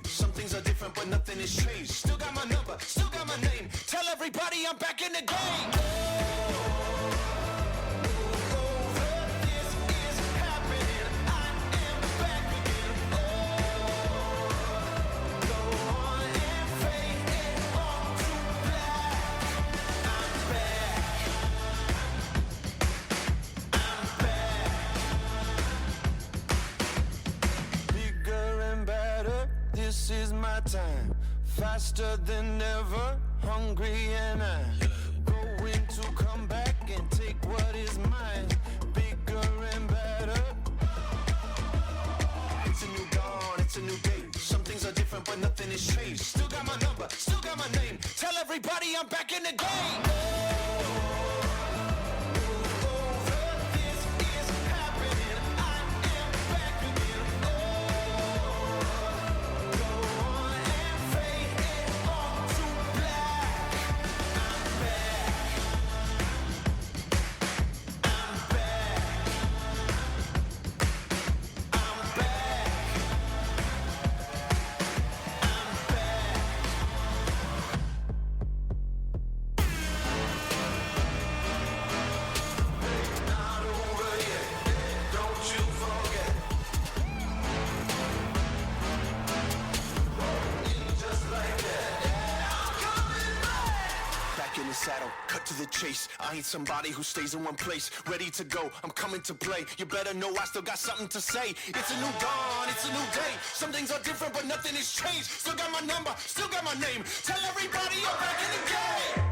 Some things are different, but nothing has changed. Still got my number, still got my name. Tell everybody I'm back in the game. This is my time, faster than ever, hungry and I'm going to come back and take what is mine, bigger and better. It's a new dawn, it's a new day. Some things are different, but nothing has changed. Still got my number, still got my name. Tell everybody I'm back in the game. Saddle, cut to the chase. I ain't somebody who stays in one place. Ready to go, I'm coming to play. You better know I still got something to say. It's a new dawn, it's a new day. Some things are different, but nothing has changed. Still got my number, still got my name. Tell everybody I'm back in the game.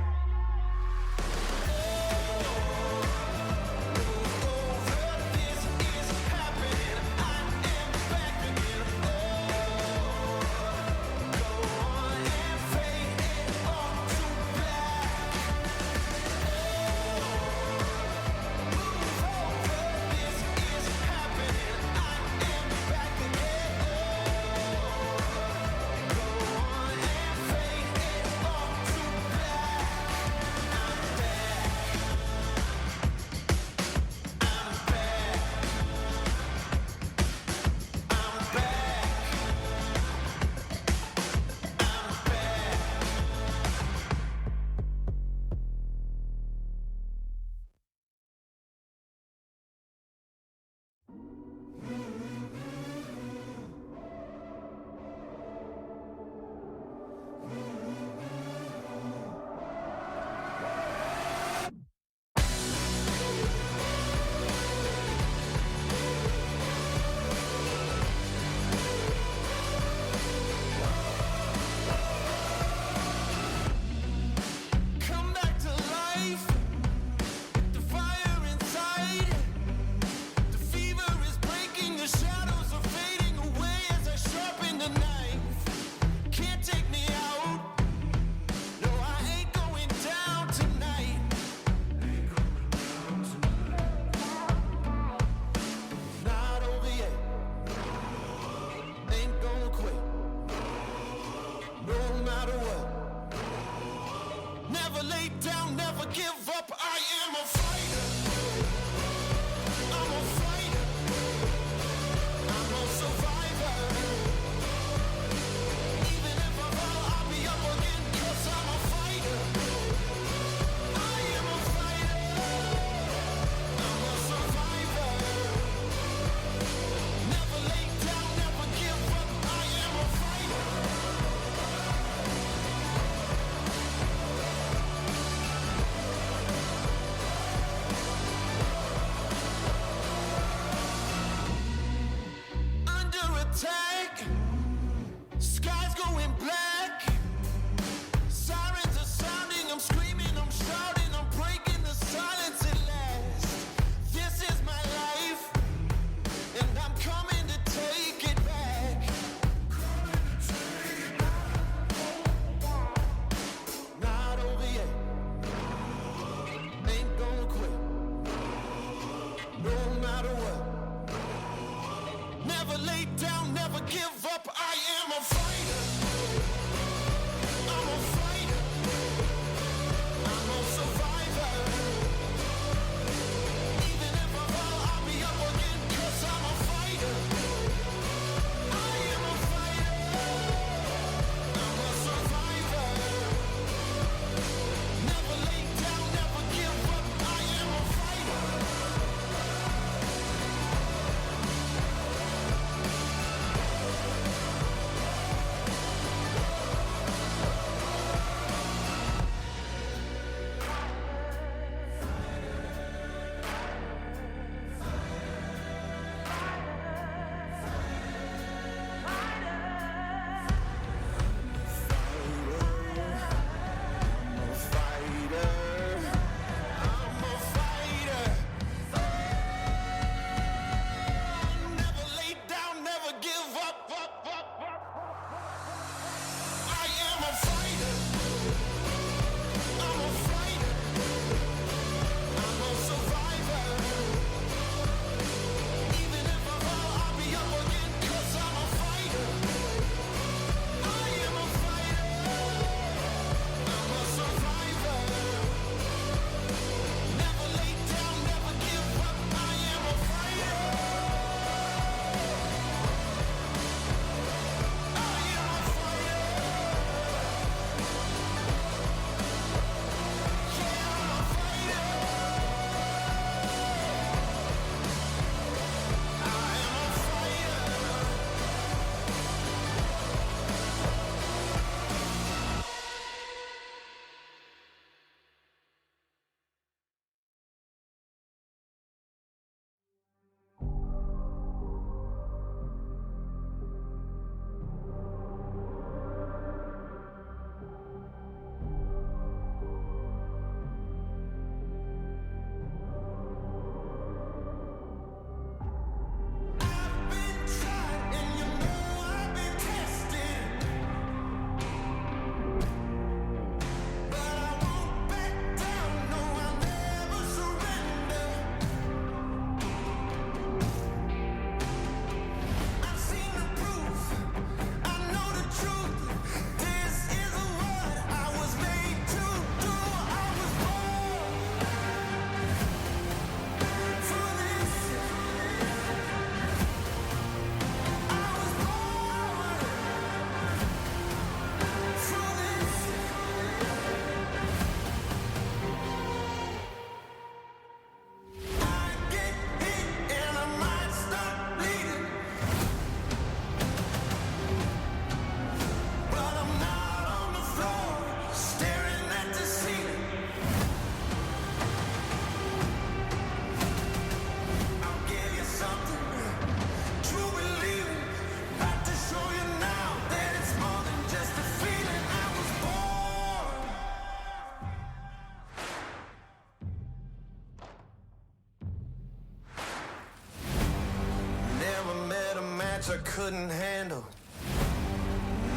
match I couldn't handle.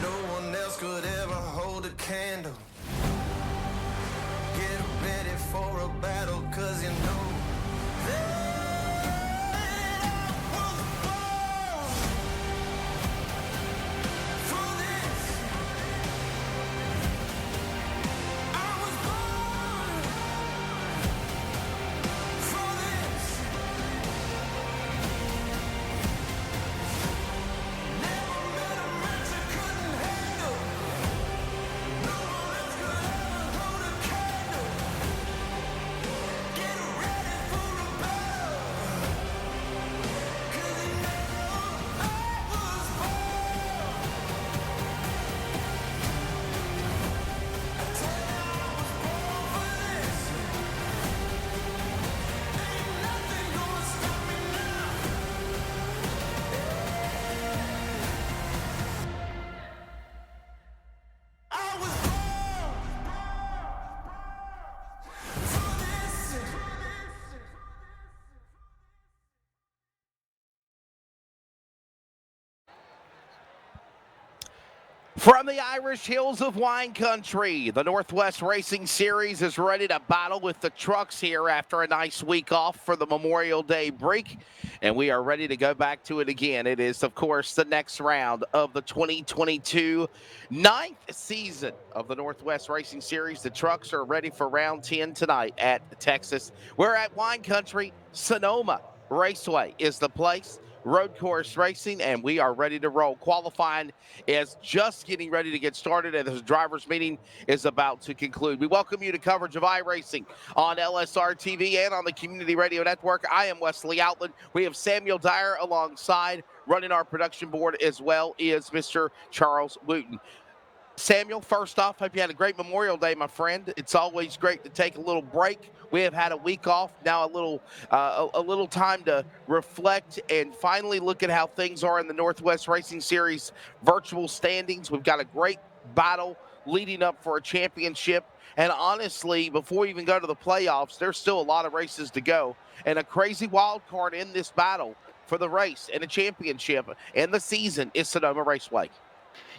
No one else could ever hold a candle. Get ready for a battle, 'cause you know From the Irish hills of wine country, the Northwest Racing Series is ready to battle with the trucks here after a nice week off for the Memorial Day break, and we are ready to go back to it again. It is, of course, the next round of the 2022 ninth season of the Northwest Racing Series. The trucks are ready for round 10 tonight at Texas. We're at wine country. Sonoma Raceway is the place. Road course racing, and we are ready to roll. Qualifying is just getting ready to get started, and the driver's meeting is about to conclude. We welcome you to coverage of iRacing on LSRTV and on the Community Radio Network. I am Wesley Outland. We have Samuel Dyer alongside. Running our production board as well is Mr. Charles Wooten. Samuel, first off, hope you had a great Memorial Day, my friend. It's always great to take a little break. We have had a week off, now a little time to reflect and finally look at how things are in the Northwest Racing Series virtual standings. We've got a great battle leading up for a championship. And honestly, before we even go to the playoffs, there's still a lot of races to go. And a crazy wild card in this battle for the race and a championship and the season is Sonoma Raceway.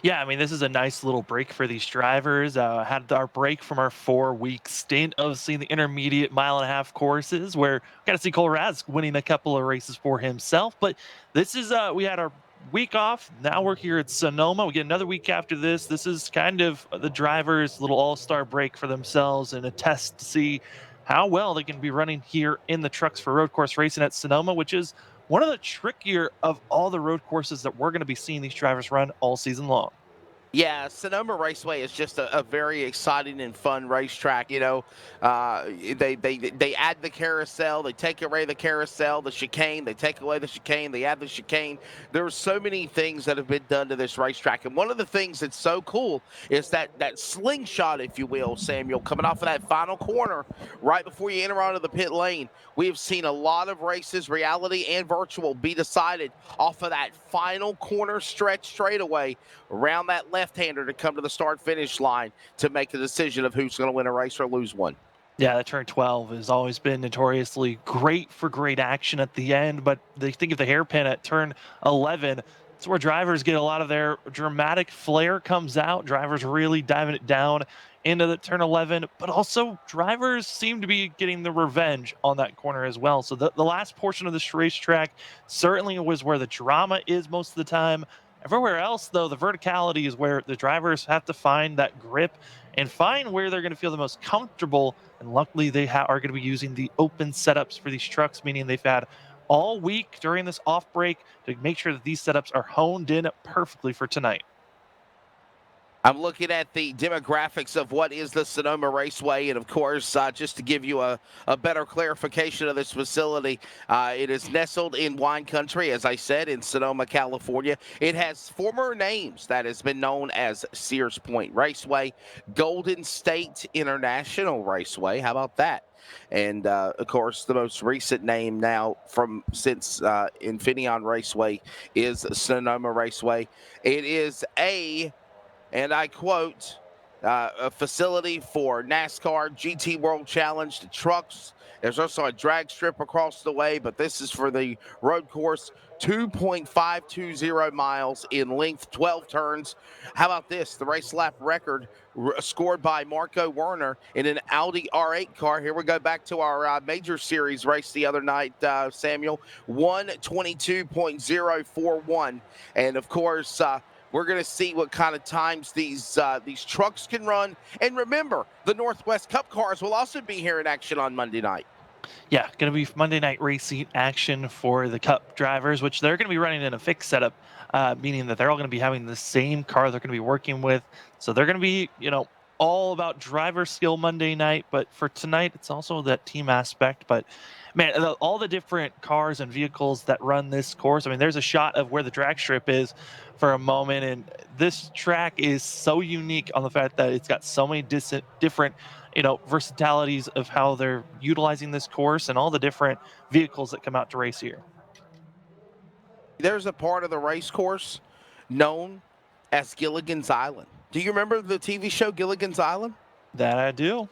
Yeah, I mean, this is a nice little break for these drivers. Had our break from our 4-week stint of seeing the intermediate mile-and-a-half courses, where we got to see Cole Rask winning a couple of races for himself. But this is, we had our week off. Now we're here at Sonoma. We get another week after this. This is kind of the drivers' little all-star break for themselves and a test to see how well they can be running here in the trucks for road course racing at Sonoma, which is one of the trickier of all the road courses that we're going to be seeing these drivers run all season long. Yeah, Sonoma Raceway is just a very exciting and fun racetrack. You know, they add the carousel, they take away the carousel, the chicane, they take away the chicane, they add the chicane. There's so many things that have been done to this racetrack, and one of the things that's so cool is that slingshot, if you will, Samuel, coming off of that final corner right before you enter onto the pit lane. We have seen a lot of races, reality and virtual, be decided off of that final corner stretch straightaway around that left-hander to come to the start-finish line to make a decision of who's going to win a race or lose one. Yeah, that turn 12 has always been notoriously great for great action at the end, but they think of the hairpin at turn 11. It's where drivers get a lot of their dramatic flair comes out. Drivers really diving it down into the turn 11, but also drivers seem to be getting the revenge on that corner as well. So the last portion of this racetrack certainly was where the drama is most of the time. Everywhere else, though, the verticality is where the drivers have to find that grip and find where they're going to feel the most comfortable. And luckily, they are going to be using the open setups for these trucks, meaning they've had all week during this off break to make sure that these setups are honed in perfectly for tonight. I'm looking at the demographics of what is the Sonoma Raceway, and of course, just to give you a better clarification of this facility, it is nestled in wine country, as I said, in Sonoma, California. It has former names that has been known as Sears Point Raceway, Golden State International Raceway. How about that? And of course, the most recent name now since Infineon Raceway is Sonoma Raceway. It is and I quote, a facility for NASCAR, GT World Challenge, the trucks. There's also a drag strip across the way, but this is for the road course. 2.520 miles in length, 12 turns. How about this? The race lap record scored by Marco Werner in an Audi R8 car. Here we go back to our major series race the other night, Samuel. 122.041. And of course, we're going to see what kind of times these trucks can run. And remember, the Northwest Cup cars will also be here in action on Monday night. Yeah, going to be Monday night racing action for the Cup drivers, which they're going to be running in a fixed setup, meaning that they're all going to be having the same car they're going to be working with. So they're going to be, all about driver skill Monday night. But for tonight, it's also that team aspect. But man, all the different cars and vehicles that run this course. I mean, there's a shot of where the drag strip is for a moment, and this track is so unique on the fact that it's got so many different versatilities of how they're utilizing this course and all the different vehicles that come out to race here. There's a part of the race course known as Gilligan's Island. Do you remember the TV show Gilligan's Island? That I do.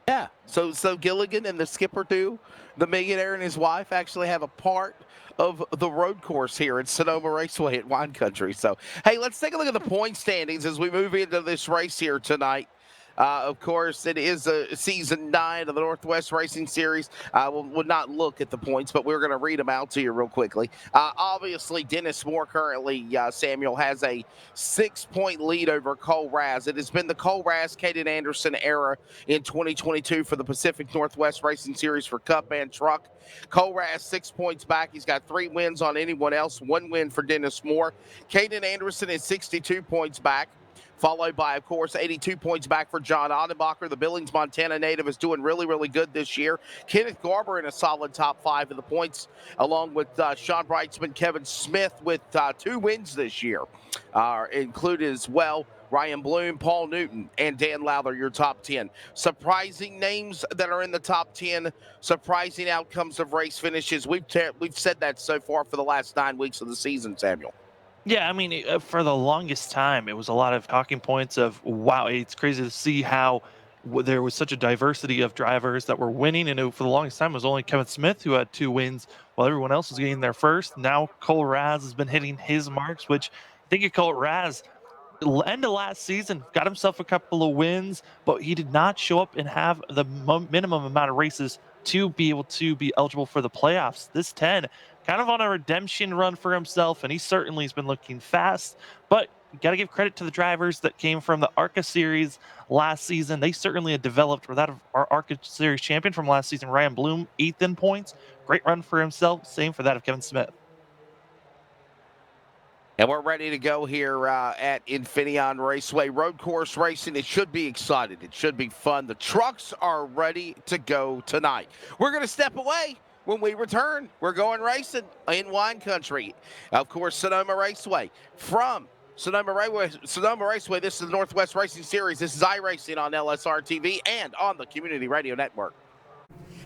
Yeah. So Gilligan and the skipper do, the millionaire and his wife actually have a part of the road course here at Sonoma Raceway at Wine Country. So, hey, let's take a look at the point standings as we move into this race here tonight. Of course, it is a season 9 of the Northwest Racing Series. We'll not look at the points, but we're going to read them out to you real quickly. Obviously, Dennis Moore currently, Samuel, has a 6-point lead over Cole Raz. It has been the Cole Raz, Caden Anderson era in 2022 for the Pacific Northwest Racing Series for Cup and Truck. Cole Raz 6 points back. He's got 3 wins on anyone else, 1 win for Dennis Moore. Caden Anderson is 62 points back, followed by, of course, 82 points back for John Odenbacher. The Billings, Montana native is doing really, really good this year. Kenneth Garber in a solid top 5 of the points, along with Sean Brightsman, Kevin Smith with 2 wins this year. Included as well Ryan Bloom, Paul Newton, and Dan Lowther, your top 10. Surprising names that are in the top 10, surprising outcomes of race finishes. We've said that so far for the last 9 weeks of the season, Samuel. Yeah, I mean, for the longest time, it was a lot of talking points of, wow, it's crazy to see how there was such a diversity of drivers that were winning. And for the longest time, it was only Kevin Smith who had 2 wins while everyone else was getting their first. Now Cole Raz has been hitting his marks, which I think Cole Raz, end of last season, got himself a couple of wins, but he did not show up and have the minimum amount of races to be able to be eligible for the playoffs. This 10, kind of on a redemption run for himself, and he certainly has been looking fast. But you got to give credit to the drivers that came from the ARCA Series last season. They certainly had developed. With that, our ARCA Series champion from last season, Ryan Bloom, 8th in points. Great run for himself. Same for that of Kevin Smith. And we're ready to go here at Infineon Raceway. Road course racing, it should be exciting. It should be fun. The trucks are ready to go tonight. We're going to step away. When we return, we're going racing in Wine Country. Of course, Sonoma Raceway. From Sonoma Raceway, this is the Northwest Racing Series. This is iRacing on LSRTV and on the Community Radio Network.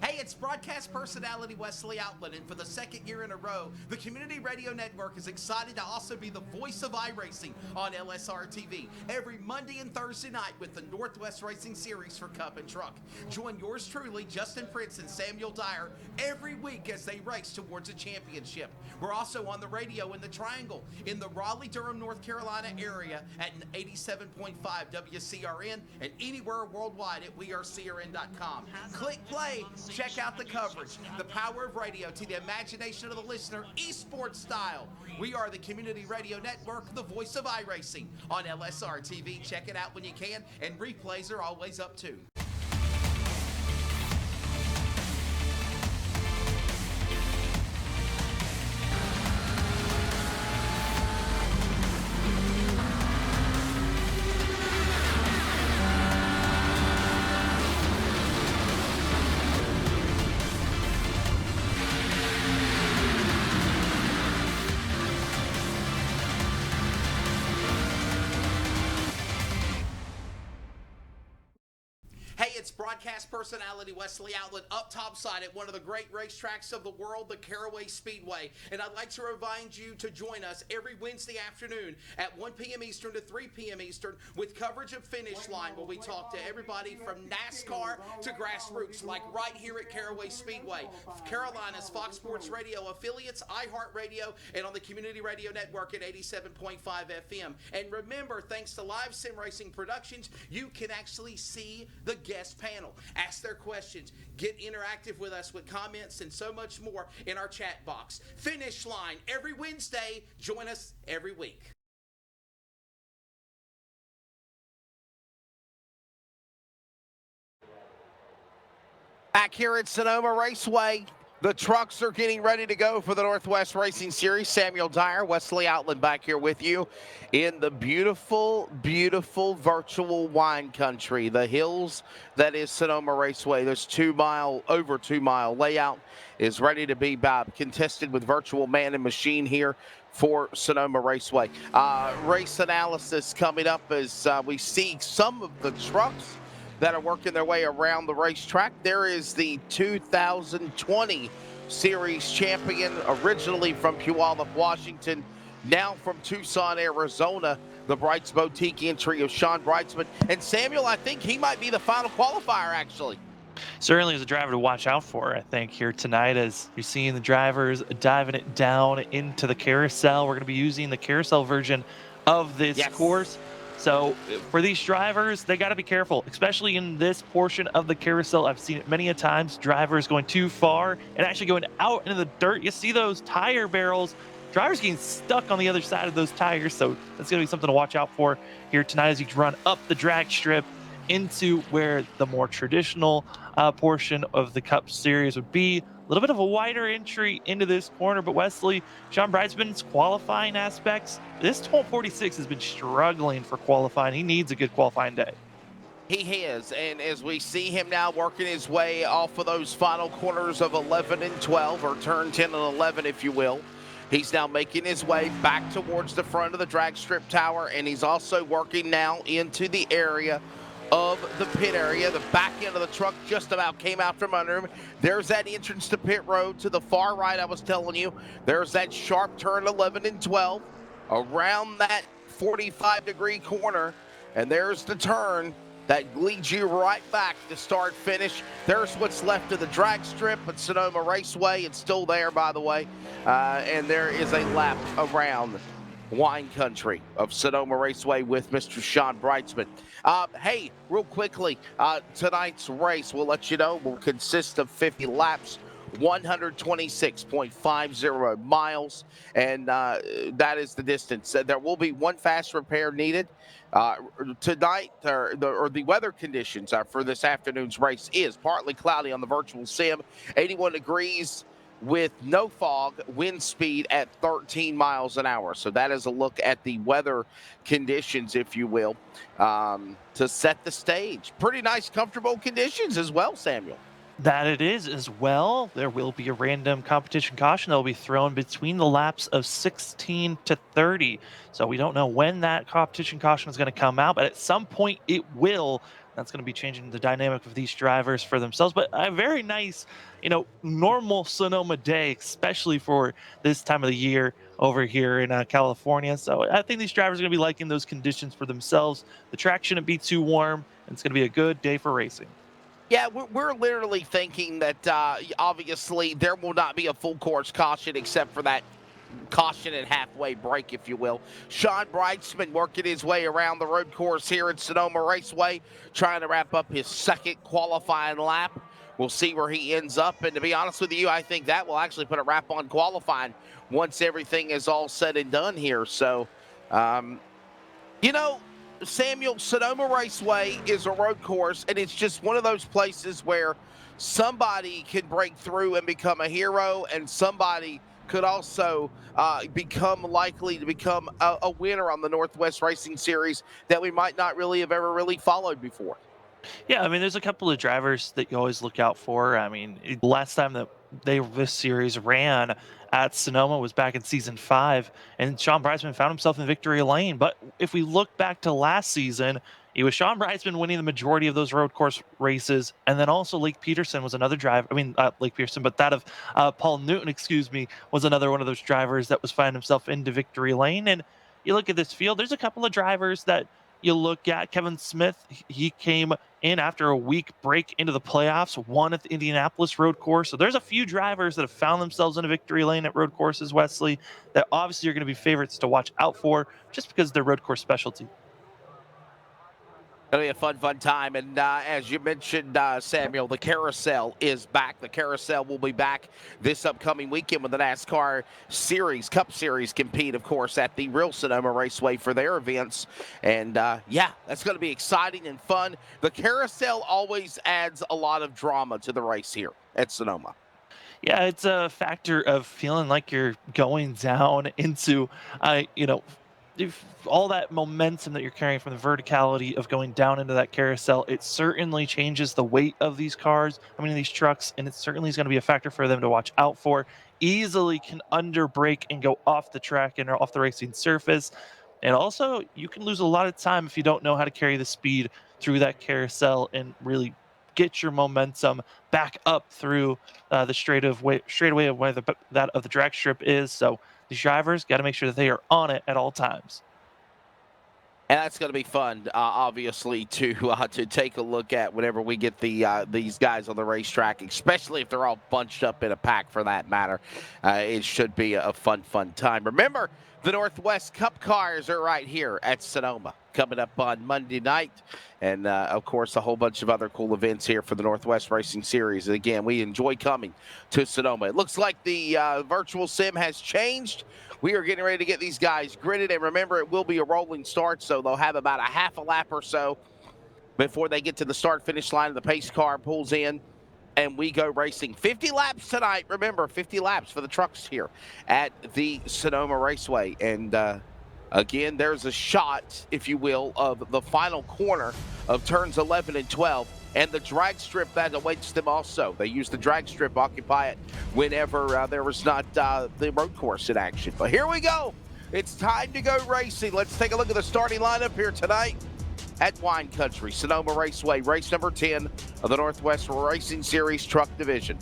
Hey, it's broadcast personality Wesley Outland, and for the 2nd year in a row, the Community Radio Network is excited to also be the voice of iRacing on LSRTV every Monday and Thursday night with the Northwest Racing Series for Cup and Truck. Join yours truly, Justin Prince and Samuel Dyer, every week as they race towards a championship. We're also on the radio in the Triangle in the Raleigh-Durham, North Carolina area at 87.5 WCRN and anywhere worldwide at wearecrn.com. Click play. Check out the coverage, the power of radio to the imagination of the listener, esports style. We are the Community Radio Network, the voice of iRacing on LSR TV. Check it out when you can, and replays are always up too. it's broadcast personality Wesley Outlet up topside at one of the great racetracks of the world, the Caraway Speedway. And I'd like to remind you to join us every Wednesday afternoon at 1 p.m. Eastern to 3 p.m. Eastern with coverage of Finish Line, where we talk to everybody from NASCAR to grassroots, like right here at Caraway Speedway. Carolina's Fox Sports Radio affiliates, iHeartRadio, and on the Community Radio Network at 87.5 FM. And remember, thanks to Live Sim Racing Productions, you can actually see the guest panel, ask their questions, get interactive with us with comments, and so much more in our chat box. Finish Line every Wednesday. Join us every week. Back here at Sonoma Raceway, the trucks are getting ready to go for the Northwest Racing Series. Samuel Dyer, Wesley Outland back here with you in the beautiful, beautiful virtual wine country. The hills that is Sonoma Raceway. This over 2 mile layout is ready to be contested with virtual man and machine here for Sonoma Raceway. Race analysis coming up as we see some of the trucks that are working their way around the racetrack. There is the 2020 Series champion, originally from Puyallup, Washington, now from Tucson, Arizona, the Brights Boutique entry of Sean Brightsman. And Samuel, I think he might be the final qualifier, actually. Certainly is a driver to watch out for, I think, here tonight, as you're seeing the drivers diving it down into the carousel. We're going to be using the carousel version of this course. So for these drivers, they got to be careful, especially in this portion of the carousel. I've seen it many a times, drivers going too far and actually going out into the dirt. You see those tire barrels, drivers getting stuck on the other side of those tires. So that's going to be something to watch out for here tonight as you run up the drag strip into where the more traditional portion of the Cup Series would be. A little bit of a wider entry into this corner, but Wesley, Sean Brightsman's qualifying aspects, this 1246 has been struggling for qualifying. He needs a good qualifying day. He has, and as we see him now working his way off of those final corners of 11 and 12, or turn 10 and 11, if you will, he's now making his way back towards the front of the drag strip tower, and he's also working now into the area of the pit area. The back end of the truck just about came out from under him. There's that entrance to pit road to the far right I was telling you. There's that sharp turn 11 and 12 around that 45-degree corner, and there's the turn that leads you right back to start finish. There's what's left of the drag strip at Sonoma Raceway. It's still there, by the way, and there is a lap around wine country of Sonoma Raceway with Mr. Sean Brightsman. Hey, real quickly, tonight's race, we'll let you know, will consist of 50 laps, 126.50 miles, and that is the distance. There will be one fast repair needed. Tonight, the weather conditions for this afternoon's race is partly cloudy on the virtual sim, 81 degrees, with no fog, wind speed at 13 miles an hour. So that is a look at the weather conditions, if you will, to set the stage. Pretty nice, comfortable conditions as well, Samuel. That it is as well. There will be a random competition caution that will be thrown between the laps of 16 to 30. So we don't know when that competition caution is going to come out, but at some point it will. That's going to be changing the dynamic of these drivers for themselves. But a very nice, normal Sonoma day, especially for this time of the year over here in California. So I think these drivers are going to be liking those conditions for themselves. The track shouldn't be too warm, and it's going to be a good day for racing. Yeah, we're literally thinking that obviously there will not be a full course caution except for that caution and halfway break, if you will. Sean Brightsman working his way around the road course here at Sonoma Raceway, trying to wrap up his second qualifying lap. We'll see where he ends up, and to be honest with you, I think that will actually put a wrap on qualifying once everything is all said and done here. So, Samuel, Sonoma Raceway is a road course, and it's just one of those places where somebody can break through and become a hero, and somebody could also become likely to become a winner on the Northwest Racing Series that we might not really have ever really followed before. Yeah, I mean, there's a couple of drivers that you always look out for. I mean, last time that this series ran, at Sonoma was back in season 5, and Sean Breisman found himself in victory lane. But if we look back to last season, it was Sean Breisman winning the majority of those road course races, and then also Lake Peterson was another driver. I mean, Lake Peterson, but that of Paul Newton, excuse me, was another one of those drivers that was finding himself into victory lane. And you look at this field, there's a couple of drivers that you look at. Kevin Smith, he came in after a week break into the playoffs, won at the Indianapolis road course. So there's a few drivers that have found themselves in a victory lane at road courses, Wesley, that obviously are going to be favorites to watch out for just because of their road course specialty. It'll be a fun time. And as you mentioned, Samuel, the carousel is back. The carousel will be back this upcoming weekend when the NASCAR Series, Cup Series compete, of course, at the Real Sonoma Raceway for their events. And yeah, that's going to be exciting and fun. The carousel always adds a lot of drama to the race here at Sonoma. Yeah, it's a factor of feeling like you're going down into, if all that momentum that you're carrying from the verticality of going down into that carousel. It certainly changes the weight of these cars, these trucks, and it certainly is going to be a factor for them to watch out for. Easily can underbrake and go off the track and off the racing surface. And also, you can lose a lot of time if you don't know how to carry the speed through that carousel and really get your momentum back up through the straightaway of where that of the drag strip is. So these drivers got to make sure that they are on it at all times. And that's going to be fun, obviously, to take a look at whenever we get these guys on the racetrack, especially if they're all bunched up in a pack for that matter. It should be a fun time. Remember, the Northwest Cup cars are right here at Sonoma coming up on Monday night. And, of course, a whole bunch of other cool events here for the Northwest Racing Series. And again, we enjoy coming to Sonoma. It looks like the virtual sim has changed. We are getting ready to get these guys gridded. And remember, it will be a rolling start, so they'll have about a half a lap or so before they get to the start-finish line. The pace car pulls in, and we go racing. 50 laps tonight. Remember, 50 laps for the trucks here at the Sonoma Raceway. And, again, there's a shot, if you will, of the final corner of turns 11 and 12. And the drag strip that awaits them also. They use the drag strip, occupy it whenever there was not the road course in action. But here we go. It's time to go racing. Let's take a look at the starting lineup here tonight at Wine Country, Sonoma Raceway, race number 10 of the Northwest Racing Series Truck Division.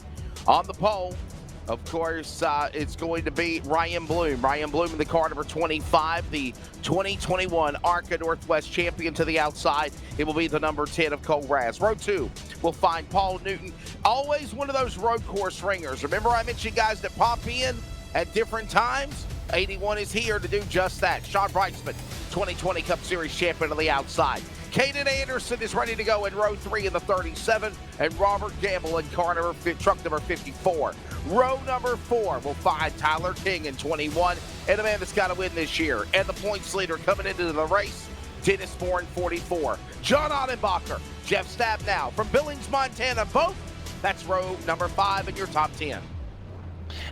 On the pole, of course, it's going to be Ryan Bloom. Ryan Bloom in the car number 25, the 2021 ARCA Northwest champion to the outside. It will be the number 10 of Cole Raz. Row 2 will find Paul Newton. Always one of those road course ringers. Remember I mentioned guys that pop in at different times? 81 is here to do just that. Sean Breisman, 2020 Cup Series champion on the outside. Caden Anderson is ready to go in row 3 in the 37, and Robert Gamble in truck number 54. Row number 4 will find Tyler King in 21, and the man that's got to win this year. And the points leader coming into the race, Dennis Moore in 44. John Ottenbacher, Jeff Stabnow from Billings, Montana, both. That's row number 5 in your top 10.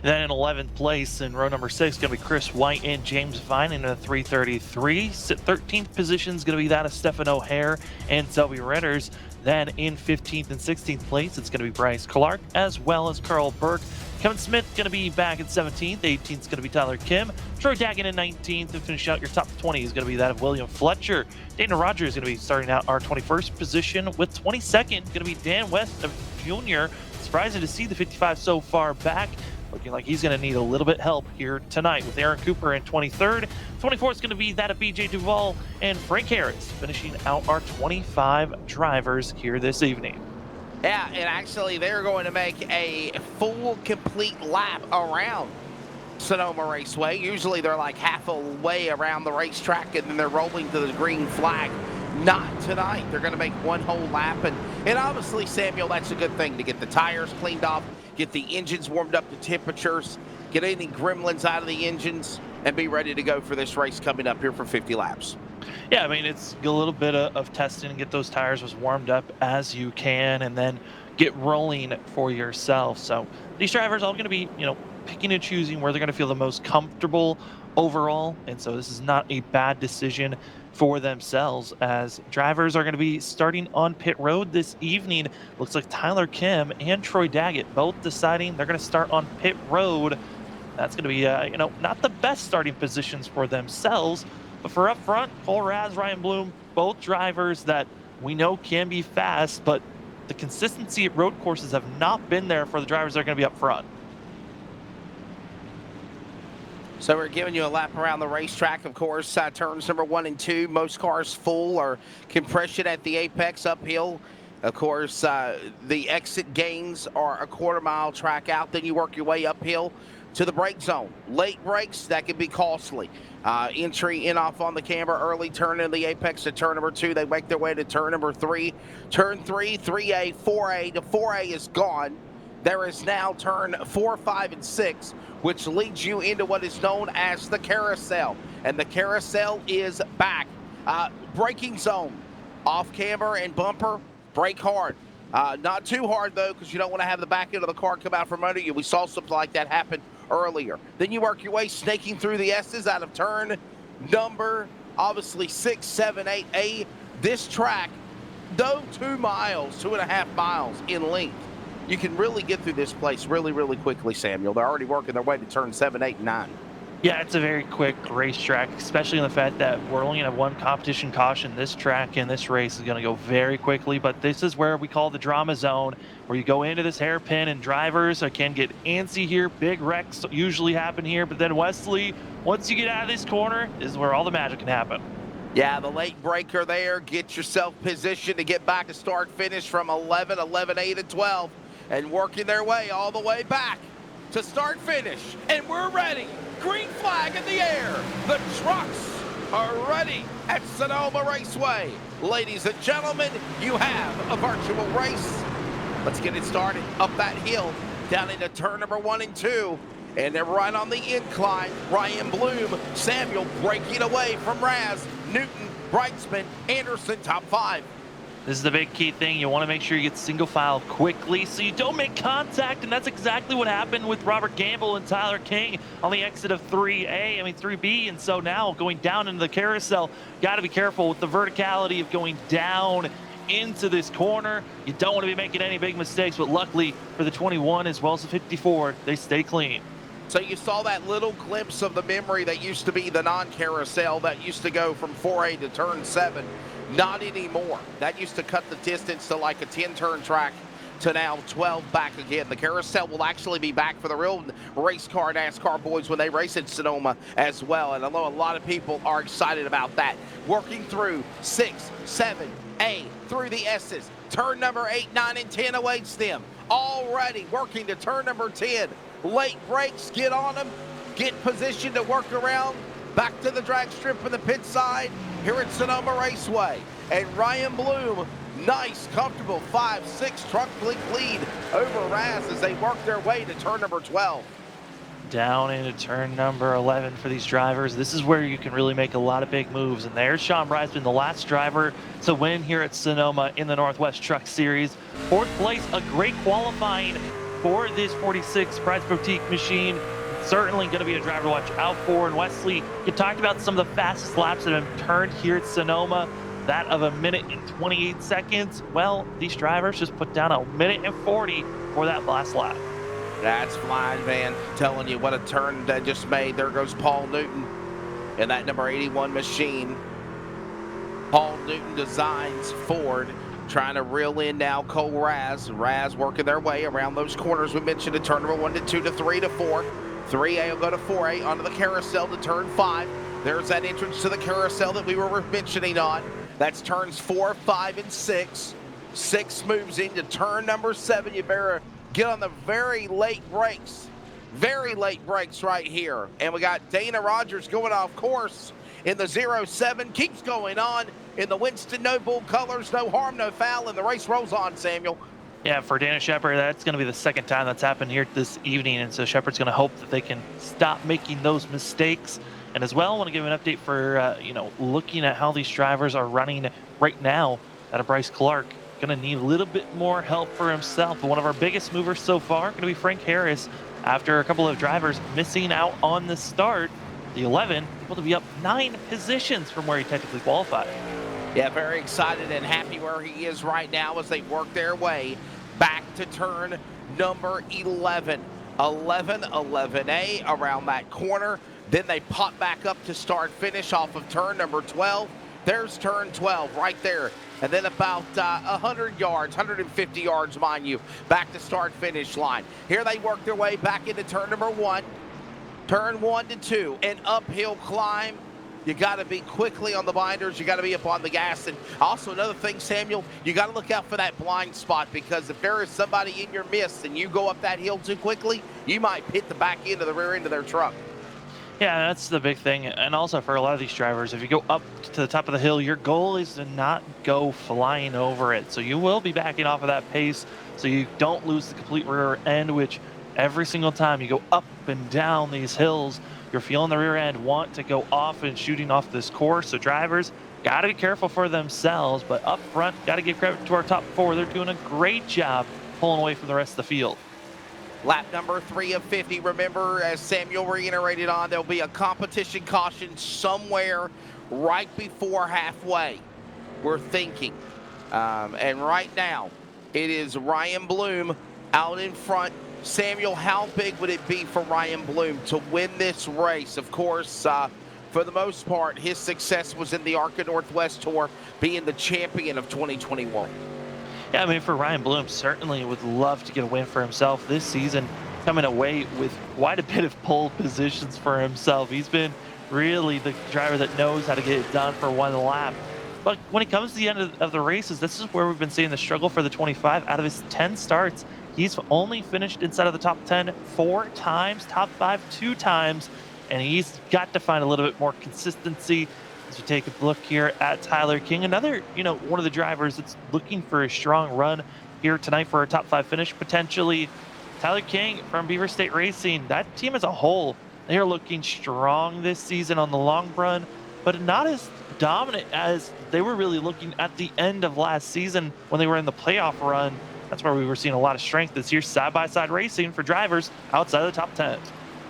Then in 11th place in row number 6 going to be Chris White and James Vine in a 333. 13th position is going to be that of Stephen O'Hare and Selby Redders. Then in 15th and 16th place, it's going to be Bryce Clark as well as Carl Burke. Kevin Smith going to be back in 17th. 18th is going to be Tyler Kim. Troy Daggett in 19th. And finish out your top 20 is going to be that of William Fletcher. Dana Rogers is going to be starting out our 21st position with 22nd. Going to be Dan West of Jr. Surprising to see the 55 so far back. Looking like he's going to need a little bit help here tonight with Aaron Cooper in 23rd. 24th is going to be that of BJ Duvall and Frank Harris, finishing out our 25 drivers here this evening. Yeah, and actually they're going to make a full, complete lap around Sonoma Raceway. Usually they're like half a way around the racetrack and then they're rolling to the green flag. Not tonight. They're going to make one whole lap. And obviously, Samuel, that's a good thing to get the tires cleaned off, get the engines warmed up to temperatures, get any gremlins out of the engines, and be ready to go for this race coming up here for 50 laps. Yeah, it's a little bit of testing and get those tires as warmed up as you can and then get rolling for yourself. So these drivers are all going to be, picking and choosing where they're going to feel the most comfortable overall. And so this is not a bad decision for themselves as drivers are going to be starting on pit road this evening. Looks like Tyler Kim and Troy Daggett both deciding they're going to start on pit road That's going to be, not the best starting positions for themselves. But for up front, Cole Raz, Ryan Bloom, both drivers that we know can be fast, but the consistency at road courses have not been there for the drivers that are going to be up front. So we're giving you a lap around the racetrack, of course. Turns number 1 and 2, most cars full or compression at the apex uphill. Of course, the exit gains are a quarter-mile track out. Then you work your way uphill to the brake zone. Late brakes, that can be costly. Entry in off on the camber, early turn in the apex to turn number 2. They make their way to turn number 3. Turn 3, 3A, 4A. The 4A is gone. There is now turn 4, 5, and 6, which leads you into what is known as the carousel. And the carousel is back. Braking zone, off camber and bumper, brake hard. Not too hard, though, because you don't want to have the back end of the car come out from under you. We saw something like that happen earlier. Then you work your way snaking through the S's out of turn number, obviously, 6, 7, 8A. This track, though 2 miles, 2.5 miles in length, you can really get through this place really, really quickly, Samuel. They're already working their way to turn 7, 8, and 9. Yeah, it's a very quick racetrack, especially in the fact that we're only going to have 1 competition caution. This track and this race is going to go very quickly, but this is where we call the drama zone, where you go into this hairpin and drivers can get antsy here. Big wrecks usually happen here, but then Wesley, once you get out of this corner, is where all the magic can happen. Yeah, the late breaker there. Get yourself positioned to get back to start finish from 11, 11A to 12, and working their way all the way back to start finish. And we're ready. Green flag in the air. The trucks are ready at Sonoma Raceway. Ladies and gentlemen, you have a virtual race. Let's get it started. Up that hill, down into turn number 1 and 2. And they're right on the incline. Ryan Bloom, Samuel breaking away from Raz, Newton, Brightsman, Anderson, top 5. This is the big key thing. You want to make sure you get single file quickly so you don't make contact, and that's exactly what happened with Robert Gamble and Tyler King on the exit of 3B. And so now going down into the carousel, got to be careful with the verticality of going down into this corner. You don't want to be making any big mistakes, but luckily for the 21 as well as the 54, they stay clean. So you saw that little glimpse of the memory that used to be the non-carousel that used to go from 4A to turn 7. Not anymore. That used to cut the distance to like a 10-turn track to now 12 back again. The carousel will actually be back for the real race car NASCAR boys when they race at Sonoma as well. And I know a lot of people are excited about that. Working through 6, 7A through the S's. Turn number 8, 9, and 10 awaits them. Already working to turn number 10. Late brakes, get on them. Get positioned to work around. Back to the drag strip in the pit side here at Sonoma Raceway. And Ryan Bloom, nice, comfortable 5-6 truck blink lead over Raz as they work their way to turn number 12. Down into turn number 11 for these drivers. This is where you can really make a lot of big moves. And there's Sean Brysman, the last driver to win here at Sonoma in the Northwest Truck Series. 4th place, a great qualifying for this 46 Prize Boutique machine. Certainly going to be a driver to watch out for. And Wesley, you talked about some of the fastest laps that have been turned here at Sonoma. That of 1 minute and 28 seconds. Well, these drivers just put down 1 minute and 40 for that last lap. That's flying, man. Telling you what a turn that just made. There goes Paul Newton in that number 81 machine. Paul Newton Designs Ford trying to reel in now Cole Raz. Raz working their way around those corners we mentioned in turn number 1 to 2 to 3 to 4. 3A will go to 4A onto the carousel to turn 5. There's that entrance to the carousel that we were mentioning on. That's turns 4, 5, and 6. 6 moves into turn number 7. You better get on the very late brakes. Very late brakes right here. And we got Dana Rogers going off course in the 07. Keeps going on in the Winston No Bull colors. No harm, no foul, and the race rolls on, Samuel. Yeah, for Dana Shepard, that's going to be the second time that's happened here this evening, and so Shepard's going to hope that they can stop making those mistakes. And as well, I want to give an update for, looking at how these drivers are running right now out of Bryce Clark. Going to need a little bit more help for himself. But one of our biggest movers so far going to be Frank Harris after a couple of drivers missing out on the start. The 11 able to be up 9 positions from where he technically qualified. Yeah, very excited and happy where he is right now as they work their way back to turn number 11. 11, 11A around that corner. Then they pop back up to start finish off of turn number 12. There's turn 12 right there. And then about 100 yards, 150 yards, mind you, back to start finish line. Here they work their way back into turn number 1. Turn 1 to 2, an uphill climb. You got to be quickly on the binders. You got to be up on the gas. And also another thing, Samuel, you got to look out for that blind spot, because if there is somebody in your midst and you go up that hill too quickly, you might hit the back end of the rear end of their truck. Yeah, that's the big thing. And also for a lot of these drivers, if you go up to the top of the hill, your goal is to not go flying over it. So you will be backing off of that pace so you don't lose the complete rear end, which every single time you go up and down these hills, you're feeling the rear end want to go off and shooting off this course. So drivers got to be careful for themselves, but up front, got to give credit to our top 4. They're doing a great job pulling away from the rest of the field. Lap number 3 of 50. Remember, as Samuel reiterated on, there'll be a competition caution somewhere right before halfway, we're thinking. And right now, it is Ryan Bloom out in front. Samuel, how big would it be for Ryan Bloom to win this race? Of course, for the most part, his success was in the ARCA Northwest Tour, being the champion of 2021. Yeah, I mean, for Ryan Bloom, certainly would love to get a win for himself this season, coming away with quite a bit of pole positions for himself. He's been really the driver that knows how to get it done for one lap. But when it comes to the end of the races, this is where we've been seeing the struggle for the 25. Out of his 10 starts, he's only finished inside of the top 10 4 times, top 5 2 times, and he's got to find a little bit more consistency. As we take a look here at Tyler King, another, one of the drivers that's looking for a strong run here tonight for a top 5 finish potentially. Tyler King from Beaver State Racing, that team as a whole, they are looking strong this season on the long run, but not as dominant as they were really looking at the end of last season when they were in the playoff run. That's where we were seeing a lot of strength this year, side-by-side racing for drivers outside of the top 10.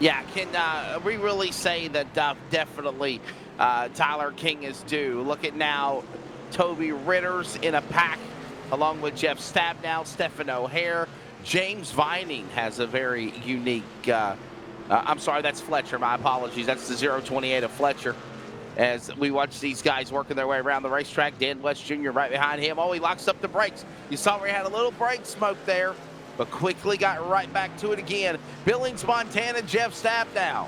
Yeah, can we really say that definitely Tyler King is due? Look at now, Toby Ritter's in a pack along with Jeff Stabnow, Stephen O'Hare. James Vining has a very unique, I'm sorry, that's Fletcher, my apologies. That's the 028 of Fletcher. As we watch these guys working their way around the racetrack, Dan West Jr. right behind him. Oh, he locks up the brakes. You saw where he had a little brake smoke there, but quickly got right back to it again. Billings, Montana, Jeff Stabnow.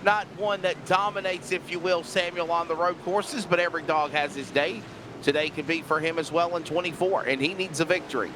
Not one that dominates, if you will, Samuel, on the road courses, but every dog has his day. Today could be for him as well in 24, and he needs a victory.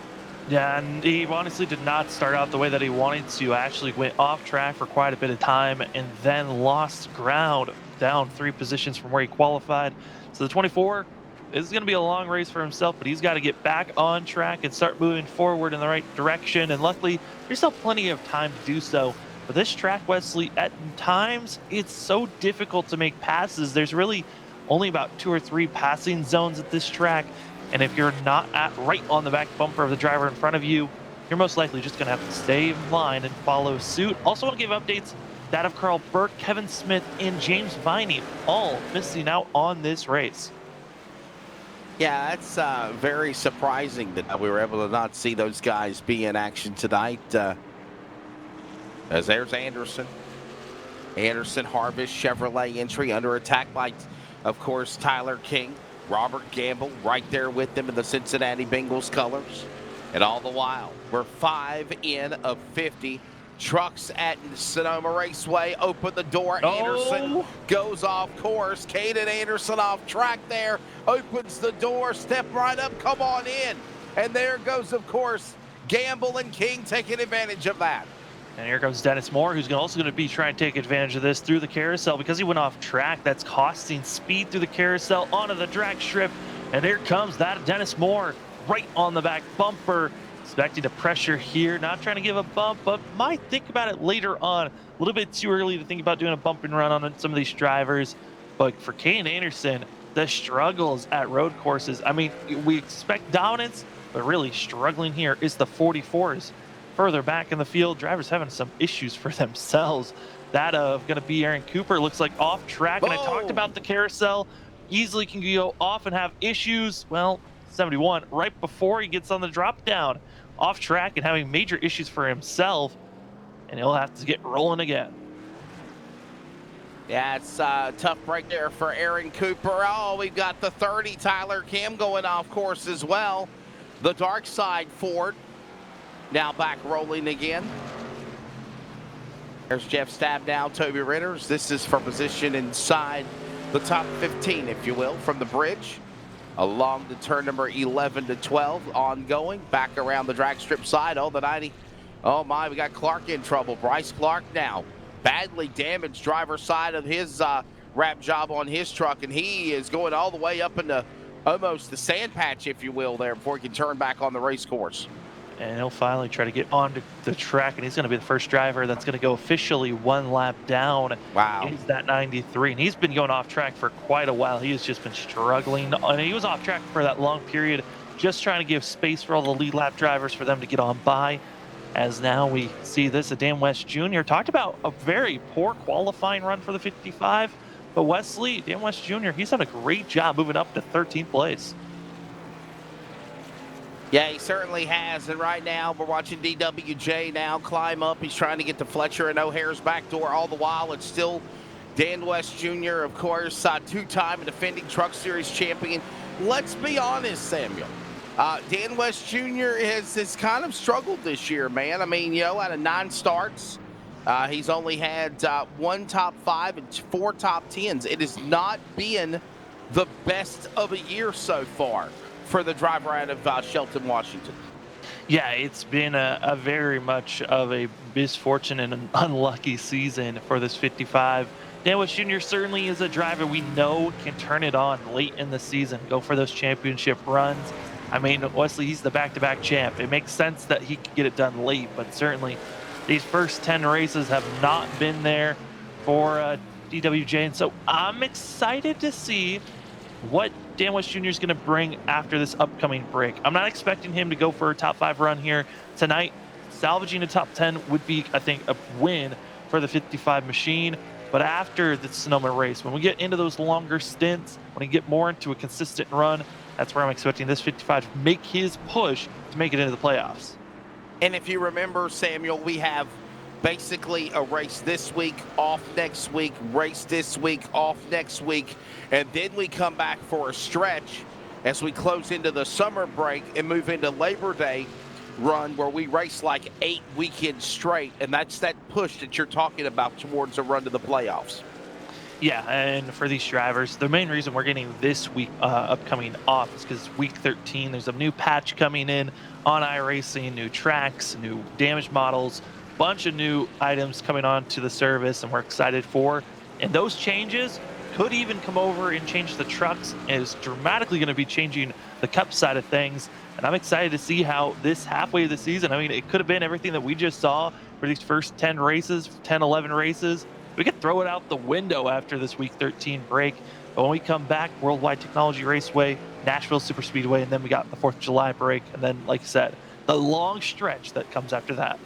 Yeah, and he honestly did not start out the way that he wanted to. Actually went off track for quite a bit of time and then lost ground, down 3 positions from where he qualified. So the 24 is going to be a long race for himself, but he's got to get back on track and start moving forward in the right direction. And luckily, there's still plenty of time to do so. But this track, Wesley, at times, it's so difficult to make passes. There's really only about 2 or 3 passing zones at this track. And if you're not right on the back bumper of the driver in front of you, you're most likely just going to have to stay in line and follow suit. Also want to give updates that of Carl Burke, Kevin Smith, and James Viney, all missing out on this race. Yeah, that's very surprising that we were able to not see those guys be in action tonight. As there's Anderson. Anderson, Harvest, Chevrolet entry under attack by, of course, Tyler King. Robert Gamble right there with them in the Cincinnati Bengals colors. And all the while, we're 5 in of 50. Trucks at Sonoma Raceway open the door. Oh. Anderson goes off course. Caden Anderson off track there. Opens the door. Step right up. Come on in. And there goes, of course, Gamble and King taking advantage of that. And here comes Dennis Moore, who's also going to be trying to take advantage of this through the carousel because he went off track. That's costing speed through the carousel onto the drag strip. And here comes that Dennis Moore right on the back bumper. Expecting to pressure here, not trying to give a bump, but might think about it later on. A little bit too early to think about doing a bump and run on some of these drivers. But for Kane Anderson, the struggles at road courses. I mean, we expect dominance, but really struggling here is the 44s. Further back in the field, drivers having some issues for themselves. That of going to be Aaron Cooper, looks like off track. And I talked about the carousel, easily can go off and have issues. Well, 71 right before he gets on the drop down, off track and having major issues for himself. and he'll have to get rolling again. Yeah, it's a tough break there for Aaron Cooper. Oh, we've got the 30, Tyler Kim, going off course as well. The dark side Ford now back rolling again. There's Jeff Stabnow, Toby Ritters. This is for position inside the top 15, if you will, from the bridge. Along the turn number 11 to 12, ongoing. Back around the drag strip side. Oh, the 90. Oh, my, we got Clark in trouble. Bryce Clark now. Badly damaged driver's side of his wrap job on his truck, and he is going all the way up into almost the sand patch, if you will, there before he can turn back on the race course. And he'll finally try to get onto the track, and he's going to be the first driver that's going to go officially one lap down. Wow. He's that 93, and he's been going off track for quite a while. He has just been struggling, and he was off track for that long period, just trying to give space for all the lead lap drivers for them to get on by. As now we see this, Dan West Jr. talked about a very poor qualifying run for the 55, but Wesley, Dan West Jr., he's done a great job moving up to 13th place. Yeah, he certainly has, and right now we're watching DWJ now climb up. He's trying to get to Fletcher and O'Hare's back door. All the while, it's still Dan West Jr., of course, two-time defending Truck Series champion. Let's be honest, Samuel. Dan West Jr. has kind of struggled this year, man. I mean, you know, out of 9 starts, he's only had 1 top 5 and 4 top 10s. It has not been the best of a year so far for the driver out of Shelton, Washington. Yeah, it's been a very much of a misfortune and an unlucky season for this 55. Dan West Jr. certainly is a driver we know can turn it on late in the season, go for those championship runs. I mean, Wesley, he's the back-to-back champ. It makes sense that he could get it done late, but certainly these first 10 races have not been there for DWJ. And so I'm excited to see what Dan West Jr. is going to bring after this upcoming break. I'm not expecting him to go for a top 5 run here tonight. Salvaging a top 10 would be, I think, a win for the 55 machine. But after the Sonoma race, when we get into those longer stints, when we get more into a consistent run, that's where I'm expecting this 55 to make his push to make it into the playoffs. And if you remember, Samuel, we have basically a race this week, off next week, race this week, off next week, and then we come back for a stretch as we close into the summer break and move into Labor Day run where we race like 8 weekends straight, and that's that push that you're talking about towards a run to the playoffs. Yeah, and for these drivers, the main reason we're getting this week upcoming off is because week 13, there's a new patch coming in on iRacing, new tracks, new damage models, bunch of new items coming on to the service, and we're excited for. And those changes could even come over and change the trucks, and is dramatically going to be changing the cup side of things. And I'm excited to see how this halfway of the season, I mean, it could have been everything that we just saw for these first 10 races, 10, 11 races. We could throw it out the window after this week 13 break. But when we come back, Worldwide Technology Raceway, Nashville Superspeedway, and then we got the 4th of July break. And then, like I said, the long stretch that comes after that.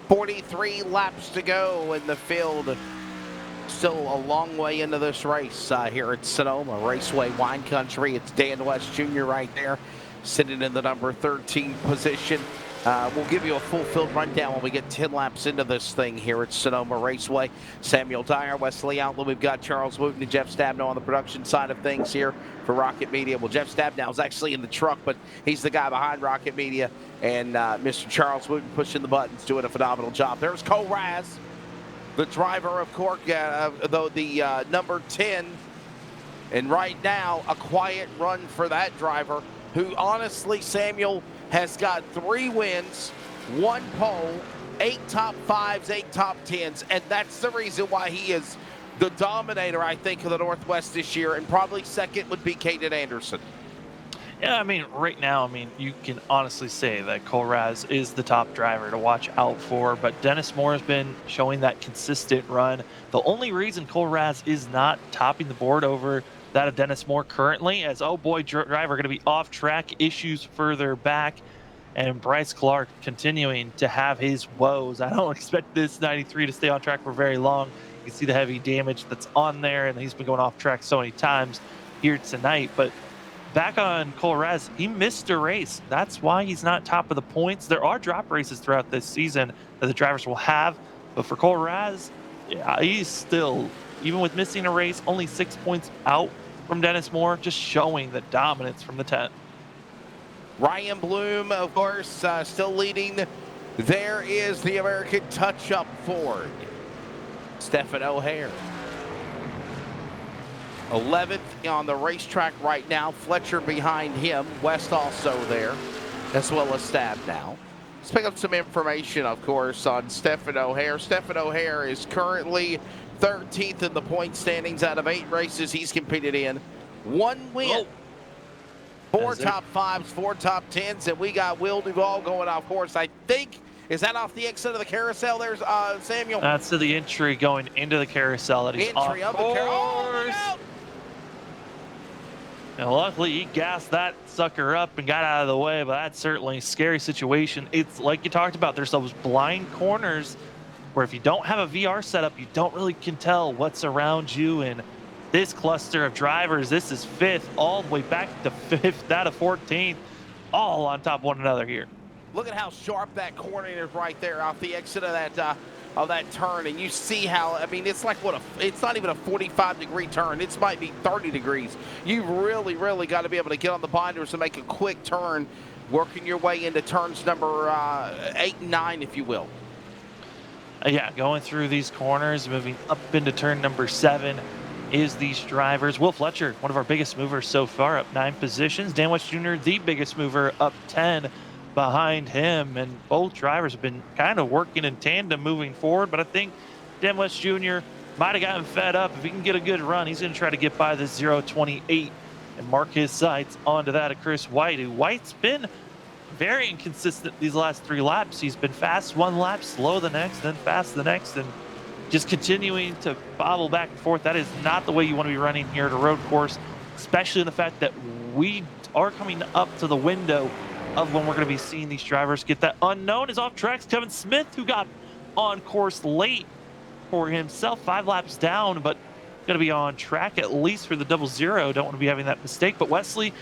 43 laps to go in the field. Still a long way into this race here at Sonoma Raceway, Wine Country. It's Dan West Jr. right there, sitting in the number 13 position. We'll give you a full field rundown when we get 10 laps into this thing here at Sonoma Raceway. Samuel Dyer, Wesley Outlaw. We've got Charles Wooten and Jeff Stabnow on the production side of things here for Rocket Media. Well, Jeff Stabnow is actually in the truck, but he's the guy behind Rocket Media. And Mr. Charles Wooten pushing the buttons, doing a phenomenal job. There's Cole Raz, the driver of Cork, the number 10. And right now, a quiet run for that driver, who honestly, Samuel, has got 3 wins, 1 pole, 8 top 5s, 8 top 10s, and that's the reason why he is the dominator, I think, of the Northwest this year, and probably second would be Caden Anderson. Yeah, I mean, right now, I mean, you can honestly say that Cole Raz is the top driver to watch out for, but Dennis Moore has been showing that consistent run. The only reason Cole Raz is not topping the board over that of Dennis Moore currently, as oh boy, driver going to be off track, issues further back, and Bryce Clark continuing to have his woes. I don't expect this 93 to stay on track for very long. You can see the heavy damage that's on there, and he's been going off track so many times here tonight. But back on Colraz, he missed a race. That's why he's not top of the points. There are drop races throughout this season that the drivers will have, but for Colraz, yeah, he's still, even with missing a race, only 6 points out from Dennis Moore, just showing the dominance from the 10. Ryan Bloom, of course, still leading. There is the American touch-up Ford. Stephen O'Hare, 11th on the racetrack right now. Fletcher behind him. West also there, as well as Stab now. Let's pick up some information, of course, on Stephen O'Hare. Stephen O'Hare is currently 13th in the point standings out of 8 races he's competed in. 1 win. 4 top 5s, 4 top 10s, and we got Will Duvall going off course. I think, is that off the exit of the carousel? There's Samuel. That's to the entry going into the carousel. That he's Entry off of the carousel. course. Oh, And luckily, he gassed that sucker up and got out of the way, but that's certainly a scary situation. It's like you talked about, there's those blind corners where if you don't have a VR setup, you don't really can tell what's around you. And this cluster of drivers, this is 5th, all the way back to 5th, out of 14th, all on top of one another here. look at how sharp that corner is right there off the exit of that turn, and you see how, I mean, it's like it's not even a 45-degree turn. It might be 30 degrees. You really got to be able to get on the binders and make a quick turn, working your way into turns number 8 and 9, if you will. Yeah, going through these corners, moving up into turn number 7 is these drivers. Will Fletcher, one of our biggest movers so far, up 9 positions. Dan West Jr., the biggest mover, up 10 behind him. And both drivers have been kind of working in tandem moving forward. But I think Dan West Jr. might have gotten fed up. If he can get a good run, he's going to try to get by this 0.28 and mark his sights onto that of Chris White, who White's been very inconsistent these last 3 laps. He's been fast one lap, slow the next, then fast the next, and just continuing to bobble back and forth. That is not the way you want to be running here at a road course, especially in the fact that we are coming up to the window of when we're going to be seeing these drivers get that unknown is off tracks. Kevin Smith, who got on course late for himself, 5 laps down, but going to be on track at least for the 00. Don't want to be having that mistake. But Wesley,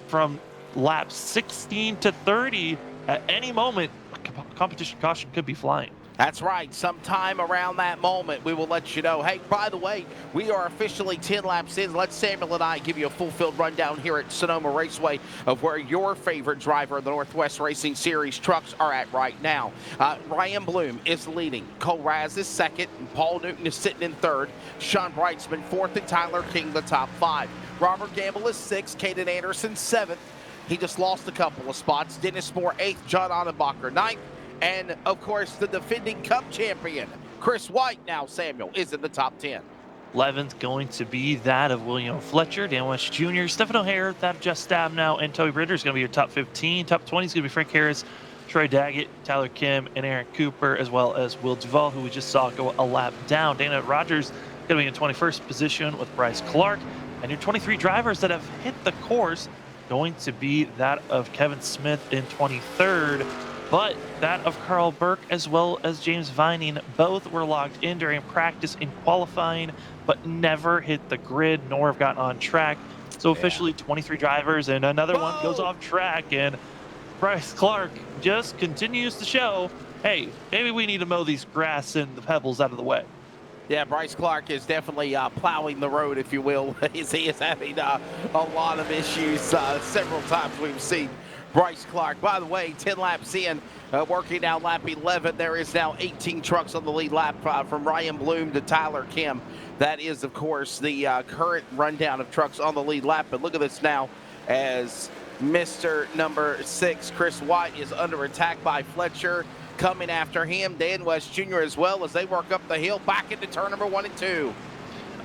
from laps 16 to 30, at any moment, competition caution could be flying. That's right. Sometime around that moment, we will let you know. Hey, by the way, we are officially 10 laps in. Let Samuel and I give you a full-field rundown here at Sonoma Raceway of where your favorite driver of the Northwest Racing Series trucks are at right now. Ryan Bloom is leading. Cole Raz is 2nd. And Paul Newton is sitting in 3rd. Sean Brightsman 4th, and Tyler King the top 5. Robert Gamble is 6th. Caden Anderson 7th. He just lost a couple of spots. Dennis Moore 8th. John Annenbacher 9th. And, of course, the defending Cup champion, Chris White, now Samuel, is in the top 10. 11th going to be that of William Fletcher, Dan West Jr., Stephen O'Hare, that Just Stab now, and Toby Ritter is going to be your top 15. Top 20 is going to be Frank Harris, Troy Daggett, Tyler Kim, and Aaron Cooper, as well as Will Duvall, who we just saw go a lap down. Dana Rogers going to be in 21st position with Bryce Clark. And your 23 drivers that have hit the course going to be that of Kevin Smith in 23rd. But that of Carl Burke as well as James Vining, both were logged in during practice in qualifying, but never hit the grid nor have gotten on track. So officially 23 drivers, and another one goes off track, and Bryce Clark just continues to show, hey, maybe we need to mow these grass and the pebbles out of the way. Yeah, Bryce Clark is definitely plowing the road, if you will. He is having a lot of issues. Several times we've seen Bryce Clark. By the way, 10 laps in, working down lap 11. There is now 18 trucks on the lead lap from Ryan Bloom to Tyler Kim. That is, of course, the current rundown of trucks on the lead lap. But look at this now as Mr. number 6, Chris White, is under attack by Fletcher. Coming after him, Dan West Jr. as well as they work up the hill back into turn number 1 and 2.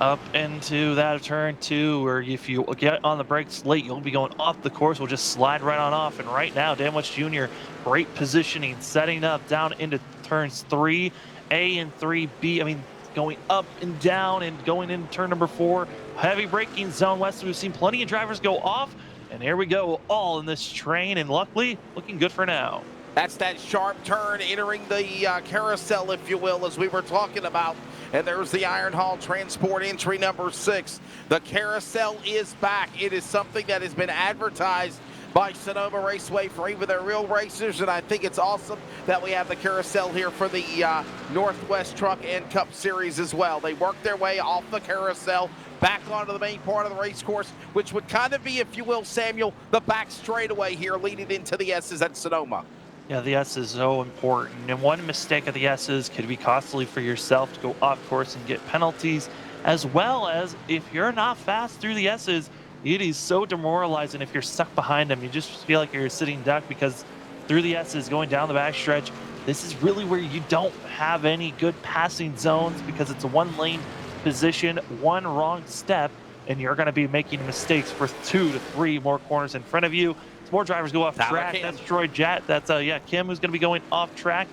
Up into that turn 2, where if you get on the brakes late, you'll be going off the course. We'll just slide right on off. And right now, Dan West Jr., great positioning, setting up down into turns 3A and 3B. I mean, going up and down and going into turn number 4. Heavy braking zone west. We've seen plenty of drivers go off. And here we go, all in this train. And luckily, looking good for now. That's that sharp turn entering the carousel, if you will, as we were talking about. And there's the Iron Hall Transport entry number 6. The carousel is back. It is something that has been advertised by Sonoma Raceway for even their real racers, and I think it's awesome that we have the carousel here for the Northwest Truck and Cup Series as well. They work their way off the carousel back onto the main part of the race course, which would kind of be, if you will, Samuel, the back straightaway here leading into the S's at Sonoma. Yeah, the S is so important, and one mistake of the S's could be costly for yourself to go off course and get penalties, as well as if you're not fast through the S's, it is so demoralizing if you're stuck behind them. You just feel like you're a sitting duck because through the S's going down the backstretch, this is really where you don't have any good passing zones because it's a one-lane position, one wrong step, and you're going to be making mistakes for 2 to 3 more corners in front of you. As more drivers go off track, Kim. that's Troy Jett. That's Kim who's going to be going off track.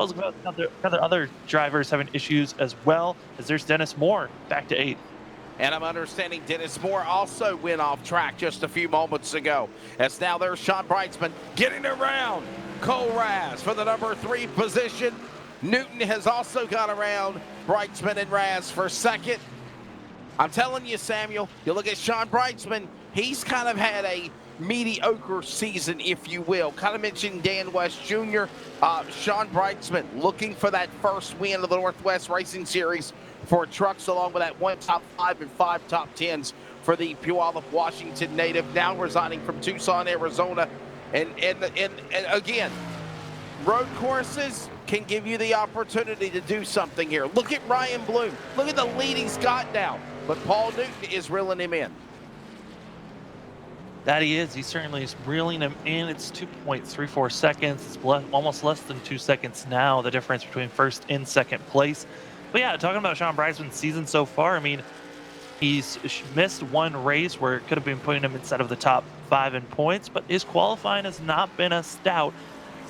As well as other drivers having issues as well, as there's Dennis Moore back to 8th. And I'm understanding Dennis Moore also went off track just a few moments ago. As now there's Sean Brightsman getting around Cole Raz for the number 3 position. Newton has also gone around Brightsman and Raz for second. I'm telling you, Samuel, you look at Sean Brightsman, he's kind of had a mediocre season, if you will. Kind of mentioned Dan West Jr., Sean Brightsman looking for that first win of the Northwest Racing Series for trucks, along with that 1 top 5 and 5 top 10s for the Puyallup, Washington native, now residing from Tucson, Arizona. And again, road courses can give you the opportunity to do something here. Look at Ryan Bloom. Look at the lead he's got now. But Paul Newton is reeling him in. That he is. He certainly is reeling him in. It's 2.34 seconds. It's almost less than 2 seconds now, the difference between first and second place. But yeah, talking about Sean Brightsman's season so far, I mean, he's missed one race where it could have been putting him inside of the top 5 in points, but his qualifying has not been as stout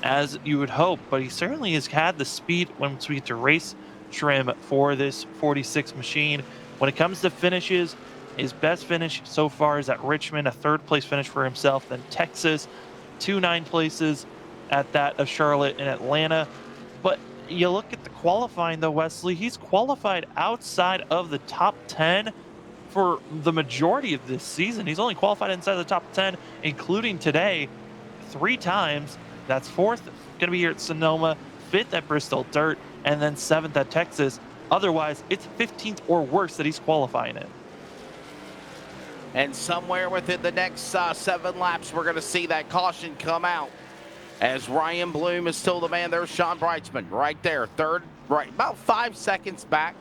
as you would hope. But he certainly has had the speed once we get to race trim for this 46 machine. When it comes to finishes, his best finish so far is at Richmond, a 3rd place finish for himself, then Texas, 2 9 places at that of Charlotte and Atlanta. But you look at the qualifying though, Wesley, he's qualified outside of the top 10 for the majority of this season. He's only qualified inside the top 10, including today, 3 times. That's 4th, gonna be here at Sonoma, 5th at Bristol Dirt, and then 7th at Texas. Otherwise, it's 15th or worse that he's qualifying in. And somewhere within the next 7 laps, we're going to see that caution come out. As Ryan Bloom is still the man. There's Sean Brightsman right there. 3rd, right, about 5 seconds back.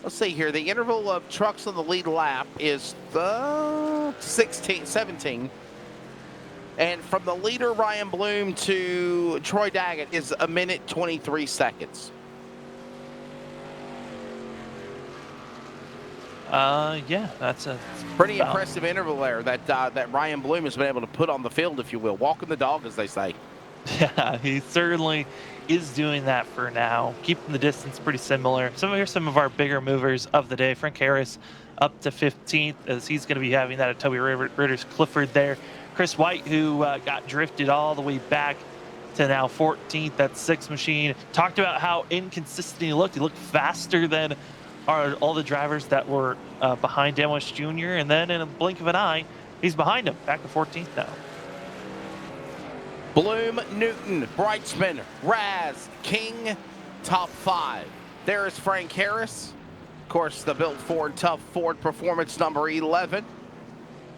Let's see here. The interval of trucks on the lead lap is the 17. And from the leader, Ryan Bloom, to Troy Daggett is 1 minute 23 seconds. Yeah, that's a pretty impressive interval there that Ryan Bloom has been able to put on the field, if you will. Walking the dog, as they say. Yeah, he certainly is doing that for now, keeping the distance pretty similar. Here's some of our bigger movers of the day. Frank Harris up to 15th, as he's going to be having that at Toby Ritter's Clifford there. Chris White, who got drifted all the way back to now 14th, that 6 machine. Talked about how inconsistent he looked. He looked faster than all the drivers that were behind Dan West Jr., and then in a blink of an eye, he's behind him, back to 14th now. Bloom, Newton, Brightsman, Raz, King, top 5. There is Frank Harris. Of course, the Built Ford Tough Ford Performance number 11.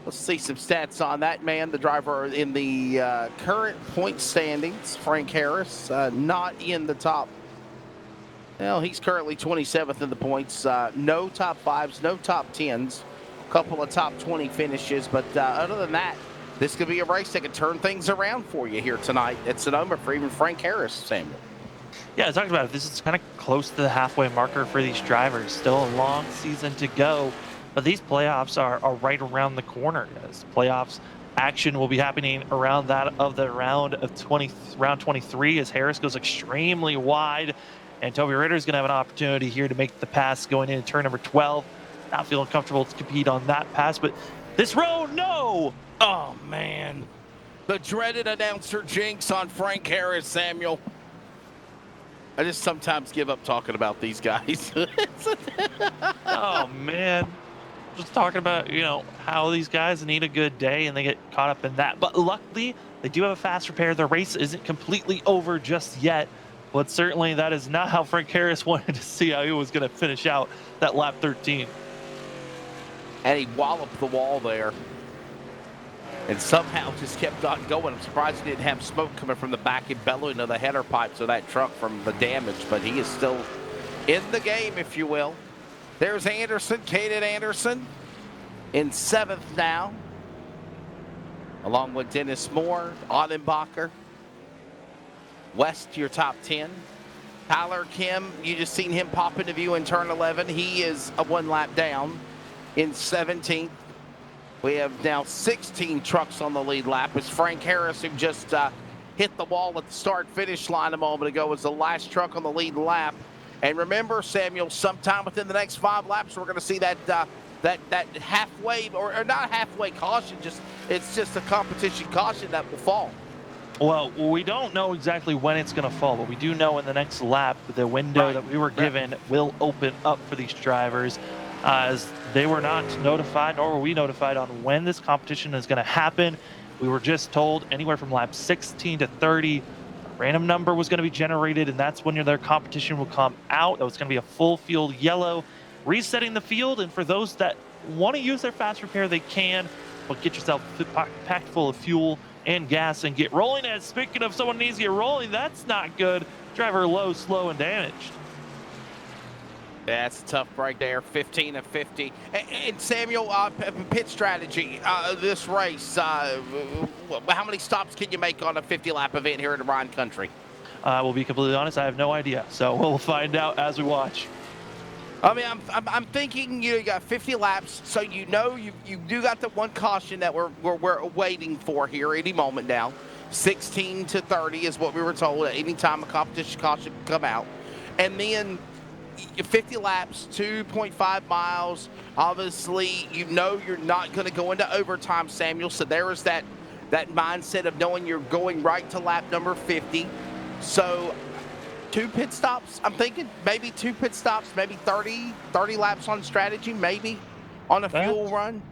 Let's see some stats on that man. The driver in the current point standings, Frank Harris, not in the top. Well, he's currently 27th in the points. No top 5s, no top 10s. A couple of top 20 finishes. But other than that, this could be a race that could turn things around for you here tonight at Sonoma for even Frank Harris, Samuel. Yeah, I talked about it. This is kind of close to the halfway marker for these drivers. Still a long season to go. But these playoffs are right around the corner. As playoffs action will be happening around that of the round 23, as Harris goes extremely wide. And Toby Ritter is going to have an opportunity here to make the pass going into turn number 12. Not feeling comfortable to compete on that pass, but this row, no! Oh, man. The dreaded announcer jinx on Frank Harris, Samuel. I just sometimes give up talking about these guys. Oh man, just talking about how these guys need a good day and they get caught up in that. But luckily, they do have a fast repair. The race isn't completely over just yet. But certainly that is not how Frank Harris wanted to see how he was going to finish out that lap 13. And he walloped the wall there. And somehow just kept on going. I'm surprised he didn't have smoke coming from the back and bellowing of the header pipes of that truck from the damage. But he is still in the game, if you will. There's Anderson, Caden Anderson, in 7th now, along with Dennis Moore, Audenbacher. West, your top 10. Tyler Kim, you just seen him pop into view in turn 11. He is a 1 lap down in 17th. We have now 16 trucks on the lead lap. It's Frank Harris who just hit the wall at the start-finish line a moment ago, was the last truck on the lead lap. And remember, Samuel, sometime within the next 5 laps, we're going to see that halfway, or not halfway caution, it's just a competition caution that will fall. Well, we don't know exactly when it's going to fall, but we do know in the next lap the window that we were given will open up for these drivers, as they were not notified, nor were we notified on when this competition is going to happen. We were just told anywhere from lap 16 to 30, a random number was going to be generated, and that's when their competition will come out. That was going to be a full field yellow, resetting the field. And for those that want to use their fast repair, they can, but get yourself packed full of fuel and gas and get rolling. And speaking of someone needs to get rolling, that's not good. Driver low, slow, and damaged. That's a tough break there, 15 of 50. And Samuel, pit strategy, this race, how many stops can you make on a 50-lap event here in Ryan Country? We'll be completely honest, I have no idea. So we'll find out as we watch. I mean, I'm thinking you got 50 laps, so you do got the one caution that we're waiting for here any moment now. 16 to 30 is what we were told at any time a competition caution could come out. And then 50 laps, 2.5 miles. Obviously, you're not going to go into overtime, Samuel. So there is that mindset of knowing you're going right to lap number 50. So 2 pit stops, I'm thinking maybe 2 pit stops, maybe 30 laps on strategy, maybe on a fuel run.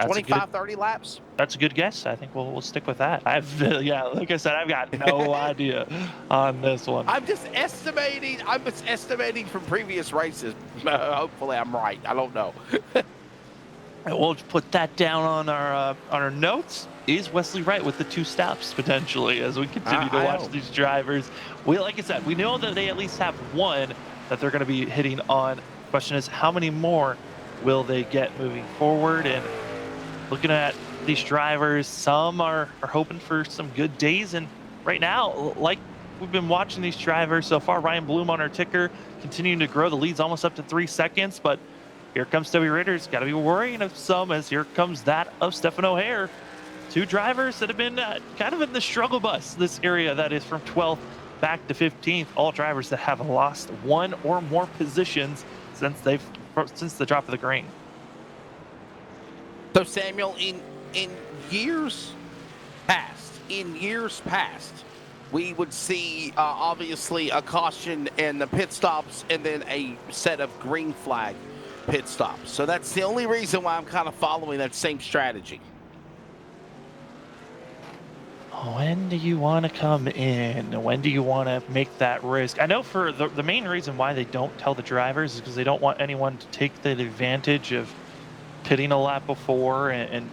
25, 30 laps. That's a good guess. I think we'll stick with that. Like I said, I've got no idea on this one. I'm just estimating from previous races. Hopefully I'm right. I don't know. And we'll put that down on our notes. Is Wesley right with the 2 stops potentially as we continue to watch these drivers? Like I said, we know that they at least have one that they're going to be hitting on. Question is, how many more will they get moving forward? And looking at these drivers, some are hoping for some good days. And right now, like we've been watching these drivers so far, Ryan Bloom on our ticker continuing to grow. The lead's almost up to 3 seconds, but here comes Toby Ritter's got to be worrying of some, as here comes that of Stefan O'Hare. 2 drivers that have been kind of in the struggle bus, this area that is from 12th back to 15th. All drivers that have lost 1 or more positions since the drop of the green. So Samuel, in years past, we would see obviously a caution and the pit stops, and then a set of green flag pit stops. So that's the only reason why I'm kind of following that same strategy. When do you want to come in? When do you want to make that risk? I know for the main reason why they don't tell the drivers is because they don't want anyone to take the advantage of pitting a lap before and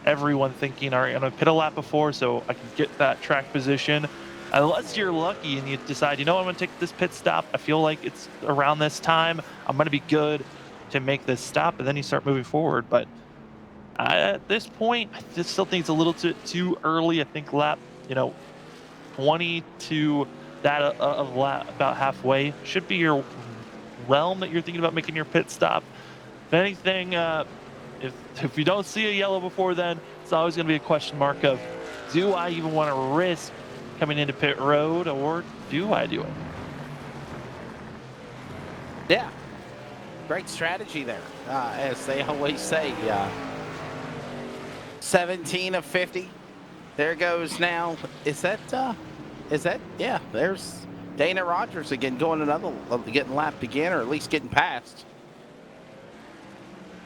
everyone thinking, all right, I'm going to pit a lap before so I can get that track position. Unless you're lucky and you decide, I'm going to take this pit stop. I feel like it's around this time. I'm going to be good to make this stop, and then you start moving forward. But at this point, I just still think it's a little too early. I think lap, 20 to that of lap about halfway should be your realm that you're thinking about making your pit stop. If anything, if you don't see a yellow before then, it's always going to be a question mark of, do I even want to risk coming into pit road, or do I do it? Yeah, great strategy there, as they always say. 17 of 50. There goes now. Is that, yeah, there's Dana Rogers again going getting lapped again, or at least getting passed.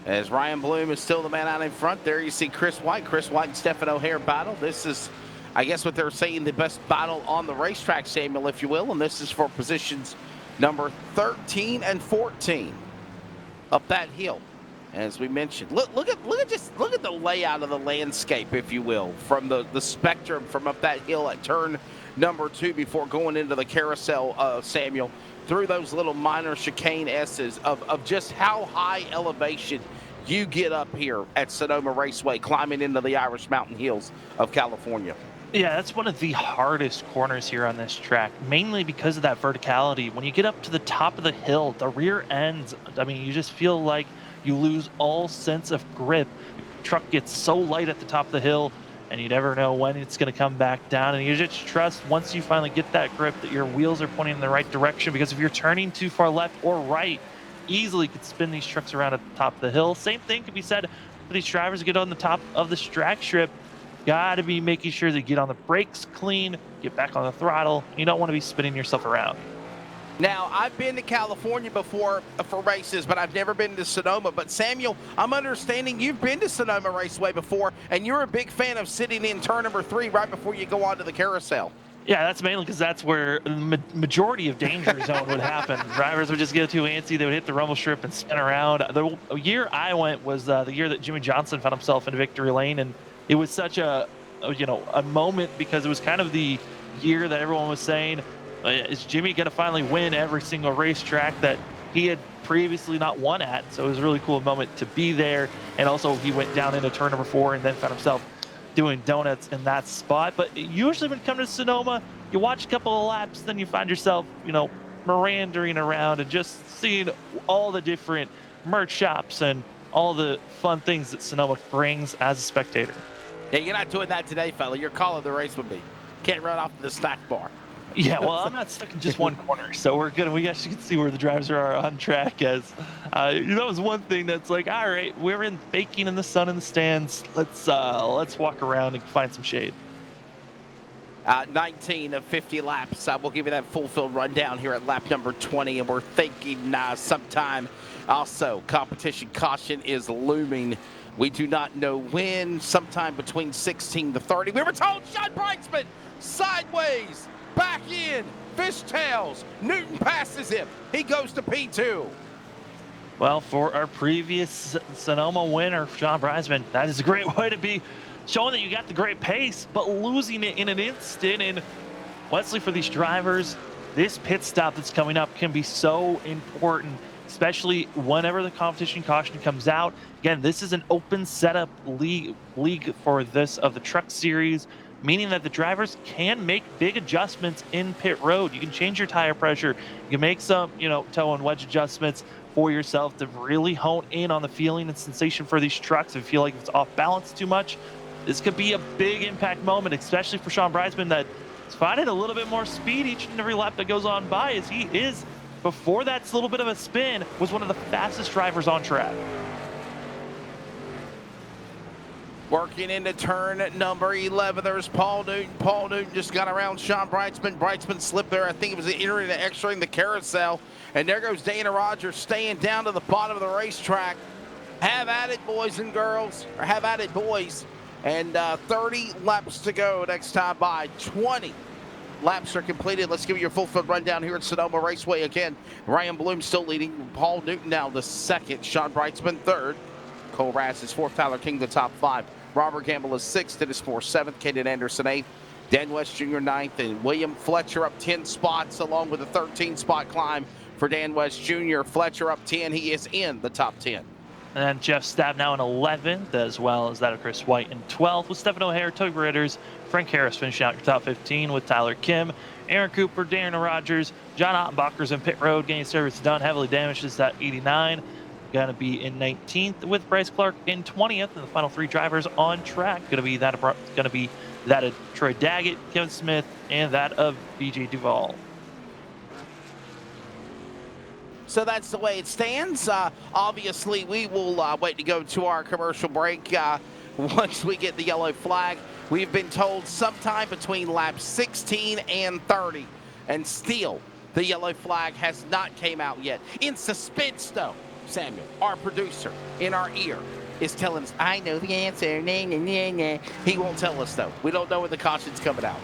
As Ryan Bloom is still the man out in front. There you see Chris White and Stephen O'Hare battle. This is, I guess what they're saying, the best battle on the racetrack, Samuel, if you will. And this is for positions number 13 and 14 up that hill. As we mentioned, look at the layout of the landscape, if you will, from the spectrum from up that hill at turn number 2 before going into the carousel, Samuel, through those little minor chicane S's of just how high elevation you get up here at Sonoma Raceway, climbing into the Irish Mountain Hills of California. Yeah, that's one of the hardest corners here on this track, mainly because of that verticality. When you get up to the top of the hill, the rear ends, I mean, you just feel like you lose all sense of grip. The truck gets so light at the top of the hill, and you never know when it's going to come back down. And you just trust once you finally get that grip that your wheels are pointing in the right direction, because if you're turning too far left or right, easily could spin these trucks around at the top of the hill. Same thing could be said for these drivers who get on the top of this drag strip. Got to be making sure that you get on the brakes clean, get back on the throttle. You don't want to be spinning yourself around. Now, I've been to California before for races, but I've never been to Sonoma. But Samuel, I'm understanding you've been to Sonoma Raceway before, and you're a big fan of sitting in turn number 3 right before you go onto the carousel. Yeah, that's mainly because that's where the majority of danger zone would happen. Drivers would just get too antsy. They would hit the rumble strip and spin around. The year I went was the year that Jimmy Johnson found himself in victory lane, and it was such a moment, because it was kind of the year that everyone was saying, is Jimmy going to finally win every single racetrack that he had previously not won at? So it was a really cool moment to be there. And also he went down into turn number 4 and then found himself doing donuts in that spot. But usually when you come to Sonoma, you watch a couple of laps, then you find yourself, meandering around and just seeing all the different merch shops and all the fun things that Sonoma brings as a spectator. Yeah, you're not doing that today, fella. You're calling the race with me. Can't run off to the snack bar. Yeah, well, I'm not stuck in just one corner, so we're good. We actually can see where the drivers are on track. As that was one thing that's like, all right, we're baking in the sun in the stands. Let's walk around and find some shade. 19 of 50 laps. We'll give you that full-field rundown here at lap number 20, and we're thinking sometime. Also, competition caution is looming. We do not know when. Sometime between 16 to 30. We were told Sean Brightsman sideways. Back in, fishtails. Newton passes him. He goes to P2. Well, for our previous Sonoma winner, John Breisman, that is a great way to be showing that you got the great pace, but losing it in an instant. And Wesley, for these drivers, this pit stop that's coming up can be so important, especially whenever the competition caution comes out. Again, this is an open setup league for this of the truck series, meaning that the drivers can make big adjustments in pit road. You can change your tire pressure. You can make some, toe and wedge adjustments for yourself to really hone in on the feeling and sensation for these trucks. If you feel like it's off balance too much, this could be a big impact moment, especially for Sean Breisman, that is finding a little bit more speed each and every lap that goes on by, as he is, before that little bit of a spin, was one of the fastest drivers on track. Working into turn number 11, there's Paul Newton. Paul Newton just got around Sean Brightsman. Brightsman slipped there. I think it was entering and exiting the carousel. And there goes Dana Rogers staying down to the bottom of the racetrack. Have at it, boys and girls. Or have at it, boys. And 30 laps to go next time by. 20 laps are completed. Let's give you your full-field rundown here at Sonoma Raceway again. Ryan Bloom still leading. Paul Newton now the second. Sean Brightsman third. Cole Rass is fourth. Tyler King the top 5. Robert Gamble is 6th. Dennis Moore 7th. Caden Anderson 8th. Dan West Jr. 9th. And William Fletcher up 10 spots, along with a 13-spot climb for Dan West Jr. Fletcher up 10. He is in the top 10. And then Jeff Stab now in 11th, as well as that of Chris White in 12th, with Stephen O'Hare, Toby Ritters, Frank Harris finishing out your top 15 with Tyler Kim, Aaron Cooper, Darren Rogers, John Ottenbacher's in pit road, getting service done, heavily damaged is at 89. Going to be in 19th with Bryce Clark in 20th, and the final 3 drivers on track going to be that of Troy Daggett, Kevin Smith, and that of BJ Duvall. So that's the way it stands. Obviously, we will wait to go to our commercial break. once we get the yellow flag. We've been told sometime between laps 16 and 30, and still the yellow flag has not came out yet. In suspense, though, Samuel, our producer, in our ear, is telling us, I know the answer. Nah, nah, nah, nah. He won't tell us, though. We don't know when the caution's coming out.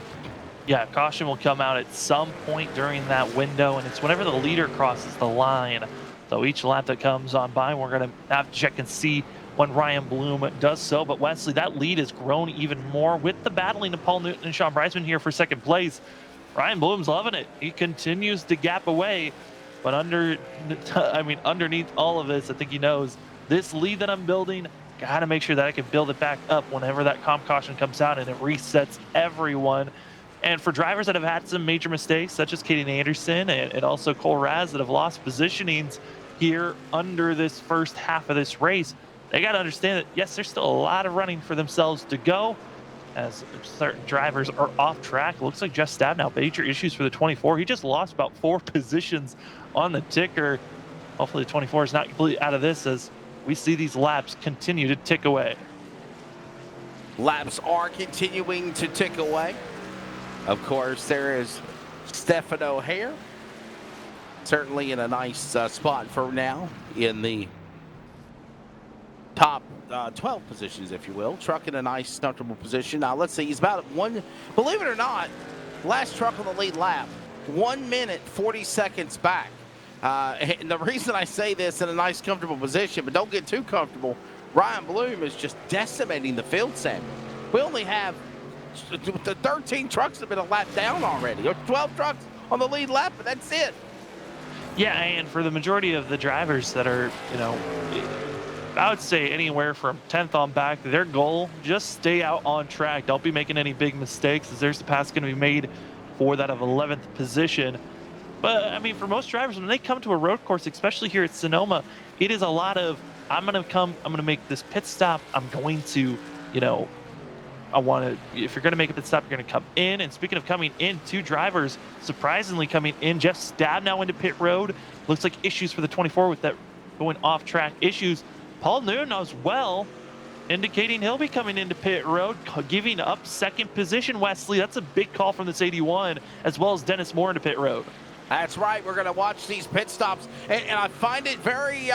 Yeah, caution will come out at some point during that window, and it's whenever the leader crosses the line. So each lap that comes on by, we're going to have to check and see when Ryan Bloom does so. But Wesley, that lead has grown even more with the battling of Paul Newton and Sean Breisman here for second place. Ryan Bloom's loving it. He continues to gap away, but underneath all of this, I think he knows this lead that I'm building, got to make sure that I can build it back up whenever that comp caution comes out, and it resets everyone. And for drivers that have had some major mistakes, such as Kaden Anderson and also Cole Raz, that have lost positionings here under this first half of this race, they got to understand that, yes, there's still a lot of running for themselves to go, as certain drivers are off track. It looks like Jeff Stabnow, major issues for the 24. He just lost about 4 positions on the ticker. Hopefully the 24 is not completely out of this, as we see these laps continue to tick away. Laps are continuing to tick away. Of course, there is Stefan O'Hare, certainly in a nice spot for now in the top 12 positions, if you will. Truck in a nice, comfortable position. Now, let's see, he's about one, believe it or not, last truck on the lead lap, 1 minute, 40 seconds back. And the reason I say this in a nice, comfortable position, but don't get too comfortable, Ryan Bloom is just decimating the field, Samuel. We only have the 13 trucks have been a lap down already, or 12 trucks on the lead lap, but that's it. Yeah, and for the majority of the drivers that are, I would say anywhere from 10th on back, their goal, just stay out on track. Don't be making any big mistakes, as there's the pass going to be made for that of 11th position. But, I mean, for most drivers, when they come to a road course, especially here at Sonoma, it is a lot of, I'm going to make this pit stop. I'm going to, if you're going to make a pit stop, you're going to come in. And speaking of coming in, 2 drivers surprisingly coming in. Jeff Stab now into pit road. Looks like issues for the 24 with that going off track issues. Paul Newton as well, indicating he'll be coming into pit road, giving up second position. Wesley, that's a big call from this 81, as well as Dennis Moore into pit road. That's right. We're going to watch these pit stops, and I find it very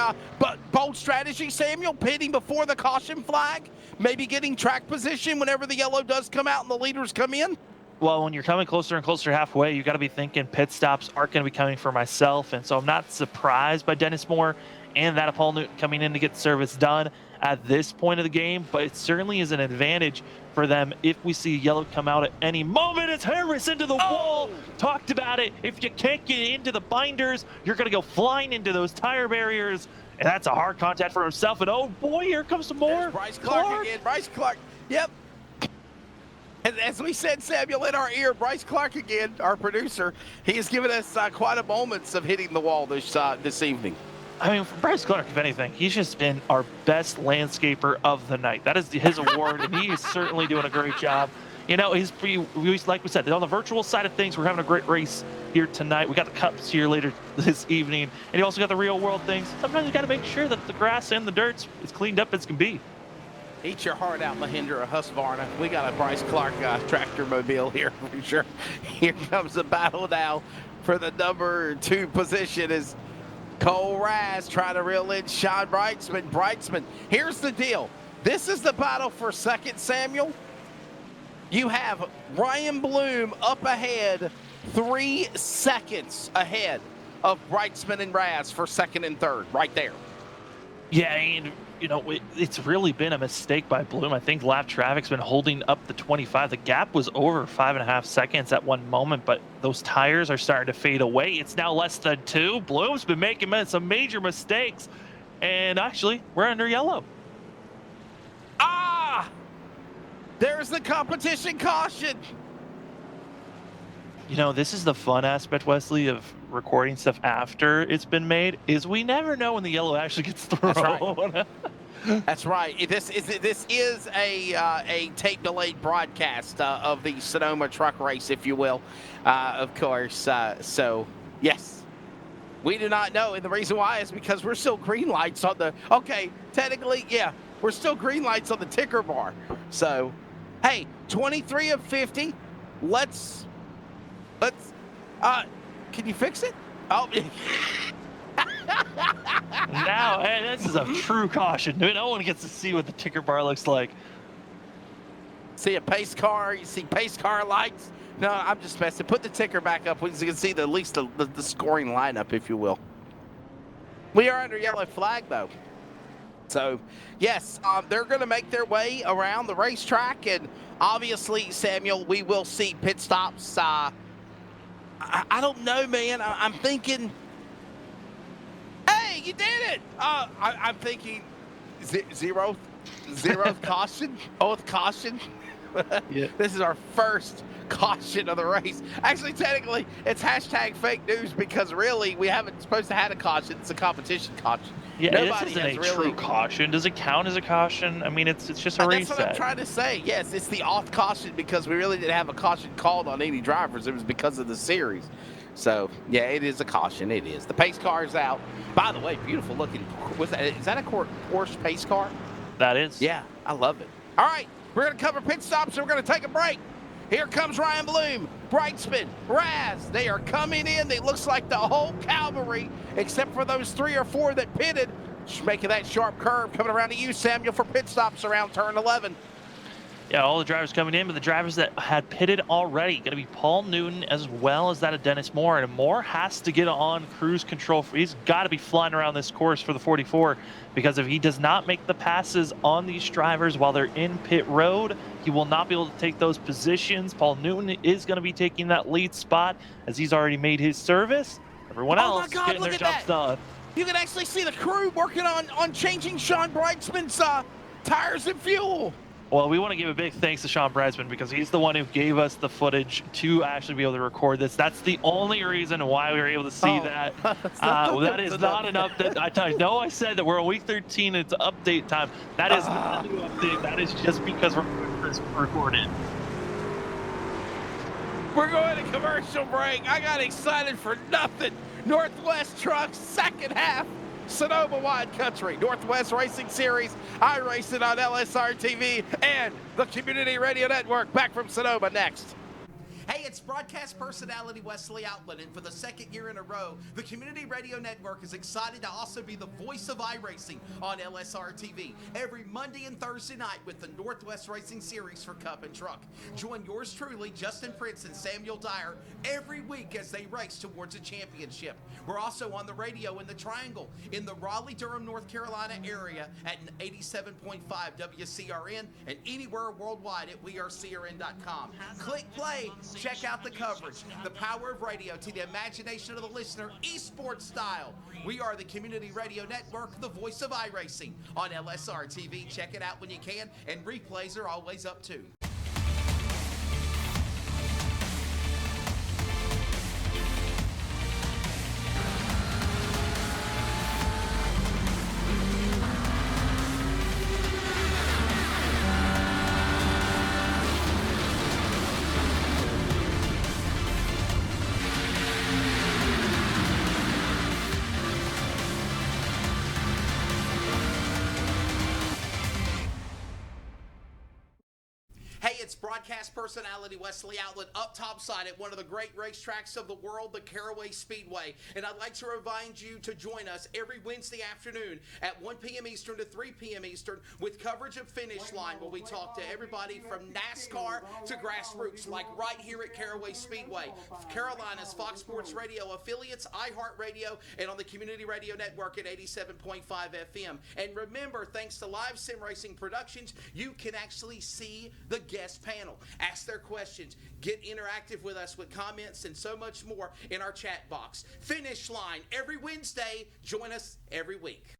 bold strategy, Samuel, pitting before the caution flag, maybe getting track position whenever the yellow does come out and the leaders come in. Well, when you're coming closer and closer halfway, you got to be thinking pit stops aren't going to be coming for myself, and so I'm not surprised by Dennis Moore and that of Paul Newton coming in to get service done at this point of the game, but it certainly is an advantage for them if we see yellow come out at any moment. It's Harris into the wall. Talked about it. If you can't get into the binders, you're going to go flying into those tire barriers, and that's a hard contact for himself. And oh boy, here comes some more. There's Bryce Clark again. Bryce Clark. Yep. And as we said, Samuel, in our ear, Bryce Clark again, our producer, he has given us quite a moments of hitting the wall this evening. I mean, for Bryce Clark, if anything, he's just been our best landscaper of the night. That is his award, and he is certainly doing a great job. Like we said, on the virtual side of things, we're having a great race here tonight. We got the cups here later this evening, and you also got the real world things. Sometimes you got to make sure that the grass and the dirt's as cleaned up as can be. Eat your heart out, Mahindra, Husqvarna. We got a Bryce Clark tractor mobile here for sure. Here comes the battle now for the number 2 position as Cole Raz trying to reel in Sean Brightsman. Brightsman, here's the deal. This is the battle for second, Samuel. You have Ryan Bloom up ahead, 3 seconds ahead of Brightsman and Raz for second and third, right there. Yeah, and it's really been a mistake by Bloom. I think lap traffic's been holding up the 25. The gap was over 5.5 seconds at one moment, but those tires are starting to fade away. It's now less than 2. Bloom's been making some major mistakes, and actually, we're under yellow. There's the competition caution. This is the fun aspect, Wesley, of recording stuff after it's been made, is we never know when the yellow actually gets thrown. That's right. That's right. This is a tape delayed broadcast of the Sonoma truck race, if you will, of course. So yes, we do not know, and the reason why is because we're still green lights on the. Okay, technically, yeah. we're still green lights on the ticker bar. So, hey, 23 of 50. Let's, can you fix it? Oh, Now, hey, this is a true caution. No one gets to see what the ticker bar looks like. see a pace car, you see pace car lights. No, I'm just messing. Put the ticker back up so you can see at least the scoring lineup, if you will. We are under yellow flag, though. So, yes, they're going to make their way around the racetrack, and obviously, Samuel, we will see pit stops. I don't know, man. I'm thinking, hey, you did it. I'm thinking zero caution. Oath caution. Yeah. This is our first caution of the race. Actually, technically, it's hashtag fake news because really we haven't supposed to have a caution. It's a competition caution. Yeah, Nobody this isn't has a really true caution. Does it count as a caution? I mean, it's just a That's reset. what I'm trying to say. Yes, it's the off caution because we really didn't have a caution called on any drivers. It was because of the series. So, yeah, it is a caution. It is. The pace car is out. By the way, beautiful looking. Is that a Porsche pace car? That is. Yeah, I love it. All right, we're going to cover pit stops and we're going to take a break. Here comes Ryan Bloom, Brightsman, Raz. They are coming in. It looks like the whole cavalry, except for those 3 or 4 that pitted. Just making that sharp curve coming around to you, Samuel, for pit stops around turn 11. Yeah, all the drivers coming in, but the drivers that had pitted already, going to be Paul Newton as well as that of Dennis Moore. And Moore has to get on cruise control. He's got to be flying around this course for the 44 because if he does not make the passes on these drivers while they're in pit road, he will not be able to take those positions. Paul Newton is going to be taking that lead spot as he's already made his service. Everyone else is getting their jobs done. You can actually see the crew working on changing Sean Brightsman's tires and fuel. Well, we want to give a big thanks to Sean Brightsman because he's the one who gave us the footage to actually be able to record this. That's the only reason why we were able to see that. That is not an update. I know I said that we're on week 13 and it's update time. That is not a new update. That is just because we're recorded. We're going to commercial break. I got excited for nothing. Northwest Trucks, second half. Sonoma Wide Country, Northwest Racing Series, iRacing on LSRTV, and the Community Radio Network. Back from Sonoma next. Hey, it's broadcast personality Wesley Outland, and for the second year in a row, the Community Radio Network is excited to also be the voice of iRacing on LSRTV every Monday and Thursday night with the Northwest Racing Series for Cup and Truck. Join yours truly, Justin Prince and Samuel Dyer, every week as they race towards a championship. We're also on the radio in the Triangle in the Raleigh-Durham, North Carolina area at 87.5 WCRN and anywhere worldwide at wearecrn.com. Click play. Check out the coverage, the power of radio to the imagination of the listener, esports style. We are the Community Radio Network, the voice of iRacing on LSR TV. Check it out when you can, and replays are always up too. Hey, it's broadcast personality Wesley Outland up topside at one of the great racetracks of the world, the Caraway Speedway. And I'd like to remind you to join us every Wednesday afternoon at 1 p.m. Eastern to 3 p.m. Eastern with coverage of Finish Line, where we talk to everybody from NASCAR to grassroots, like right here at Caraway Speedway. Carolina's Fox Sports Radio affiliates, iHeartRadio, and on the Community Radio Network at 87.5 FM. And remember, thanks to Live Sim Racing Productions, you can actually see the guest panel, ask their questions, get interactive with us with comments and so much more in our chat box. Finish Line every Wednesday. Join us every week.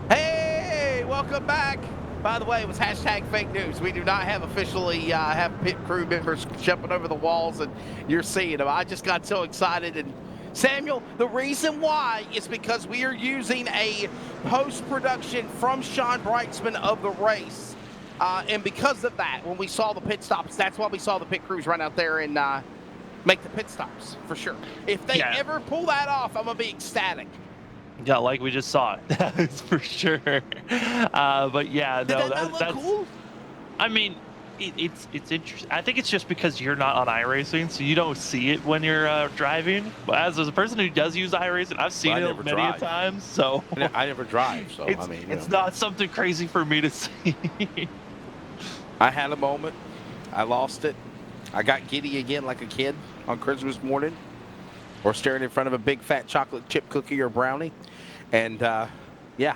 Hey, welcome back. By the way, it was hashtag fake news. We do not have officially have pit crew members jumping over the walls, and you're seeing them. I just got so excited. And Samuel, the reason why is because we are using a post-production from Sean Brightsman of the race. And because of that, when we saw the pit stops, that's why we saw the pit crews run out there and make the pit stops, for sure. If they ever pull that off, I'm going to be ecstatic. Yeah, like we just saw it. That's for sure. But yeah, Did no, that not look that's. cool? I mean, it's interesting. I think it's just because you're not on iRacing, so you don't see it when you're driving. But as a person who does use iRacing, I've seen I it never many a drive. times. So I never drive, so I mean, it's not something crazy for me to see. I had a moment. I lost it. I got giddy again like a kid on Christmas morning, or staring in front of a big fat chocolate chip cookie or brownie. And yeah.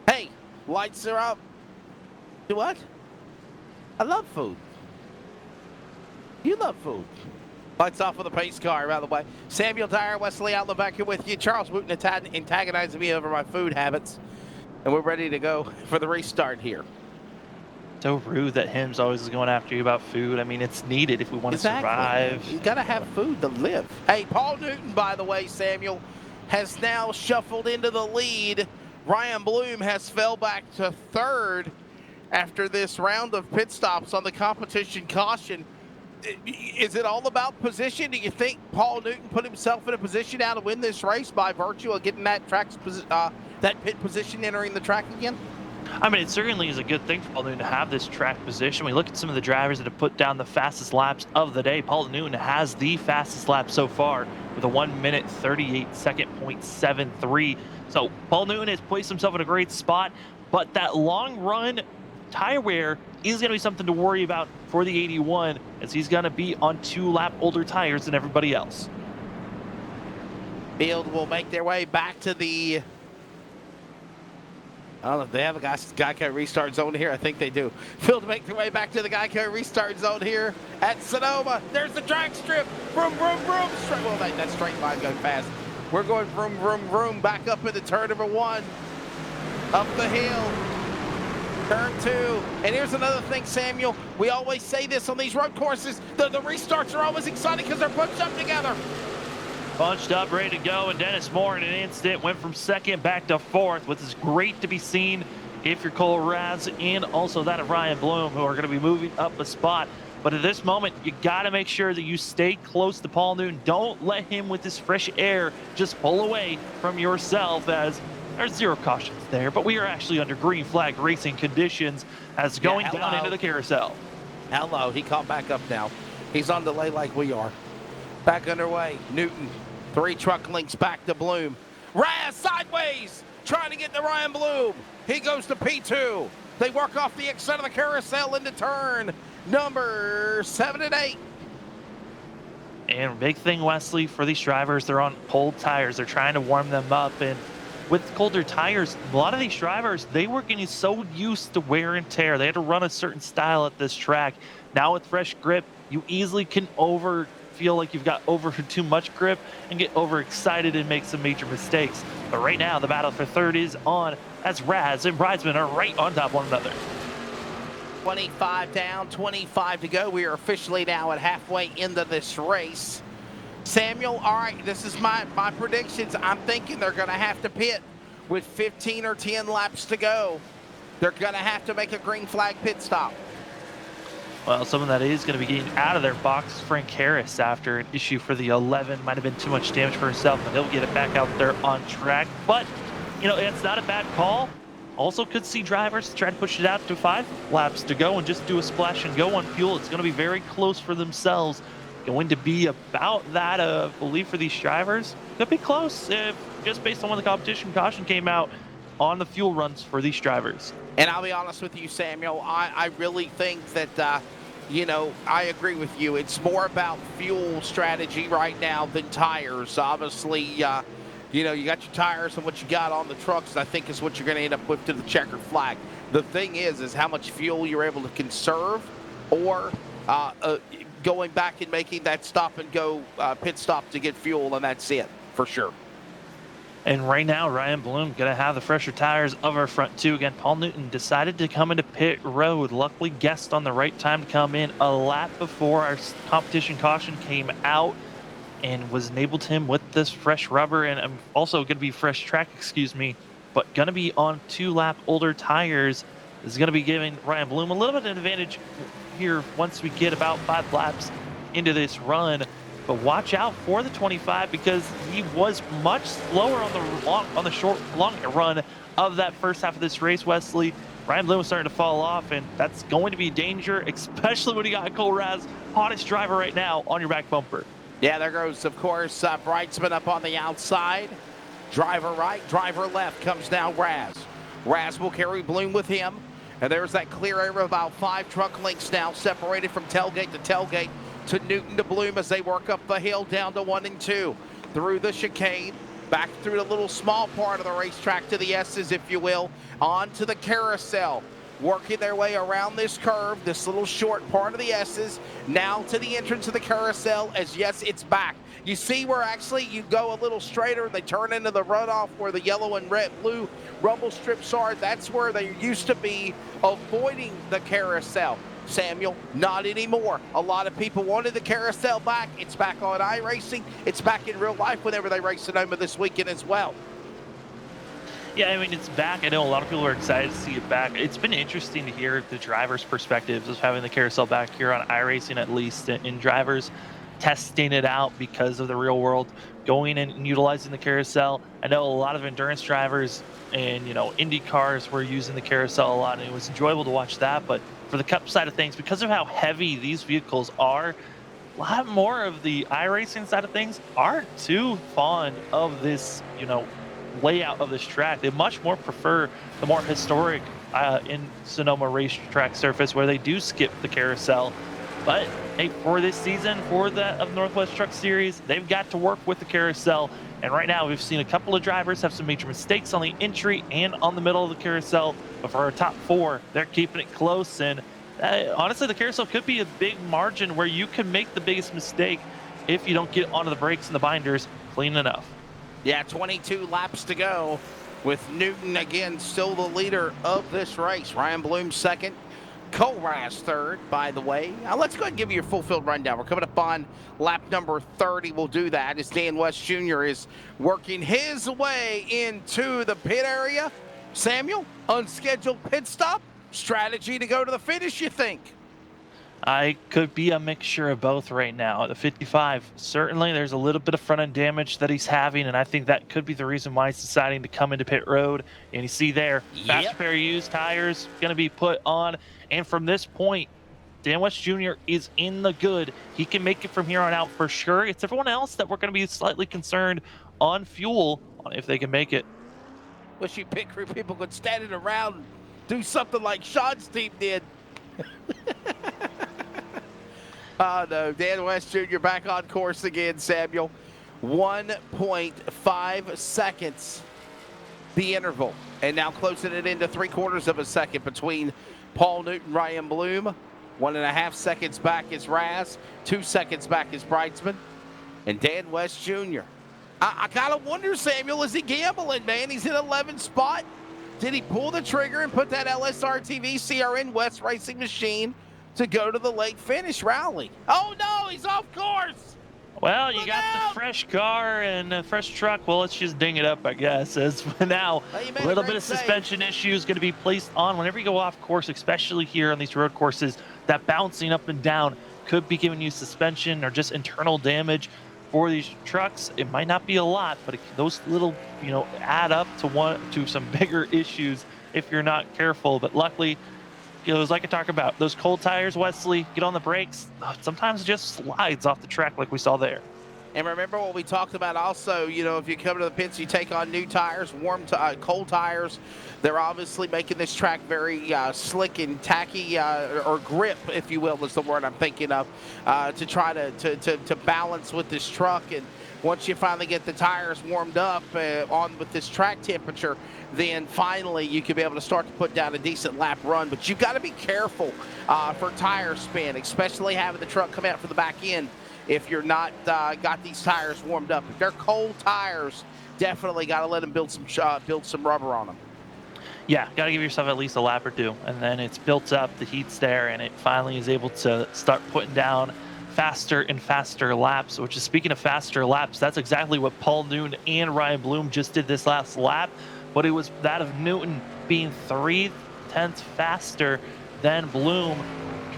Hey, lights are up. Do what? I love food. You love food. Lights off with a pace car, by the way. Samuel Dyer, Wesley Outlaw back here with you. Charles Wooten antagonizing me over my food habits. And we're ready to go for the restart here. So rude that him's always going after you about food. I mean, it's needed if we want to survive. You got to have food to live. Hey, Paul Newton, by the way, Samuel, has now shuffled into the lead. Ryan Bloom has fell back to third after this round of pit stops on the competition caution. Is it all about position? Do you think Paul Newton put himself in a position now to win this race by virtue of getting that that pit position entering the track again? I mean, it certainly is a good thing for Paul Newton to have this track position. We look at some of the drivers that have put down the fastest laps of the day. Paul Newton has the fastest lap so far with a 1 minute 38 second .73. So Paul Newton has placed himself in a great spot, but that long run tire wear is going to be something to worry about for the 81, as he's going to be on 2 lap older tires than everybody else. Field will make their way back to the... I don't know if they have a Geico restart zone here. I think they do. Field to make their way back to the Geico restart zone here at Sonoma. There's the drag strip. Vroom, vroom, vroom. Well, that straight line goes fast. We're going vroom, vroom, vroom. Back up into turn number 1. Up the hill. Turn 2. And here's another thing, Samuel. We always say this on these road courses. The restarts are always exciting because they're bunched up together. Bunched up, ready to go, and Dennis Moore in an instant went from second back to fourth, which is great to be seen if you're Cole Raz and also that of Ryan Bloom, who are going to be moving up a spot. But at this moment, you got to make sure that you stay close to Paul Newton. Don't let him, with this fresh air, just pull away from yourself, as there's 0 cautions there. But we are actually under green flag racing conditions as going down into the carousel. Hello, he caught back up now. He's on delay like we are. Back underway, Newton. 3 truck links back to Bloom. Raz sideways, trying to get to Ryan Bloom. He goes to P2. They work off the exit of the carousel into turn number 7 and 8. And big thing, Wesley, for these drivers, they're on cold tires. They're trying to warm them up. And with colder tires, a lot of these drivers, they were getting so used to wear and tear. They had to run a certain style at this track. Now with fresh grip, you easily can feel like you've got over too much grip and get overexcited and make some major mistakes. But right now, the battle for third is on, as Raz and Bridesman are right on top of one another. 25 down, 25 to go. We are officially now at halfway into this race. Samuel, all right, this is my predictions. I'm thinking they're going to have to pit with 15 or 10 laps to go. They're going to have to make a green flag pit stop. Well, someone that is going to be getting out of their box is Frank Harris after an issue for the 11. Might have been too much damage for himself, but he'll get it back out there on track. But, you know, it's not a bad call. Also could see drivers try to push it out to 5 laps to go and just do a splash and go on fuel. It's going to be very close for themselves. Going to be about that, I believe, for these drivers. Could be close if just based on when the competition caution came out on the fuel runs for these drivers. And I'll be honest with you, Samuel, I really think that, you know, I agree with you. It's more about fuel strategy right now than tires. Obviously, you know, you got your tires and what you got on the trucks, I think is what you're going to end up with to the checkered flag. The thing is how much fuel you're able to conserve, or going back and making that stop and go pit stop to get fuel, and that's it for sure. And right now, Ryan Bloom going to have the fresher tires of our front two. Again, Paul Newton decided to come into pit road. Luckily guessed on the right time to come in a lap before our competition caution came out, and was enabled him with this fresh rubber, and also going to be fresh track, but going to be on 2 lap older tires. This is going to be giving Ryan Bloom a little bit of an advantage here once we get about 5 laps into this run. But watch out for the 25 because he was much slower on the short long run of that first half of this race, Wesley. Ryan Bloom was starting to fall off, and that's going to be danger, especially when you got Cole Raz, hottest driver right now, on your back bumper. Yeah, there goes, of course, Brightsman up on the outside. Driver right, driver left comes now Raz. Raz will carry Bloom with him. And there's that clear area of about 5 truck lengths now, separated from tailgate to tailgate to Newton to Bloom as they work up the hill down to 1 and 2. Through the chicane, back through the little small part of the racetrack to the S's, if you will, onto the carousel. Working their way around this curve, this little short part of the S's, now to the entrance of the carousel as, yes, it's back. You see where actually you go a little straighter and they turn into the runoff where the yellow and red, blue rumble strips are. That's where they used to be avoiding the carousel. Samuel, not anymore. A lot of people wanted the carousel back. It's back on iRacing. It's back in real life whenever they race Sonoma this weekend as well. Yeah, I mean, it's back. I know a lot of people are excited to see it back. It's been interesting to hear the drivers' perspectives of having the carousel back here on iRacing, at least, in drivers testing it out because of the real world, going and utilizing the carousel. I know a lot of endurance drivers and, Indy cars were using the carousel a lot, and it was enjoyable to watch that. But for the Cup side of things, because of how heavy these vehicles are, a lot more of the iRacing side of things aren't too fond of this, layout of this track. They much more prefer the more historic in Sonoma racetrack surface where they do skip the carousel. But hey, for this season, for the Northwest Truck Series, they've got to work with the carousel. And right now, we've seen a couple of drivers have some major mistakes on the entry and on the middle of the carousel. But for our top 4, they're keeping it close. And honestly, the carousel could be a big margin where you can make the biggest mistake if you don't get onto the brakes and the binders clean enough. Yeah, 22 laps to go with Newton again still the leader of this race. Ryan Bloom second, Cole Raz third, by the way. Now let's go ahead and give you your full field rundown. We're coming up on lap number 30. We'll do that as Dan West Jr. is working his way into the pit area. Samuel, unscheduled pit stop, strategy to go to the finish, you think? I could be a mixture of both right now. The 55, certainly there's a little bit of front end damage that he's having, and I think that could be the reason why he's deciding to come into pit road. And you see there, fast pair of used tires going to be put on. And from this point, Dan West Jr. is in the good. He can make it from here on out for sure. It's everyone else that we're going to be slightly concerned on fuel, on if they can make it. Wish you pit crew people could stand it around and do something like Sean's team did. Oh, no. Dan West Jr. back on course again, Samuel. 1.5 seconds, the interval. And now closing it into 3/4 of a second between Paul Newton, Ryan Bloom. 1.5 seconds back is Raz. 2 seconds back is Brightsman. And Dan West Jr. I kind of wonder, Samuel, is he gambling, man? He's in 11th spot. Did he pull the trigger and put that LSRTV CRN West racing machine to go to the late finish rally? Oh no, he's off course. Well, you got the fresh car and a fresh truck. Well, let's just ding it up, I guess. As now, a little bit of suspension issues going to be placed on whenever you go off course, especially here on these road courses. That bouncing up and down could be giving you suspension or just internal damage for these trucks. It might not be a lot, but those little, add up to some bigger issues if you're not careful. But luckily, like I talk about, those cold tires, Wesley, get on the brakes. Sometimes it just slides off the track like we saw there. And remember what we talked about also, if you come to the pits, you take on new tires, cold tires. They're obviously making this track very slick and tacky, or grip, if you will, is the word I'm thinking of, to try to balance with this truck. And once you finally get the tires warmed up on with this track temperature, then finally you can be able to start to put down a decent lap run. But you've got to be careful for tire spin, especially having the truck come out from the back end if you're not got these tires warmed up. If they're cold tires, definitely got to let them build some rubber on them. Yeah, got to give yourself at least a lap or two, and then it's built up, the heat's there, and it finally is able to start putting down faster and faster laps, which is, speaking of faster laps, that's exactly what Paul Newton and Ryan Bloom just did this last lap, but it was that of Newton being 0.3 faster than Bloom,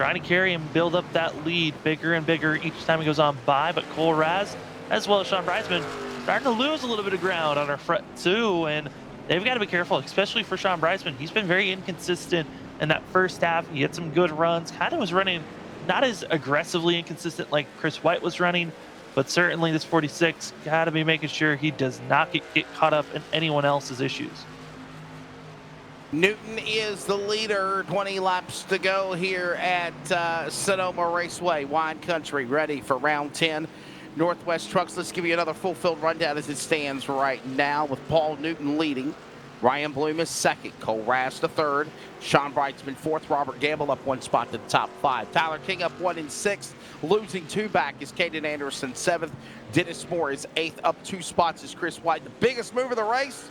trying to carry and build up that lead bigger and bigger each time he goes on by. But Cole Raz, as well as Sean Breisman, starting to lose a little bit of ground on our front too, and they've got to be careful, especially for Sean Breisman. He's been very inconsistent in that first half. He had some good runs, kind of was running not as aggressively inconsistent like Chris White was running, but certainly this 46 got to be making sure he does not get caught up in anyone else's issues. Newton is the leader. 20 laps to go here at Sonoma Raceway. Wine Country ready for round 10. Northwest Trucks, let's give you another full-field rundown as it stands right now with Paul Newton leading. Ryan Bloom is second. Cole Raz the third. Sean Brightsman fourth. Robert Gamble up one spot to the top five. Tyler King up one in sixth. Losing two back is Caden Anderson seventh. Dennis Moore is eighth. Up two spots is Chris White. The biggest move of the race,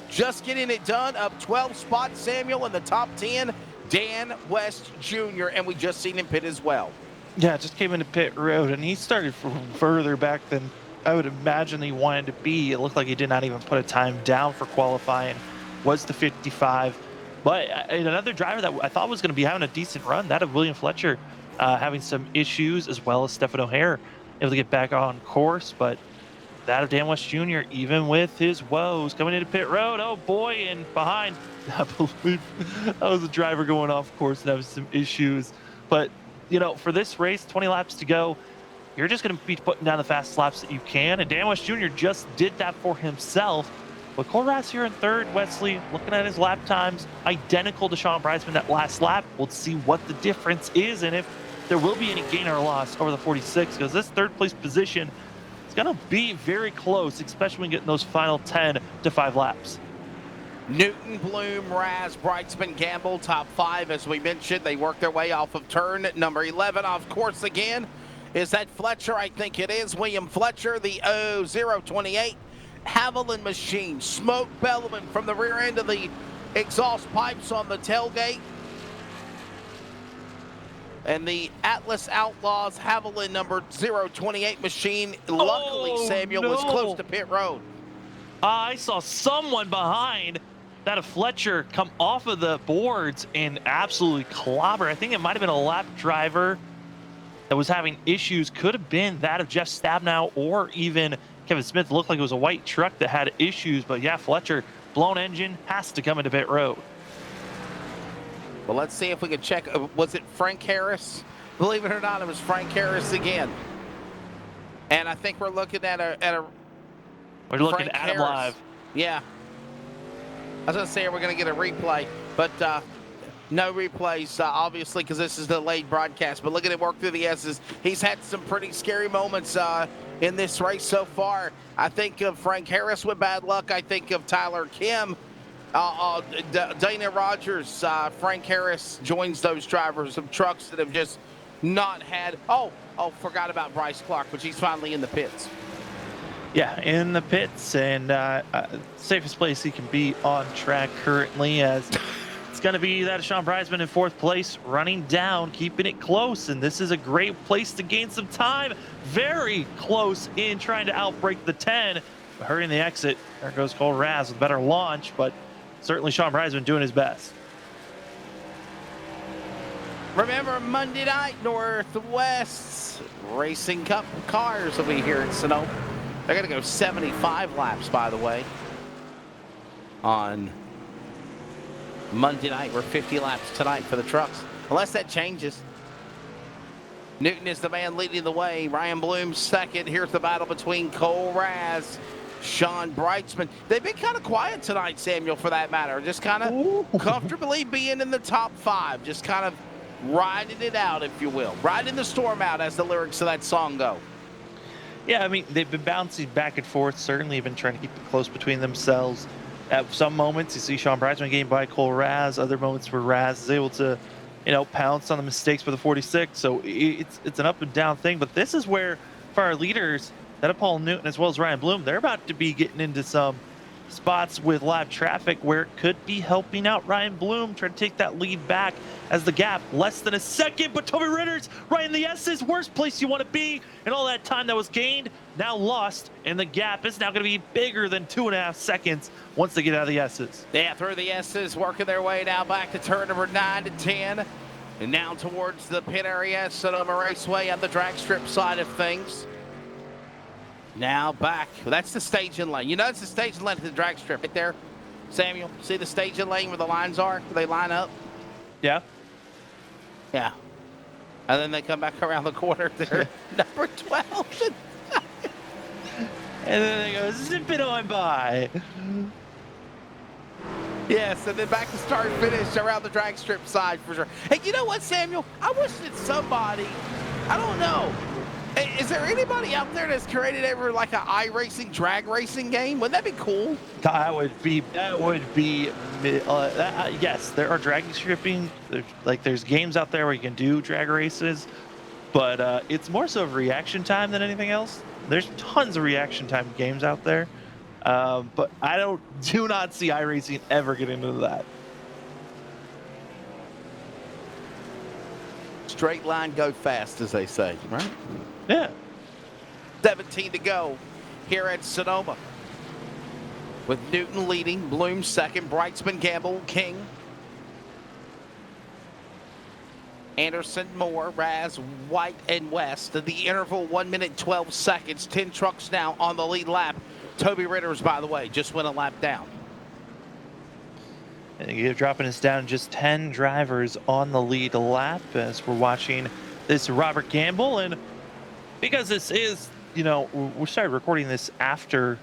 just getting it done. Up 12 spots, Samuel in the top 10. Dan West Jr., and we just seen him pit as well. Yeah, just came into pit road, and he started from further back than I would imagine he wanted to be. It looked like he did not even put a time down for qualifying. Was the 55. But another driver that I thought was going to be having a decent run, that of William Fletcher, having some issues, as well as Stefan O'Hare able to get back on course. But that of Dan West Jr., even with his woes coming into pit road, oh boy, and behind, I believe that was a driver going off course and having some issues. But you know, for this race, 20 laps to go, you're just going to be putting down the fastest laps that you can. And Dan West Jr. just did that for himself. But Cole Raz here in third. Wesley, looking at his lap times, identical to Sean Breisman that last lap. We'll see what the difference is and if there will be any gain or loss over the 46, because this third place position is going to be very close, especially when getting those final 10 to 5 laps. Newton, Bloom, Raz, Brightsman, Gamble, top five. As we mentioned, they work their way off of turn number 11. Off course again. Is that Fletcher? I think it is. William Fletcher, the 028 Haviland machine. Smoke bellowing from the rear end of the exhaust pipes on the tailgate. And the Atlas Outlaws Haviland number 028 machine. Luckily, Samuel was close to pit road. I saw someone behind that of Fletcher come off of the boards and absolutely clobber. I think it might have been a lap driver that was having issues. Could have been that of Jeff Stabnow or even Kevin Smith. It looked like it was a white truck that had issues. But yeah, Fletcher, blown engine, has to come into pit road. Well, let's see if we can check. Was it Frank Harris? Believe it or not, it was Frank Harris again. And I think we're looking at a We're looking Frank at him Harris. live. Yeah. I was going to say we're going to get a replay, but no replays, obviously, because this is the late broadcast. But look at him work through the S's. He's had some pretty scary moments in this race so far. I think of Frank Harris with bad luck. I think of Tyler Kim, Dana Rogers. Frank Harris joins those drivers of trucks that have just not had. Oh, forgot about Bryce Clark, but he's finally in the pits. Yeah, in the pits, and safest place he can be on track currently, as it's going to be that of Sean Breisman in fourth place, running down, keeping it close, and this is a great place to gain some time. Very close in trying to outbreak the 10. Hurrying the exit. There goes Cole Raz with a better launch, but certainly Sean Breisman doing his best. Remember, Monday night, Northwest Racing Cup cars will be here in Sonoma. They're going to go 75 laps, by the way, on Monday night. We're 50 laps tonight for the trucks, unless that changes. Newton is the man leading the way. Ryan Bloom second. Here's the battle between Cole Raz, Sean Brightsman. They've been kind of quiet tonight, Samuel, for that matter. Just kind of comfortably being in the top five. Just kind of riding it out, if you will. Riding the storm out, as the lyrics of that song go. Yeah, I mean, they've been bouncing back and forth, certainly been trying to keep it close between themselves. At some moments, you see Sean Breisman getting by Cole Raz. Other moments where Raz is able to, pounce on the mistakes for the 46. So it's an up and down thing. But this is where, for our leaders, that of Paul Newton as well as Ryan Bloom, they're about to be getting into some spots with live traffic where it could be helping out Ryan Bloom, trying to take that lead back as the gap less than a second. But Toby Ritter's right in the S's, worst place you want to be, and all that time that was gained now lost, and the gap is now going to be bigger than 2.5 seconds once they get out of the S's. Yeah, through the S's, working their way now back to turn number 9 to 10. And now towards the pit area, Sonoma Raceway on the drag strip side of things. Now back. That's the staging lane. You know it's the staging lane at the drag strip right there, Samuel. See the staging lane where the lines are? Where they line up? Yeah. Yeah. And then they come back around the corner there. Number 12. And then they go zipping on by. Yes, and then back to start finish around the drag strip side for sure. Hey, you know what, Samuel? I wish that somebody, I don't know, is there anybody out there that's created ever like an iRacing drag racing game? Wouldn't that be cool? That would be, yes, there are drag stripping, there's games out there where you can do drag races, but it's more so of reaction time than anything else. There's tons of reaction time games out there, but I do not see iRacing ever get into that. Straight line, go fast, as they say, right? Yeah. 17 to go here at Sonoma. With Newton leading, Bloom second, Brightsman, Gamble, King, Anderson, Moore, Raz, White, and West. The interval 1 minute 12 seconds. 10 trucks now on the lead lap. Toby Ritters, by the way, just went a lap down. And you're dropping us down just 10 drivers on the lead lap as we're watching this Robert Gamble. And because this is, we started recording this after,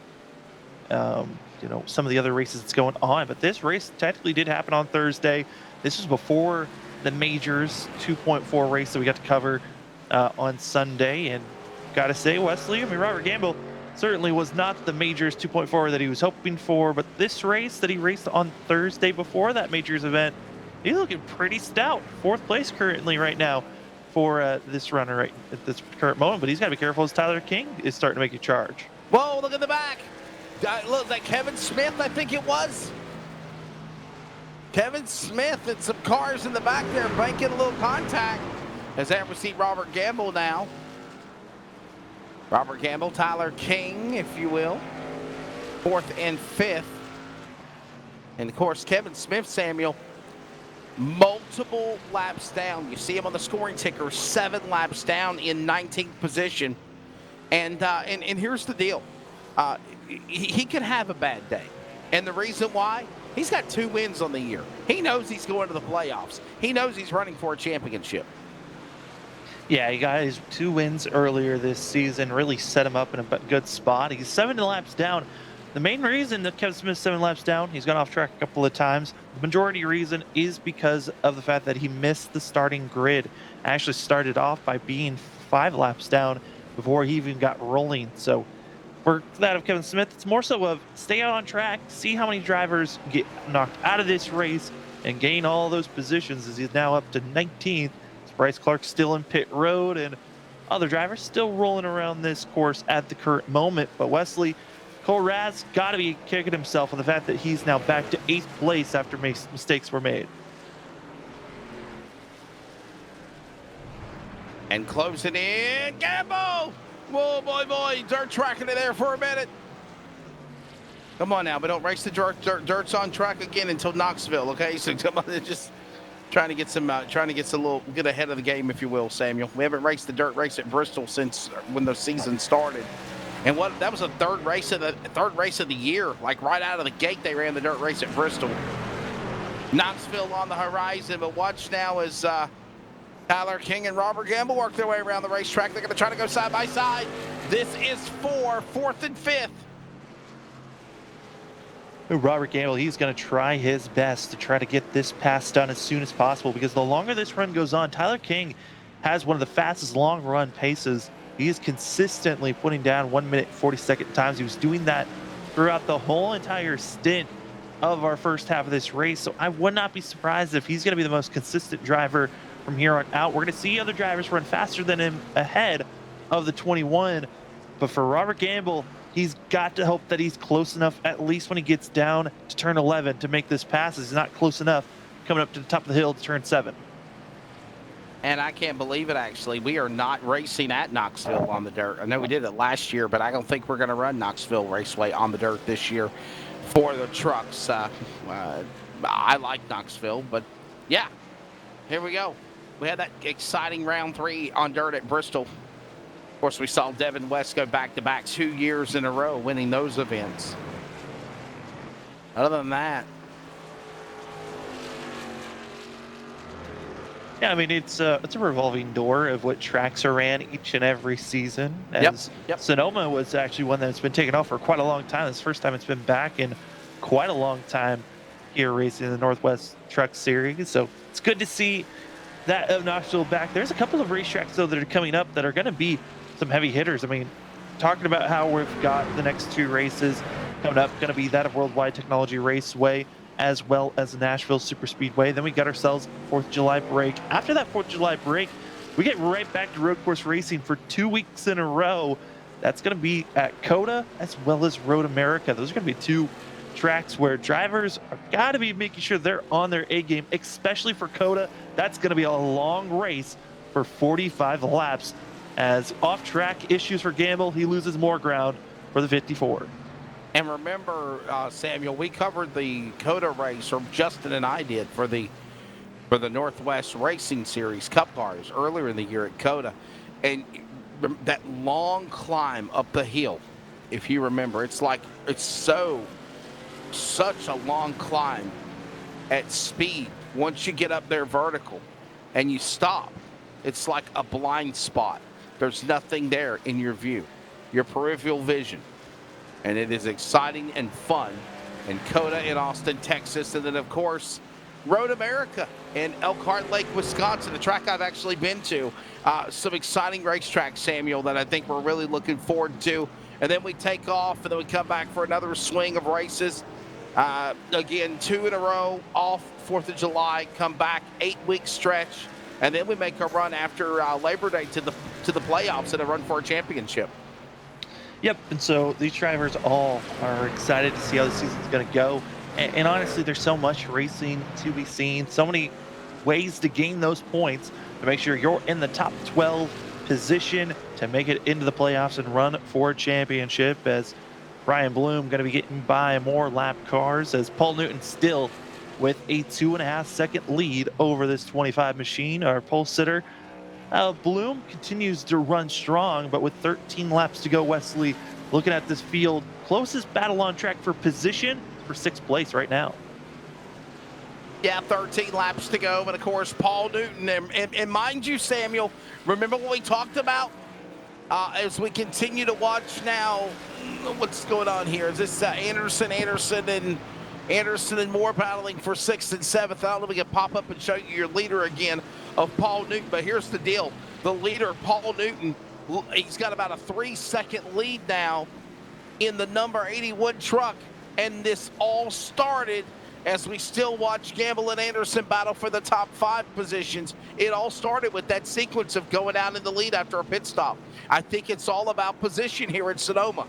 some of the other races that's going on, but this race technically did happen on Thursday. This was before the Majors 2.4 race that we got to cover on Sunday. And got to say, Wesley, Robert Gamble certainly was not the Majors 2.4 that he was hoping for, but this race that he raced on Thursday before that Majors event, he's looking pretty stout. 4th place currently right now for this runner right at this current moment, but he's got to be careful as Tyler King is starting to make a charge. Whoa, look at the back. Look, that Kevin Smith, I think it was. Kevin Smith and some cars in the back there making a little contact as they see Robert Gamble now. Robert Gamble, Tyler King, if you will. 4th and 5th. And, of course, Kevin Smith, Samuel, multiple laps down. You see him on the scoring ticker, 7 laps down in 19th position. And here's the deal. He could have a bad day. And the reason why? He's got 2 wins on the year. He knows he's going to the playoffs. He knows he's running for a championship. Yeah, he got his 2 wins earlier this season, really set him up in a good spot. He's 7 laps down. The main reason that Kevin Smith's 7 laps down, he's gone off track a couple of times. The majority reason is because of the fact that he missed the starting grid. Actually started off by being 5 laps down before he even got rolling. So for that of Kevin Smith, it's more so of stay out on track, see how many drivers get knocked out of this race and gain all those positions as he's now up to 19th. Bryce Clark's still in pit road and other drivers still rolling around this course at the current moment. But Wesley, Cole Raz got to be kicking himself on the fact that he's now back to 8th place after mistakes were made. And closing in, Gamble! Whoa, boy, dirt tracking it there for a minute. Come on now, but don't race the dirt's on track again until Knoxville, okay? So come on, just trying to get get ahead of the game, if you will, Samuel. We haven't raced the dirt race at Bristol since when the season started. And that was the third race of the year. Like right out of the gate, they ran the dirt race at Bristol. Knoxville on the horizon, but watch now as Tyler King and Robert Gamble work their way around the racetrack. They're going to try to go side by side. This is 4th and 5th. Robert Gamble, he's going to try his best to try to get this pass done as soon as possible, because the longer this run goes on, Tyler King has one of the fastest long run paces. He is consistently putting down 1 minute 40-second times. He was doing that throughout the whole entire stint of our first half of this race. So I would not be surprised if he's going to be the most consistent driver from here on out. We're going to see other drivers run faster than him ahead of the 21. But for Robert Gamble, he's got to hope that he's close enough, at least when he gets down to turn 11, to make this pass. He's not close enough coming up to the top of the hill to turn 7. And I can't believe it, actually. We are not racing at Knoxville on the dirt. I know we did it last year, but I don't think we're going to run Knoxville Raceway on the dirt this year for the trucks. I like Knoxville, but yeah, here we go. We had that exciting round 3 on dirt at Bristol. Of course, we saw Devin West go back-to-back 2 years in a row, winning those events. Other than that, Yeah, I mean it's a revolving door of what tracks are ran each and every season. As Yep. Sonoma was actually one that's been taken off for quite a long time. It's the first time it's been back in quite a long time here racing the Northwest Truck Series. So it's good to see that of Knoxville back. There's a couple of racetracks though that are coming up that are going to be some heavy hitters. I mean, talking about how we've got the next 2 races coming up, going to be that of Worldwide Technology Raceway as well as Nashville Super Speedway. Then we got ourselves 4th of July break. After that 4th of July break, we get right back to road course racing for 2 weeks in a row. That's going to be at COTA as well as Road America. Those are going to be 2 tracks where drivers are got to be making sure they're on their A game, especially for COTA. That's going to be a long race for 45 laps. As off-track issues for Gamble, he loses more ground for the 54. and remember, Samuel, we covered the COTA race, or Justin and I did, for the Northwest Racing Series Cup cars earlier in the year at COTA. And that long climb up the hill, if you remember, it's such a long climb at speed. Once you get up there vertical and you stop, it's like a blind spot. There's nothing there in your view, your peripheral vision. And it is exciting and fun. And COTA in Austin, Texas. And then, of course, Road America in Elkhart Lake, Wisconsin, a track I've actually been to. Some exciting racetracks, Samuel, that I think we're really looking forward to. And then we take off, and then we come back for another swing of races. Again, 2 in a row, off 4th of July, come back, 8-week stretch. And then we make a run after Labor Day to the playoffs and a run for a championship. Yep, and so these drivers all are excited to see how the season's going to go. And honestly, there's so much racing to be seen, so many ways to gain those points to make sure you're in the top 12 position to make it into the playoffs and run for a championship. As Ryan Bloom going to be getting by more lap cars, as Paul Newton still with a 2.5-second lead over this 25 machine, our pole sitter. Bloom continues to run strong, but with 13 laps to go, Wesley, looking at this field, closest battle on track for position for 6th place right now. Yeah, 13 laps to go, but of course, Paul Newton. And mind you, Samuel, remember what we talked about as we continue to watch now? What's going on here? Is this Anderson and Moore battling for 6th and 7th? I don't know if we can pop up and show you your leader again of Paul Newton, but here's the deal. The leader, Paul Newton, he's got about a 3-second lead now in the number 81 truck, and this all started as we still watch Gamble and Anderson battle for the top 5 positions. It all started with that sequence of going out in the lead after a pit stop. I think it's all about position here in Sonoma.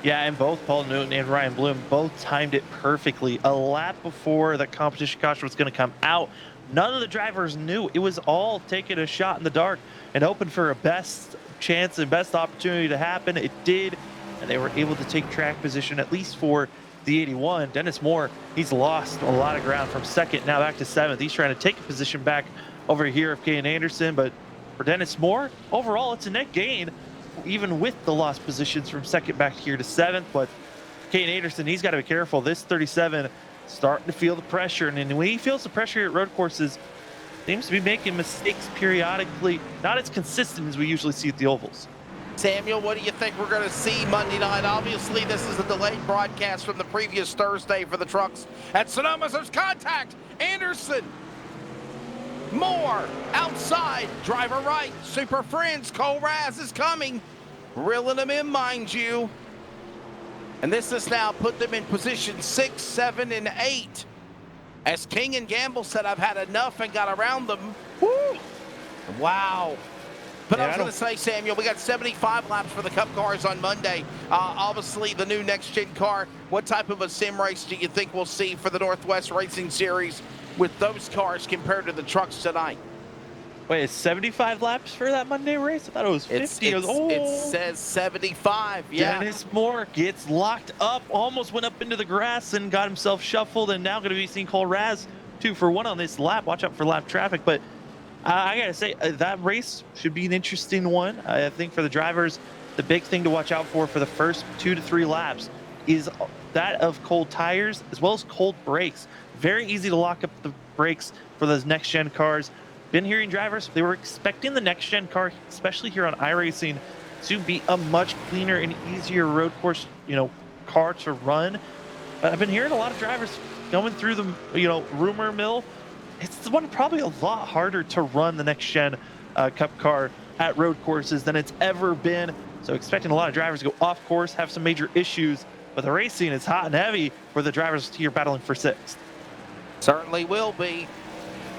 Yeah, and both Paul Newton and Ryan Bloom both timed it perfectly. A lap before the competition caution was going to come out, none of the drivers knew. It was all taking a shot in the dark and hoping for a best chance and best opportunity to happen. It did, and they were able to take track position, at least for the 81. Dennis Moore, he's lost a lot of ground from 2nd, now back to 7th. He's trying to take a position back over here of Kane Anderson, but for Dennis Moore, overall, it's a net gain, even with the lost positions from 2nd back here to 7th. But Kane Anderson, he's got to be careful. This 37 starting to feel the pressure, and when he feels the pressure at road courses, seems to be making mistakes periodically, not as consistent as we usually see at the ovals. Samuel, what do you think we're going to see Monday night? Obviously, this is a delayed broadcast from the previous Thursday for the trucks at Sonoma. There's contact. Anderson. Moore outside. Driver right. Super Friends. Cole Raz is coming. Reeling them in, mind you. And this has now put them in position 6, 7, and 8. As King and Gamble said, I've had enough and got around them. Woo! Wow. But yeah, I was going to say, Samuel, we got 75 laps for the Cup cars on Monday. Obviously, the new next-gen car. What type of a sim race do you think we'll see for the Northwest Racing Series with those cars compared to the trucks tonight? Wait, it's 75 laps for that Monday race? I thought it was 50. It says 75, yeah. Dennis Moore gets locked up, almost went up into the grass and got himself shuffled, and now going to be seeing Cole Raz 2 for 1 on this lap. Watch out for lap traffic, but I gotta say, that race should be an interesting one. I think for the drivers, the big thing to watch out for the first 2 to 3 laps is that of cold tires as well as cold brakes. Very easy to lock up the brakes for those next gen cars. Been hearing drivers, they were expecting the next gen car, especially here on iRacing, to be a much cleaner and easier road course, car to run. But I've been hearing a lot of drivers going through the, rumor mill. It's one probably a lot harder to run the next gen Cup car at road courses than it's ever been. So expecting a lot of drivers to go off course, have some major issues. But the racing is hot and heavy for the drivers here battling for sixth. Certainly will be.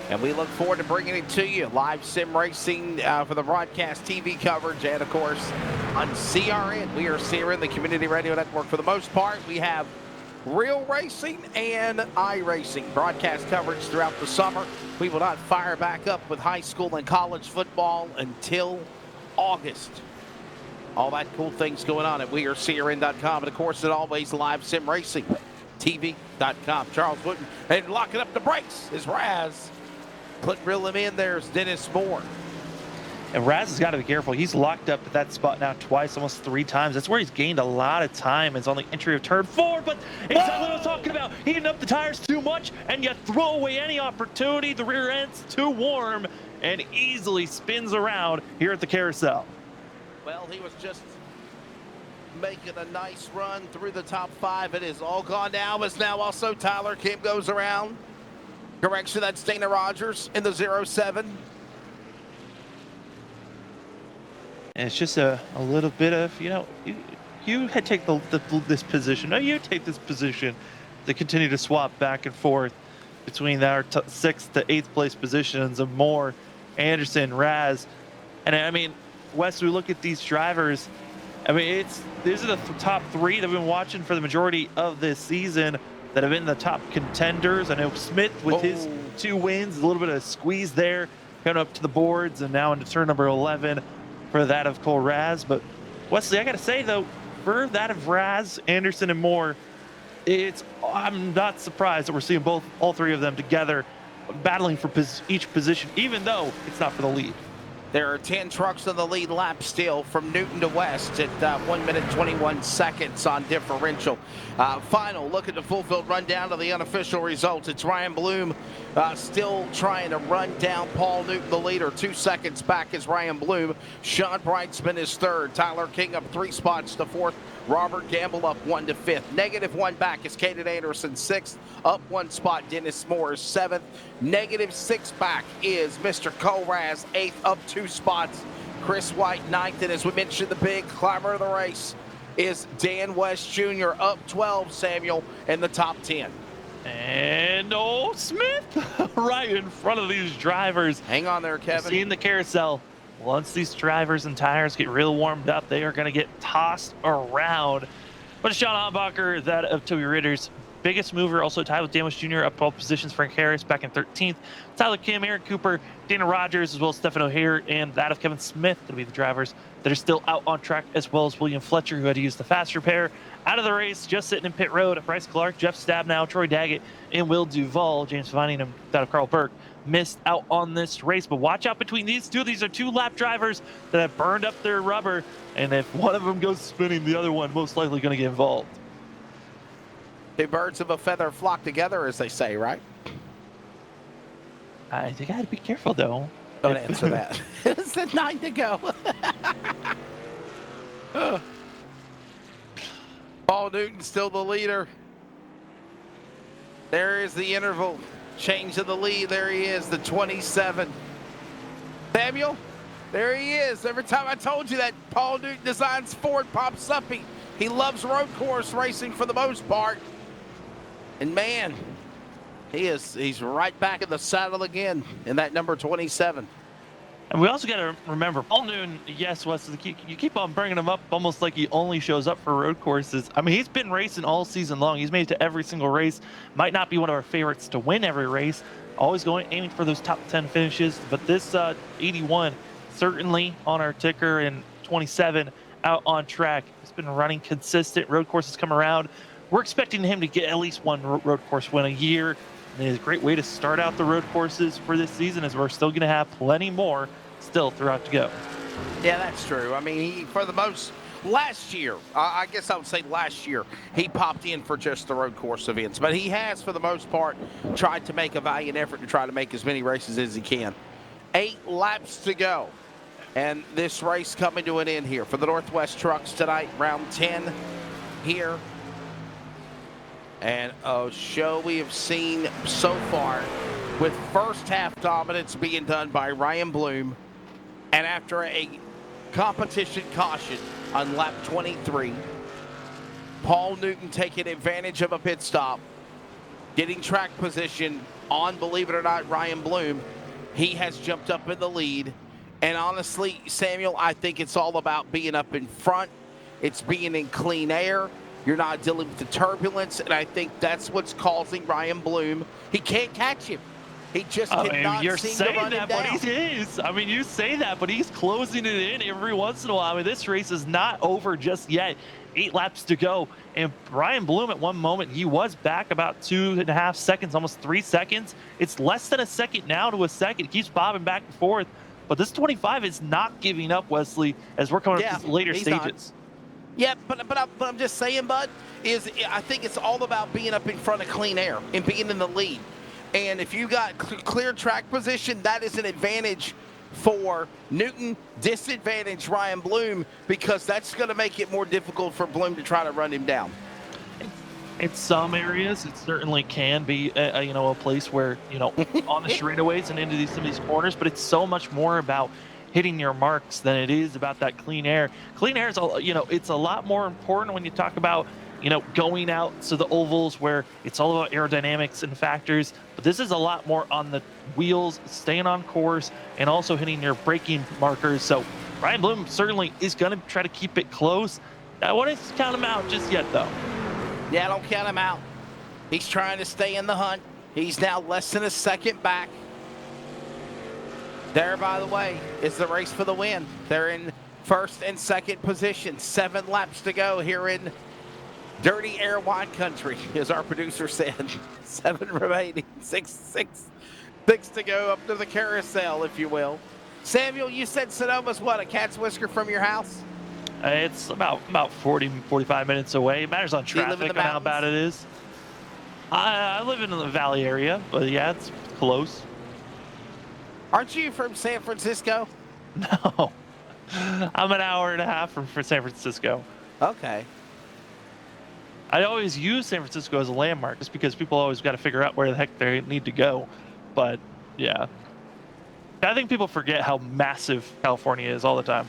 And we look forward to bringing it to you. Live sim racing for the broadcast TV coverage. And, of course, on CRN. We are CRN, the Community Radio Network. For the most part, we have real racing and iRacing broadcast coverage throughout the summer. We will not fire back up with high school and college football until August. All that cool things going on at wearecrn.com. And, of course, as always, live sim racing. TV.com. Charles Wooden. And locking up the brakes is Raz. Reel him in. There's Dennis Moore. And Raz has got to be careful. He's locked up at that spot now twice, almost 3 times. That's where he's gained a lot of time. It's on the entry of turn 4, but exactly what I'm talking about. Heating up the tires too much, and you throw away any opportunity. The rear end's too warm and easily spins around here at the carousel. Well, he was just making a nice run through the top 5. It is all gone now. As now also Tyler Kim goes around. Correction, that's Dana Rogers in the 07. And it's just a little bit of, you take this position. No, you take this position. They continue to swap back and forth between our 6th to 8th place positions of Moore, Anderson, Raz. And I mean, Wes, we look at these drivers. I mean, these are the top 3 that we've been watching for the majority of this season that have been the top contenders. I know Smith with his 2 wins, a little bit of squeeze there, coming up to the boards, and now into turn number 11 for that of Cole Raz. But Wesley, I got to say though, for that of Raz, Anderson, and Moore, I'm not surprised that we're seeing all 3 of them together battling for each position, even though it's not for the lead. There are 10 trucks in the lead lap still from Newton to West at 1 minute 21 seconds on differential. Final look at the full field rundown of the unofficial results. It's Ryan Bloom still trying to run down Paul Newton, the leader. 2 seconds back is Ryan Bloom. Sean Brightsman is 3rd. Tyler King up 3 spots to 4th. Robert Gamble up 1 to 5th. -1 back is Caden Anderson 6th. Up 1 spot, Dennis Moore is 7th. -6 back is Mr. Cole Raz 8th, up 2 spots. Chris White 9th, and as we mentioned, the big climber of the race is Dan West Jr. up 12, Samuel, in the top 10. And Smith right in front of these drivers. Hang on there, Kevin. Seeing the carousel. Once these drivers and tires get real warmed up, they are going to get tossed around. But Sean Otbacher, that of Toby Ritter's biggest mover, also tied with Dan West Jr. up 12 positions. Frank Harris back in 13th. Tyler Kim, Aaron Cooper, Dana Rogers, as well as Stefan O'Hare, and that of Kevin Smith going to be the drivers that are still out on track, as well as William Fletcher, who had to use the faster pair. Out of the race, just sitting in pit road, Bryce Clark, Jeff Stabnow, Troy Daggett, and Will Duvall. James Vining and that of Carl Burke missed out on this race. But watch out between these two. These are 2 lap drivers that have burned up their rubber. And if one of them goes spinning, the other one most likely going to get involved. 2 birds of a feather flock together, as they say, right? I think I had to be careful, though. Don't answer that. It's at 9 to go. Paul Newton still the leader. There is the interval. Change of the lead. There he is, the 27. Samuel, there he is. Every time I told you that Paul Newton designs Ford pops up. He loves road course racing for the most part. And man, he's right back in the saddle again in that number 27. And we also got to remember, Paul Newton, yes, Wes, you keep on bringing him up almost like he only shows up for road courses. I mean, he's been racing all season long. He's made it to every single race. Might not be one of our favorites to win every race. Always aiming for those top 10 finishes. But this 81, certainly on our ticker, and 27 out on track. He's been running consistent. Road courses come around. We're expecting him to get at least 1 road course win a year. And it's a great way to start out the road courses for this season, as we're still going to have plenty more still throughout to go. Yeah, that's true. I mean, he, for the most, last year, I guess I would say last year, he popped in for just the road course events. But he has, for the most part, tried to make a valiant effort to try to make as many races as he can. 8 laps to go. And this race coming to an end here for the Northwest Trucks tonight, round 10 here. And a show we have seen so far with first half dominance being done by Ryan Bloom. And after a competition caution on lap 23, Paul Newton taking advantage of a pit stop, getting track position on, believe it or not, Ryan Bloom. He has jumped up in the lead. And honestly, Samuel, I think it's all about being up in front. It's being in clean air. You're not dealing with the turbulence. And I think that's what's causing Ryan Bloom. He can't catch him. He just cannot you're seem saying to run that, him down. but he is. I mean, you say that, but he's closing it in every once in a while. I mean, this race is not over just yet. 8 laps to go. And Ryan Bloom, at one moment, he was back about 2.5 seconds, almost 3 seconds. It's less than a second now to a second. It keeps bobbing back and forth. But this 25 is not giving up, Wesley, as we're coming up to the later stages. Yeah, but I'm just saying, Bud, is I think it's all about being up in front of clean air and being in the lead. And if you got clear track position, that is an advantage for Newton, disadvantage Ryan Bloom, because that's going to make it more difficult for Bloom to try to run him down. In some areas, it certainly can be a place where, on the straightaways and into some of these corners, but it's so much more about hitting your marks than it is about that clean air. Clean air is, it's a lot more important when you talk about, going out to the ovals where it's all about aerodynamics and factors. But this is a lot more on the wheels, staying on course, and also hitting your braking markers. So Ryan Bloom certainly is going to try to keep it close. I wouldn't count him out just yet, though. Yeah, don't count him out. He's trying to stay in the hunt. He's now less than a second back. There, by the way, is the race for the win. They're in first and second position. 7 laps to go here in Dirty Air Wine Country, as our producer said. 7 remaining, six to go up to the carousel, if you will. Samuel, you said Sonoma's what, a cat's whisker from your house? It's about 40, 45 minutes away. It matters on traffic and how bad it is. I live in the Valley area, but yeah, it's close. Aren't you from San Francisco? No. I'm an hour and a half from San Francisco. Okay. I always use San Francisco as a landmark just because people always got to figure out where the heck they need to go. But yeah, I think people forget how massive California is all the time.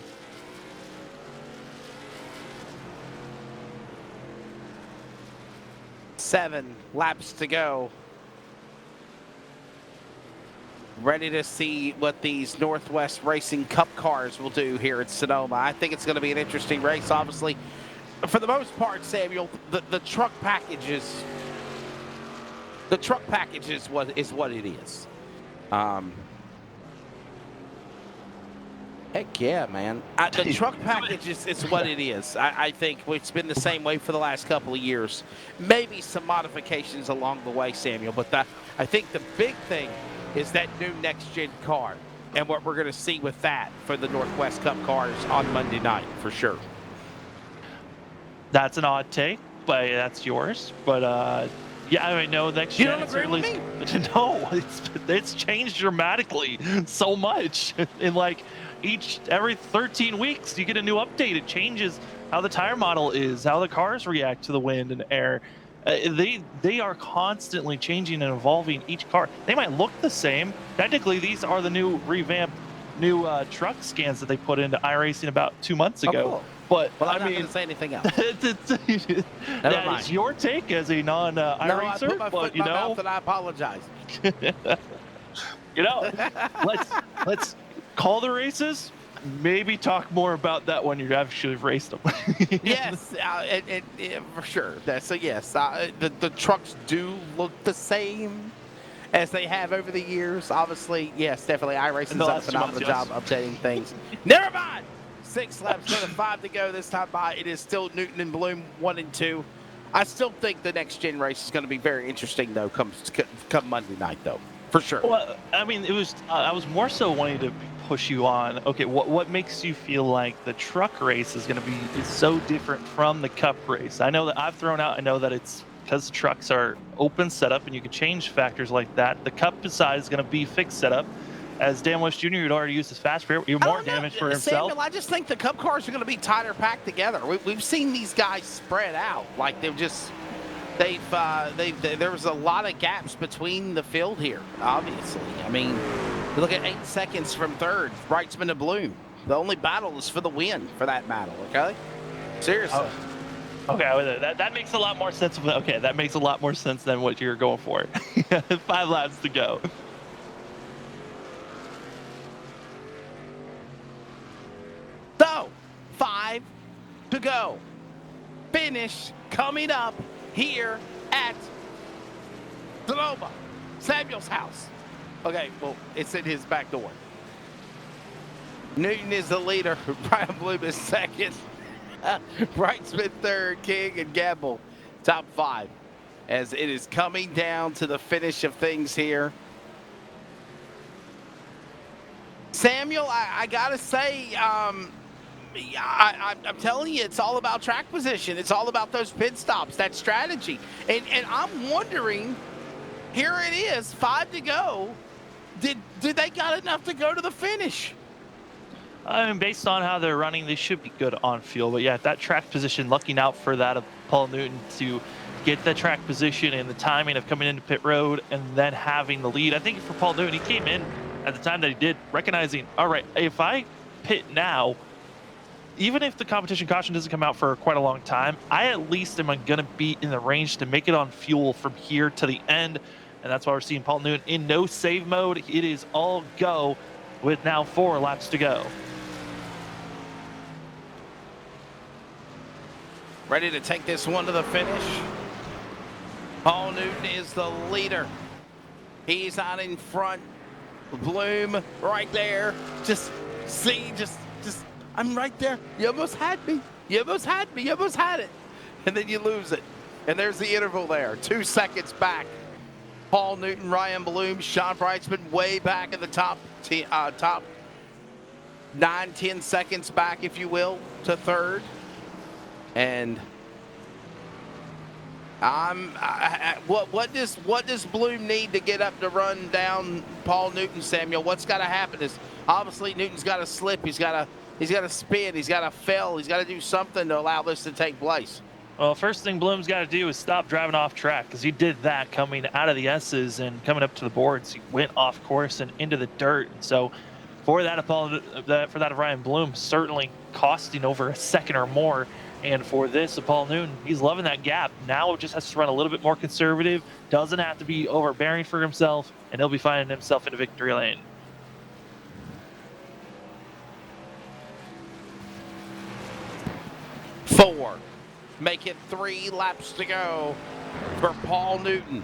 Seven laps to go. Ready to see what these Northwest Racing Cup cars will do here at Sonoma. I think it's going to be an interesting race, obviously. For the most part, Samuel, the truck package is what it is. Heck yeah, man. The truck package is what it is. I think it's been the same way for the last couple of years. Maybe some modifications along the way, Samuel, but I think the big thing is that new next-gen car and what we're going to see with that for the Northwest Cup cars on Monday night, for sure. That's an odd take, but that's yours. But yeah, I mean, no, next you gen. You don't agree with me? No, it's changed dramatically so much. In like every 13 weeks, you get a new update. It changes how the tire model is, how the cars react to the wind and air. They are constantly changing and evolving each car. They might look the same. Technically, these are the new revamped truck scans that they put into iRacing about 2 months ago. Oh, cool. But well, I'm I not mean, going to say anything else. That is your take as a non-iRacer, no, I put my foot in my mouth and I apologize. Let's call the races. Maybe talk more about that when you actually raced them. Yes, for sure. So yes, the trucks do look the same as they have over the years. Obviously, yes, definitely. iRacing's done a phenomenal job updating things. Never mind. 6 laps, 5 to go this time by. It is still Newton and Bloom 1 and 2. I still think the next gen race is going to be very interesting, though, come Monday night, though, for sure. Well, I mean, it was. I was more so wanting to push you on. Okay, what makes you feel like the truck race is going to be so different from the Cup race? I know that I've thrown out. I know that it's because trucks are open setup and you can change factors like that. The Cup side is going to be fixed setup. As Dan West Jr. had already used his fast rear, even more damage for himself. Samuel, I just think the Cup cars are going to be tighter packed together. We've seen these guys spread out. Like there was a lot of gaps between the field here, obviously. I mean, you look at 8 seconds from third, Brightsman to Bloom. The only battle is for the win for that battle, okay? Seriously. Oh. Okay, that makes a lot more sense. Okay, that makes a lot more sense than what you're going for. 5 laps to go. So, 5 to go. Finish coming up here at Sonoma, Samuel's house. Okay, well, it's in his back door. Newton is the leader. Brian Bloom is second. Brightsman third. King and Gamble top 5. As it is coming down to the finish of things here. Samuel, I gotta say, I'm telling you, it's all about track position. It's all about those pit stops, that strategy. And I'm wondering, here it is, 5 to go. Did they got enough to go to the finish? I mean, based on how they're running, they should be good on fuel. But yeah, that track position, looking out for that of Paul Newton to get the track position and the timing of coming into pit road and then having the lead. I think for Paul Newton, he came in at the time that he did, recognizing, all right, if I pit now, even if the competition caution doesn't come out for quite a long time, I at least am going to be in the range to make it on fuel from here to the end. And that's why we're seeing Paul Newton in no save mode. It is all go with now 4 laps to go. Ready to take this one to the finish. Paul Newton is the leader. He's out in front. Bloom right there. Just I'm right there. You almost had me. You almost had me. You almost had it. And then you lose it. And there's the interval there. 2 seconds back. Paul Newton, Ryan Bloom, Sean Brightsman way back in the top 9-10 seconds back, if you will, to third. And what does Bloom need to get up to run down Paul Newton, Samuel? What's got to happen is obviously Newton's got to slip. He's got to spin. He's got to fail. He's got to do something to allow this to take place. Well, first thing Bloom's got to do is stop driving off track, because he did that coming out of the S's and coming up to the boards. He went off course and into the dirt. And so for that of Ryan Bloom, certainly costing over a second or more. And for this, Paul Newton, he's loving that gap. Now just has to run a little bit more conservative, doesn't have to be overbearing for himself, and he'll be finding himself into victory lane. Four. Make it 3 laps to go for Paul Newton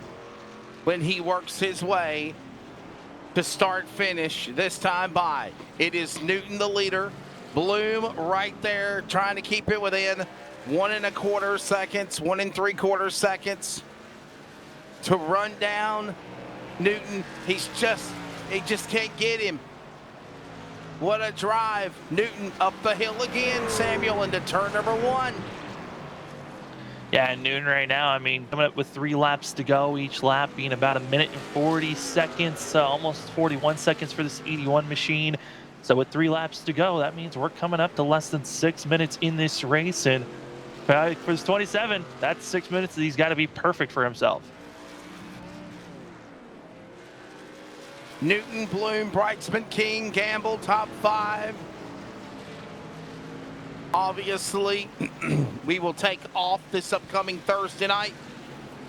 when he works his way to start finish, this time by. It is Newton the leader. Bloom right there trying to keep it within 1 1/4 seconds, 1 3/4 seconds to run down Newton. He just can't get him. What a drive. Newton up the hill again, Samuel, into turn number 1. Yeah, and Newton right now, I mean, coming up with 3 laps to go, each lap being about 1 minute and 40 seconds, almost 41 seconds for this 81 machine. So with 3 laps to go, that means we're coming up to less than 6 minutes in this race. And for this 27, that's 6 minutes that he's got to be perfect for himself. Newton, Bloom, Brightsman, King, Gamble, top 5. Obviously, we will take off this upcoming Thursday night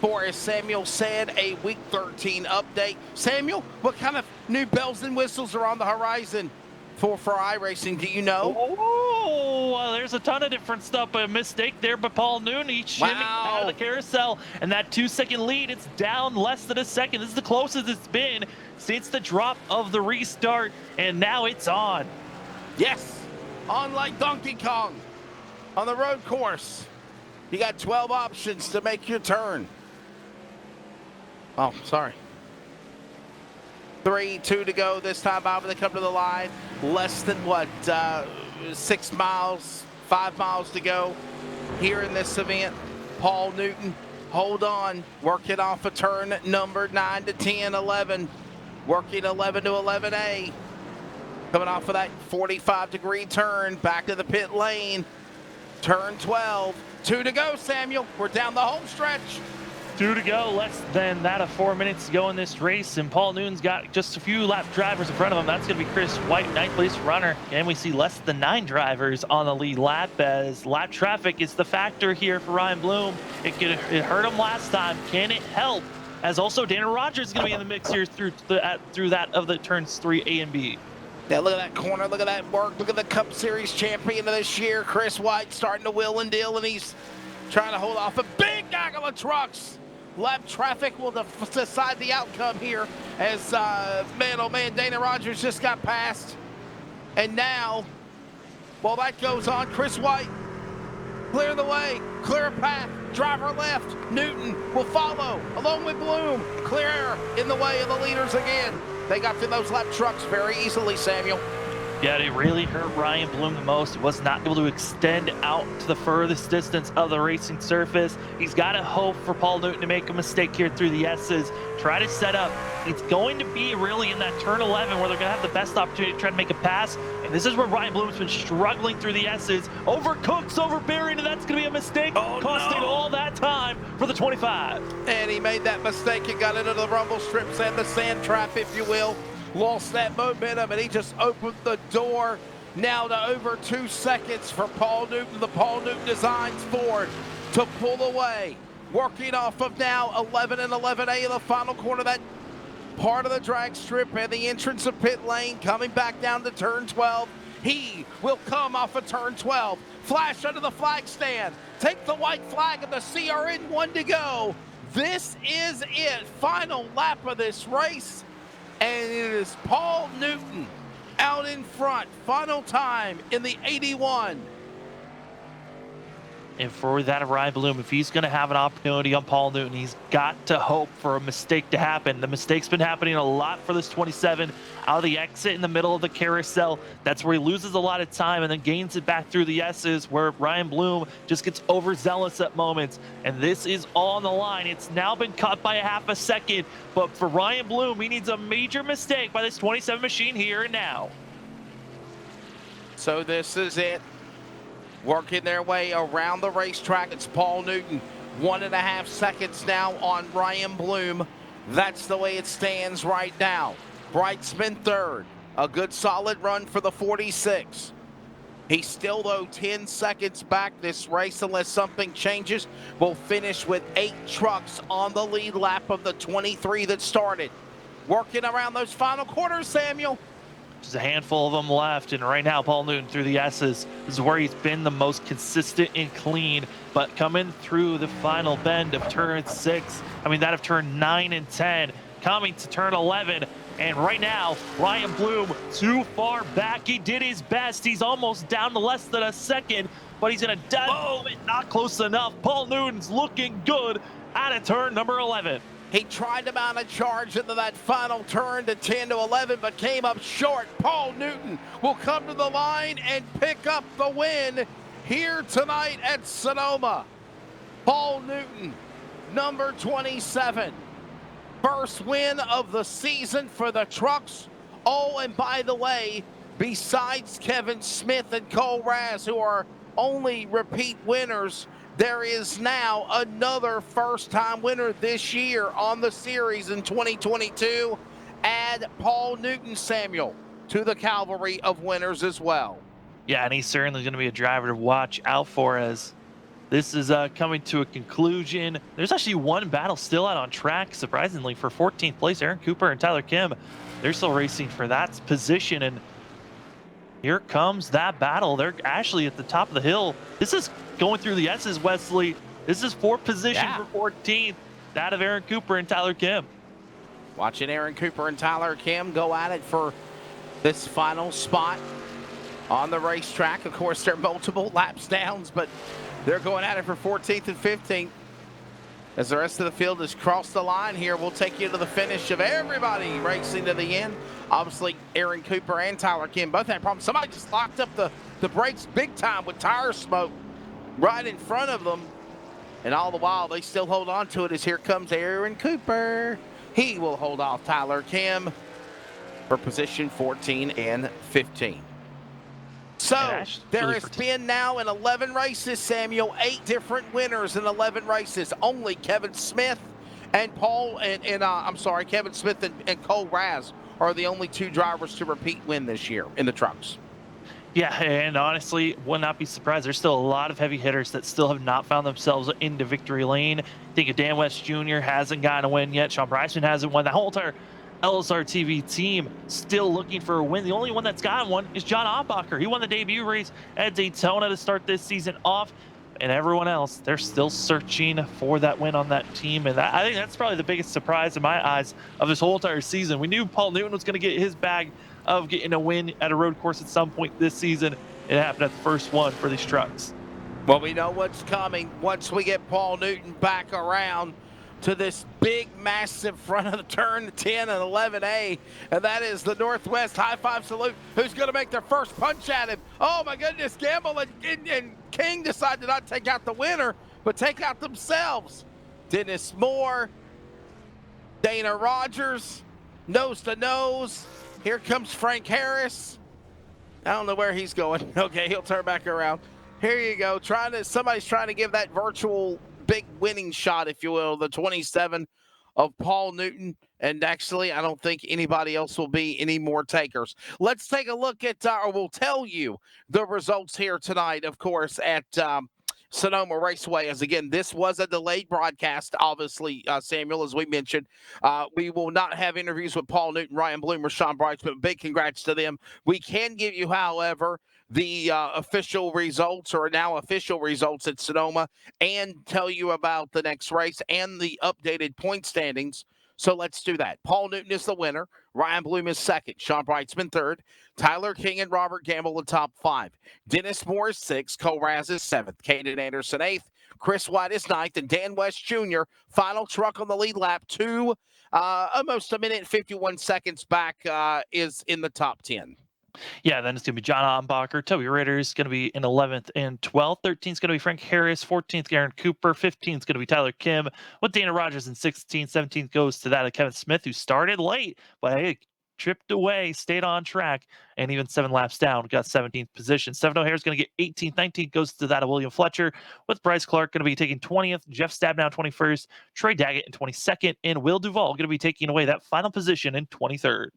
for, as Samuel said, a Week 13 update. Samuel, what kind of new bells and whistles are on the horizon for iRacing? Do you know? Oh, well, there's a ton of different stuff. A mistake there by Paul Newton. He's shimming out of the carousel, and that 2-second lead, it's down less than a second. This is the closest it's been since the drop of the restart, and now it's on. Yes, on like Donkey Kong on the road course. You got 12 options to make your turn. Oh, sorry. 3, 2 to go. This time, Bobby, they come to the line. Less than what, 6 miles, 5 miles to go here in this event. Paul Newton, hold on. Working off a turn number 9 to 10, 11. Working 11 to 11A. Coming off of that 45-degree turn, back to the pit lane. Turn 12. 2 to go, Samuel. We're down the home stretch. 2 to go, less than that of 4 minutes to go in this race, and Paul Newton's got just a few lap drivers in front of him. That's going to be Chris White, ninth place runner, and we see less than 9 drivers on the lead lap, as lap traffic is the factor here for Ryan Bloom. It hurt him last time. Can it help? As also Dana Rogers is going to be in the mix here through that of the turns 3A and B. Yeah, look at that corner. Look at that work. Look at the Cup Series champion of this year, Chris White, starting to wheel and deal, and he's trying to hold off a big gaggle of trucks. Lap traffic will decide the outcome here, as man, oh man, Dana Rogers just got passed. And now, while that goes on, Chris White, clear the way, clear a path, driver left. Newton will follow, along with Bloom. Clear in the way of the leaders again. They got through those lap trucks very easily, Samuel. Yeah, it really hurt Ryan Bloom the most. He was not able to extend out to the furthest distance of the racing surface. He's got to hope for Paul Newton to make a mistake here through the S's. Try to set up. It's going to be really in that turn 11 where they're going to have the best opportunity to try to make a pass. And this is where Ryan Bloom's been struggling through the S's. Over Cooks, over Barron, and that's going to be a mistake. Costing all that time for the 25. And he made that mistake and got into the rumble strips and the sand trap, if you will. Lost that momentum, and he just opened the door now to over 2 seconds for Paul Newton, the Paul Newton Designs Ford, to pull away. Working off of now 11 and 11A in the final corner, that part of the drag strip and the entrance of pit lane, coming back down to turn 12. He will come off of turn 12, flash under the flag stand, take the white flag of the CRN, 1 to go. This is it, final lap of this race. And it is Paul Newton out in front. Final time in the 81. And for that of Ryan Bloom, if he's going to have an opportunity on Paul Newton, he's got to hope for a mistake to happen. The mistake's been happening a lot for this 27. Out of the exit in the middle of the carousel, that's where he loses a lot of time and then gains it back through the S's, where Ryan Bloom just gets overzealous at moments. And this is all on the line. It's now been cut by a half a second, but for Ryan Bloom, he needs a major mistake by this 27 machine here and now. So this is it. Working their way around the racetrack, it's Paul Newton. 1.5 seconds now on Ryan Bloom. That's the way it stands right now. Brightsman third. A good solid run for the 46. He's still, though, 10 seconds back. This race, unless something changes, will finish with 8 trucks on the lead lap of the 23 that started. Working around those final quarters, Samuel. Just a handful of them left, and right now Paul Newton through the S's is where he's been the most consistent and clean, but coming through the final bend of turn 6, that of turn 9 and 10, coming to turn 11, and right now Ryan Bloom too far back. He did his best. He's almost down to less than a second, but he's in a dead moment, not close enough. Paul Newton's looking good out of turn number 11. He tried to mount a charge into that final turn to 10 to 11, but came up short. Paul Newton will come to the line and pick up the win here tonight at Sonoma. Paul Newton, number 27. First win of the season for the trucks. Oh, and by the way, besides Kevin Smith and Cole Raz, who are only repeat winners, there is now another first-time winner this year on the series in 2022. Add Paul Newton, Samuel, to the cavalry of winners as well. Yeah, and he's certainly going to be a driver to watch out for as this is coming to a conclusion. There's actually one battle still out on track, surprisingly, for 14th place. Aaron Cooper and Tyler Kim, they're still racing for that position, and here comes that battle. They're actually at the top of the hill. This is going through the S's, Wesley. This is fourth position for 14th. That of Aaron Cooper and Tyler Kim. Watching Aaron Cooper and Tyler Kim go at it for this final spot. on the racetrack. Of course, they're multiple laps downs, but they're going at it for 14th and 15th. As the rest of the field has crossed the line here, we'll take you to the finish of everybody racing to the end. Obviously, Aaron Cooper and Tyler Kim both had problems. Somebody just locked up the brakes big time with tire smoke right in front of them. And all the while, they still hold on to it as here comes Aaron Cooper. He will hold off Tyler Kim for position 14 and 15. So there has been now in 11 races, Samuel, 8 different winners in 11 races. Only Kevin Smith and Kevin Smith and Cole Raz are the only 2 drivers to repeat win this year in the trucks. Yeah, and honestly, would not be surprised. There's still a lot of heavy hitters that still have not found themselves into victory lane. Think of Dan West Jr. hasn't gotten a win yet. Sean Bryson hasn't won. The whole entire LSRTV team still looking for a win. The only one that's gotten one is John Oppacher. He won the debut race at Daytona to start this season off. And everyone else, they're still searching for that win on that team. And I think that's probably the biggest surprise in my eyes of this whole entire season. We knew Paul Newton was going to get his bag of getting a win at a road course at some point this season. It happened at the first one for these trucks. Well, we know what's coming once we get Paul Newton back around to this big, massive front of the turn, 10 and 11A, and that is the Northwest High Five Salute, who's going to make their first punch at him. Oh, my goodness, Gamble and King decide to not take out the winner, but take out themselves. Dennis Moore, Dana Rogers, nose to nose. Here comes Frank Harris. I don't know where he's going. Okay, he'll turn back around. Here you go. Somebody's trying to give that virtual big winning shot, if you will, the 27 of Paul Newton. And actually, I don't think anybody else will be any more takers. Let's take a look at, or we'll tell you the results here tonight, of course, at Sonoma Raceway. As again, this was a delayed broadcast, obviously, Samuel, as we mentioned. We will not have interviews with Paul Newton, Ryan Bloom, or Sean Brights, but big congrats to them. We can give you, however, the official results, or now official results at Sonoma, and tell you about the next race and the updated point standings. So let's do that. Paul Newton is the winner. Ryan Bloom is second. Sean Brightsman third. Tyler King and Robert Gamble the top 5. Dennis Moore is 6th. Cole Raz is 7th. Caden Anderson 8th. Chris White is 9th. And Dan West Jr., final truck on the lead lap, almost a minute and 51 seconds back, is in the top 10. Yeah, then it's going to be John Ombacher. Toby Ritter is going to be in 11th and 12th. 13th is going to be Frank Harris. 14th, Aaron Cooper. 15th is going to be Tyler Kim with Dana Rogers in 16th. 17th goes to that of Kevin Smith, who started late, but hey, tripped away, stayed on track, and even 7 laps down, got 17th position. Seven O'Hare is going to get 18th. 19th goes to that of William Fletcher, with Bryce Clark going to be taking 20th. Jeff Stabnow 21st. Trey Daggett in 22nd. And Will Duvall going to be taking away that final position in 23rd.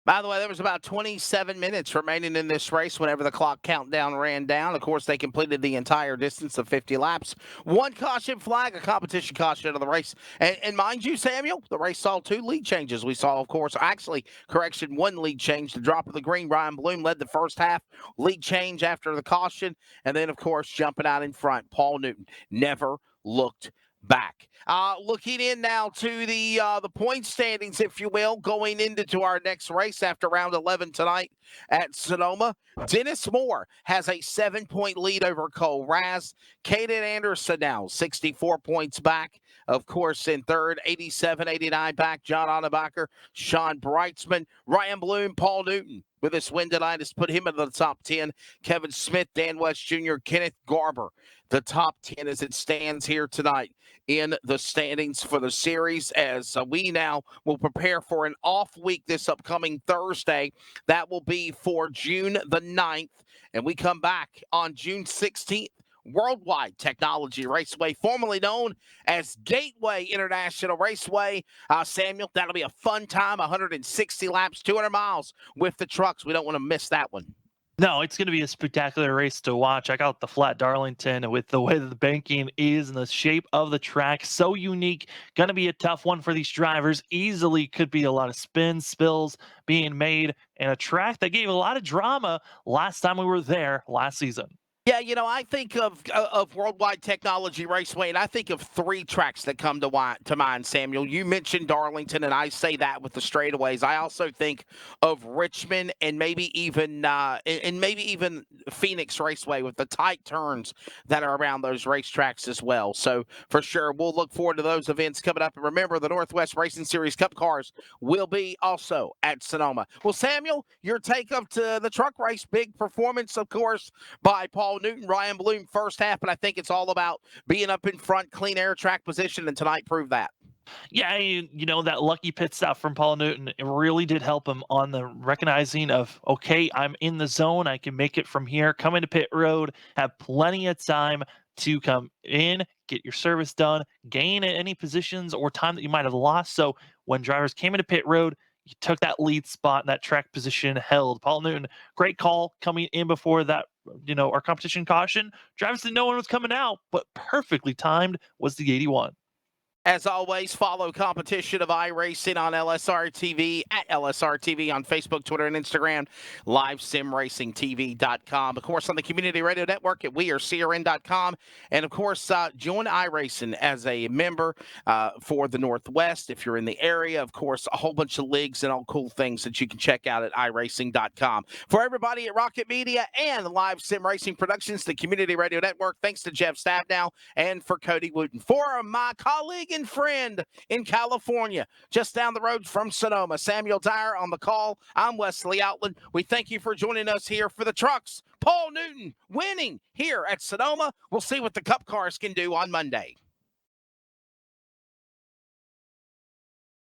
By the way, there was about 27 minutes remaining in this race whenever the clock countdown ran down. Of course, they completed the entire distance of 50 laps. 1 caution flag, a competition caution of the race. And mind you, Samuel, the race saw 2 lead changes. We saw, of course, actually, 1 lead change. The drop of the green, Ryan Bloom led the first half. Lead change after the caution. And then, of course, jumping out in front, Paul Newton never looked back. Looking in now to the point standings, if you will, going into our next race after round 11 tonight at Sonoma. Dennis Moore has a 7-point lead over Cole Raz. Caden Anderson now 64 points back. Of course, in third, 87-89 back, John Onnebacher, Sean Brightsman, Ryan Bloom, Paul Newton. With this win tonight has put him in the top 10. Kevin Smith, Dan West Jr., Kenneth Garber, the top 10 as it stands here tonight in the standings for the series, as we now will prepare for an off week this upcoming Thursday. That will be for June the 9th, and we come back on June 16th. Worldwide Technology Raceway, formerly known as Gateway International Raceway. Samuel, that'll be a fun time, 160 laps, 200 miles with the trucks. We don't want to miss that one. No, it's going to be a spectacular race to watch. I got the flat Darlington with the way that the banking is and the shape of the track. So unique. Going to be a tough one for these drivers. Easily could be a lot of spins, spills being made, and a track that gave a lot of drama last time we were there last season. Yeah, I think of Worldwide Technology Raceway, and I think of three tracks that come to mind, Samuel. You mentioned Darlington, and I say that with the straightaways. I also think of Richmond and maybe even Phoenix Raceway with the tight turns that are around those racetracks as well. So for sure, we'll look forward to those events coming up. And remember, the Northwest Racing Series Cup cars will be also at Sonoma. Well, Samuel, your take up to the truck race, big performance, of course, by Paul Newton, Ryan Bloom first half, but I think it's all about being up in front, clean air track position, and tonight proved that. Yeah, that lucky pit stop from Paul Newton, it really did help him on the recognizing of, okay, I'm in the zone. I can make it from here. Come into pit road, have plenty of time to come in, get your service done, gain any positions or time that you might have lost. So when drivers came into pit road, you took that lead spot and that track position held. Paul Newton, great call coming in before that, our competition caution. Drivers didn't know when it was coming out, but perfectly timed was the 81. As always, follow competition of iRacing on LSRTV at LSRTV on Facebook, Twitter, and Instagram. LiveSimRacingTV.com. Of course, on the Community Radio Network at WeAreCRN.com. And of course, join iRacing as a member for the Northwest. If you're in the area, of course, a whole bunch of leagues and all cool things that you can check out at iRacing.com. For everybody at Rocket Media and Live Sim Racing Productions, the Community Radio Network, thanks to Jeff Stabnow and for Cody Wooten. For my colleague and friend in California, just down the road from Sonoma, Samuel Dyer on the call. I'm Wesley Outland. We thank you for joining us here for the trucks. Paul Newton winning here at Sonoma. We'll see what the Cup cars can do on Monday.